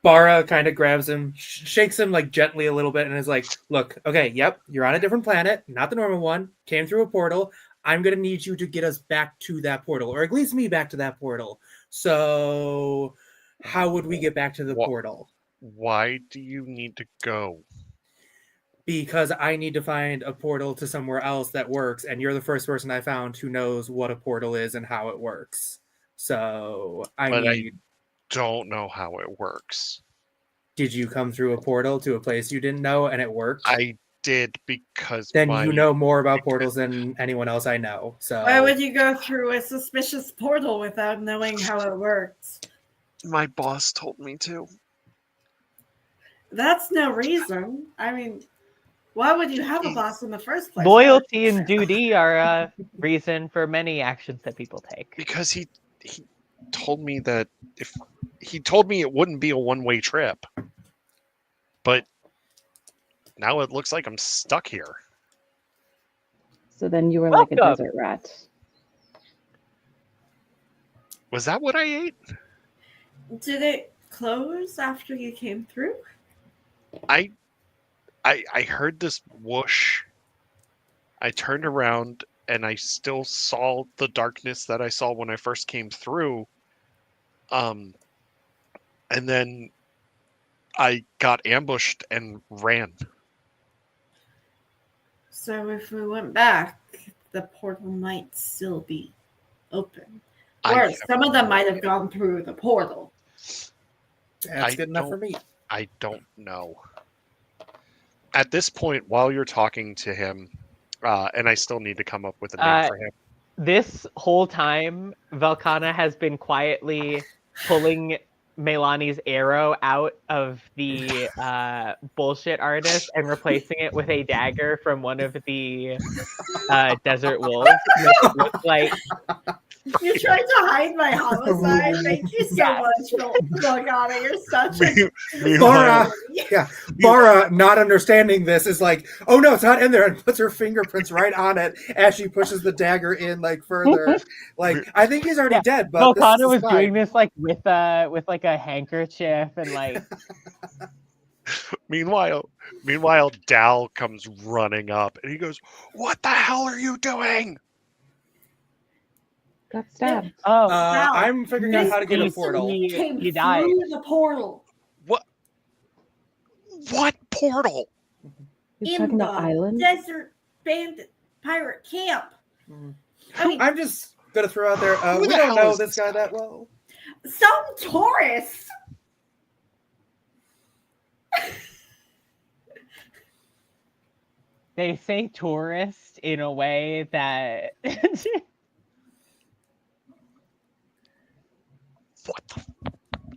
Bara kind of grabs him, shakes him gently a little bit, and is like, "Look, okay, yep, you're on a different planet, not the normal one. Came through a portal. I'm gonna need you to get us back to that portal, or at least me back to that portal. So, how would we get back to the portal? Why do you need to go? Because I need to find a portal to somewhere else that works, and you're the first person I found who knows what a portal is and how it works. So I don't know how it works. Did you come through a portal to a place you didn't know and it worked? I did, because then you know more about portals than anyone else I know. So why would you go through a suspicious portal without knowing how it works? My boss told me to. That's no reason. I mean, Why would you have a boss in the first place? Loyalty and duty are a reason for many actions that people take. Because he told me that if he told me it wouldn't be a one-way trip, but now it looks like I'm stuck here. So then you were like a Welcome. desert rat. Was that what I ate? Did it close after you came through? I heard this whoosh. I turned around and I still saw the darkness that I saw when I first came through. And then I got ambushed and ran. So if we went back, the portal might still be open. I Or have some of them no might have idea. gone through the portal. That's I good enough for me. I don't know. At this point, while you're talking to him, and I still need to come up with a name for him. This whole time, Velkana has been quietly pulling Melani's arrow out of the bullshit artist and replacing it with a dagger from one of the desert wolves. Which looks like You tried to hide my homicide. Thank you so Yes. much, Morgana. You're such a Bara, Bara, not understanding this, is like, oh no, it's not in there, and puts her fingerprints right on it as she pushes the dagger in like further. Like, I think he's already dead, but Velkana this was is fine. doing this like with like a handkerchief and like Meanwhile, Dal comes running up and he goes, "What the hell are you doing?" Got stabbed. oh Wow. I'm figuring out how to get a He's- portal. came he died. through the portal What portal? He's in talking the about island. desert bandit pirate camp. Mhm. I mean, I'm just gonna throw out there. Who We the don't hell know is this this guy guy? that well. some tourists. They say tourist in a way that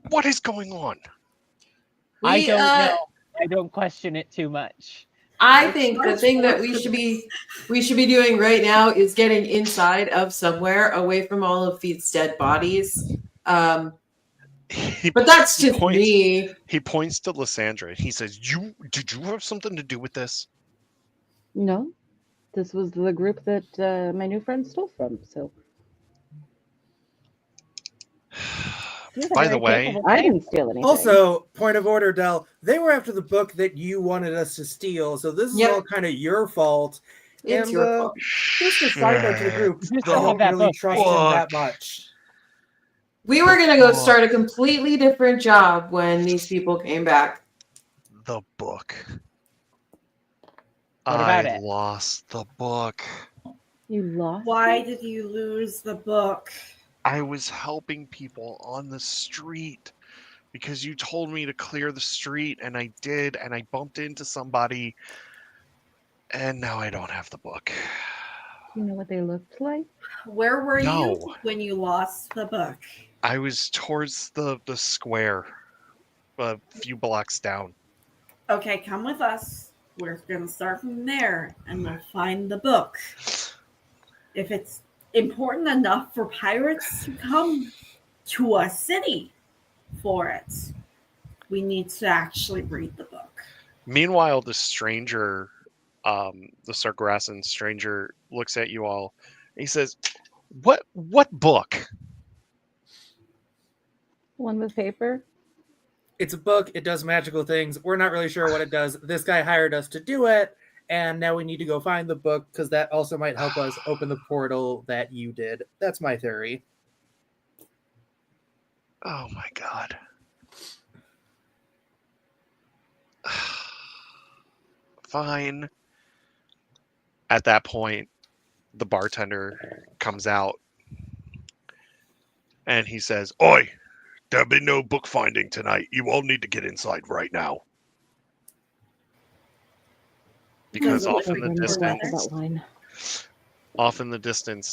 What is going on? I We, don't know. I don't question it too much. I think the thing that we should be doing right now is getting inside of somewhere away from all of these dead bodies. But that's He just points- me. He points to Lysandra. He says, did you have something to do with this?" No, this was the group that my new friend stole from. So By the way, I didn't steal anything. Also, point of order, Del. They were after the book that you wanted us to steal, so this is Yep. all kind of your fault. It's And, your fault. Just a side note to the group, Just I don't that really book. trust him that much. We were gonna go start a completely different job when these people came back. The book. What about I it? lost the book. You lost. Why did you lose the book? I was helping people on the street because you told me to clear the street, and I did, and I bumped into somebody, and now I don't have the book. Do you know what they looked like? Where were No. you when you lost the book? I was towards the square, a few blocks down. Okay, come with us. We're going to start from there and we'll find the book. If it's important enough for pirates to come to a city for it, we need to actually read the book. Meanwhile, the stranger, the Sargrassan stranger, looks at you all. And he says, "What book?" One with paper. It's a book. It does magical things. We're not really sure what it does. This guy hired us to do it, and now we need to go find the book because that also might help us open the portal that you did. That's my theory. Oh my god. Fine. At that point, the bartender comes out and he says, "Oi, there'll be no book finding tonight. You all need to get inside right now." Because Does it off in look the like distance, About wine.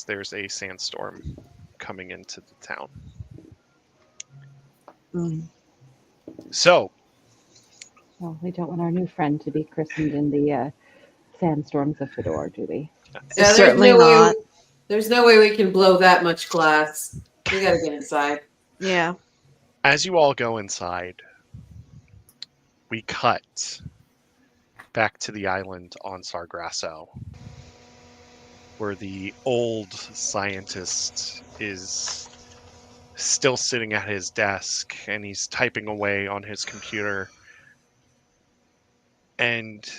there's a sandstorm coming into the town. Mm. So, Well, we don't want our new friend to be christened in the sandstorms of Fador, do we? Yeah, Certainly not. There's no way we can blow that much glass. We gotta get inside. Yeah. As you all go inside, we cut back to the island on Sargasso, where the old scientist is still sitting at his desk and he's typing away on his computer. And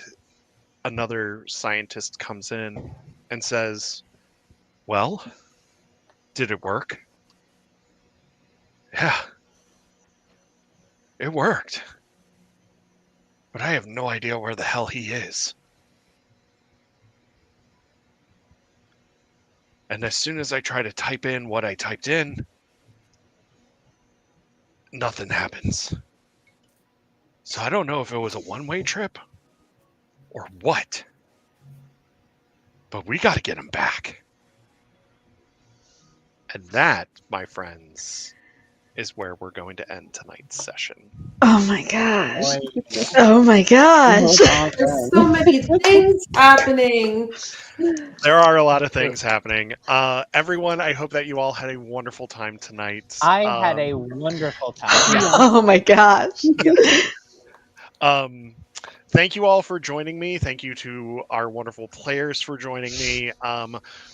another scientist comes in and says, "Well, did it work?" "Yeah, it worked. But I have no idea where the hell he is." And as soon as I try to type in what I typed in, nothing happens. So I don't know if it was a one-way trip or what. But we got to get him back. And that, my friends, is where we're going to end tonight's session. Oh my gosh. Boy, Oh my gosh. There's so many things happening. There are a lot of things happening. Everyone, I hope that you all had a wonderful time tonight. I had a wonderful time. Oh my gosh. Thank you all for joining me. Thank you to our wonderful players for joining me.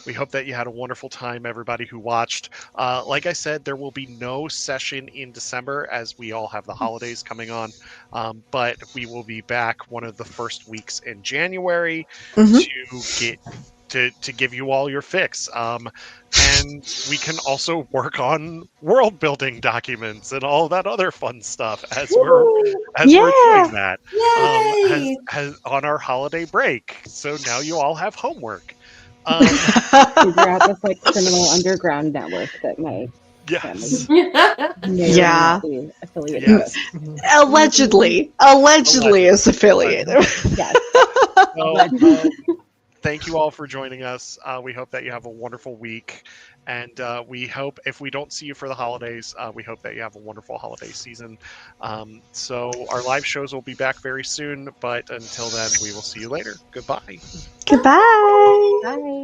We hope that you had a wonderful time, everybody who watched. Like I said, there will be no session in December as we all have the holidays coming on. But we will be back one of the first weeks in January to give you all your fix. And we can also work on world building documents and all that other fun stuff as we're doing that Yay! as on our holiday break. So now you all have homework. Figure out this like criminal underground network that my Yes. family may or may Yeah. not be affiliated Yes. with. Allegedly is affiliated. Yes. So, thank you all for joining us. We hope that you have a wonderful week. And we hope, if we don't see you for the holidays, we hope that you have a wonderful holiday season. So our live shows will be back very soon. But until then, we will see you later. Goodbye. Goodbye. Bye.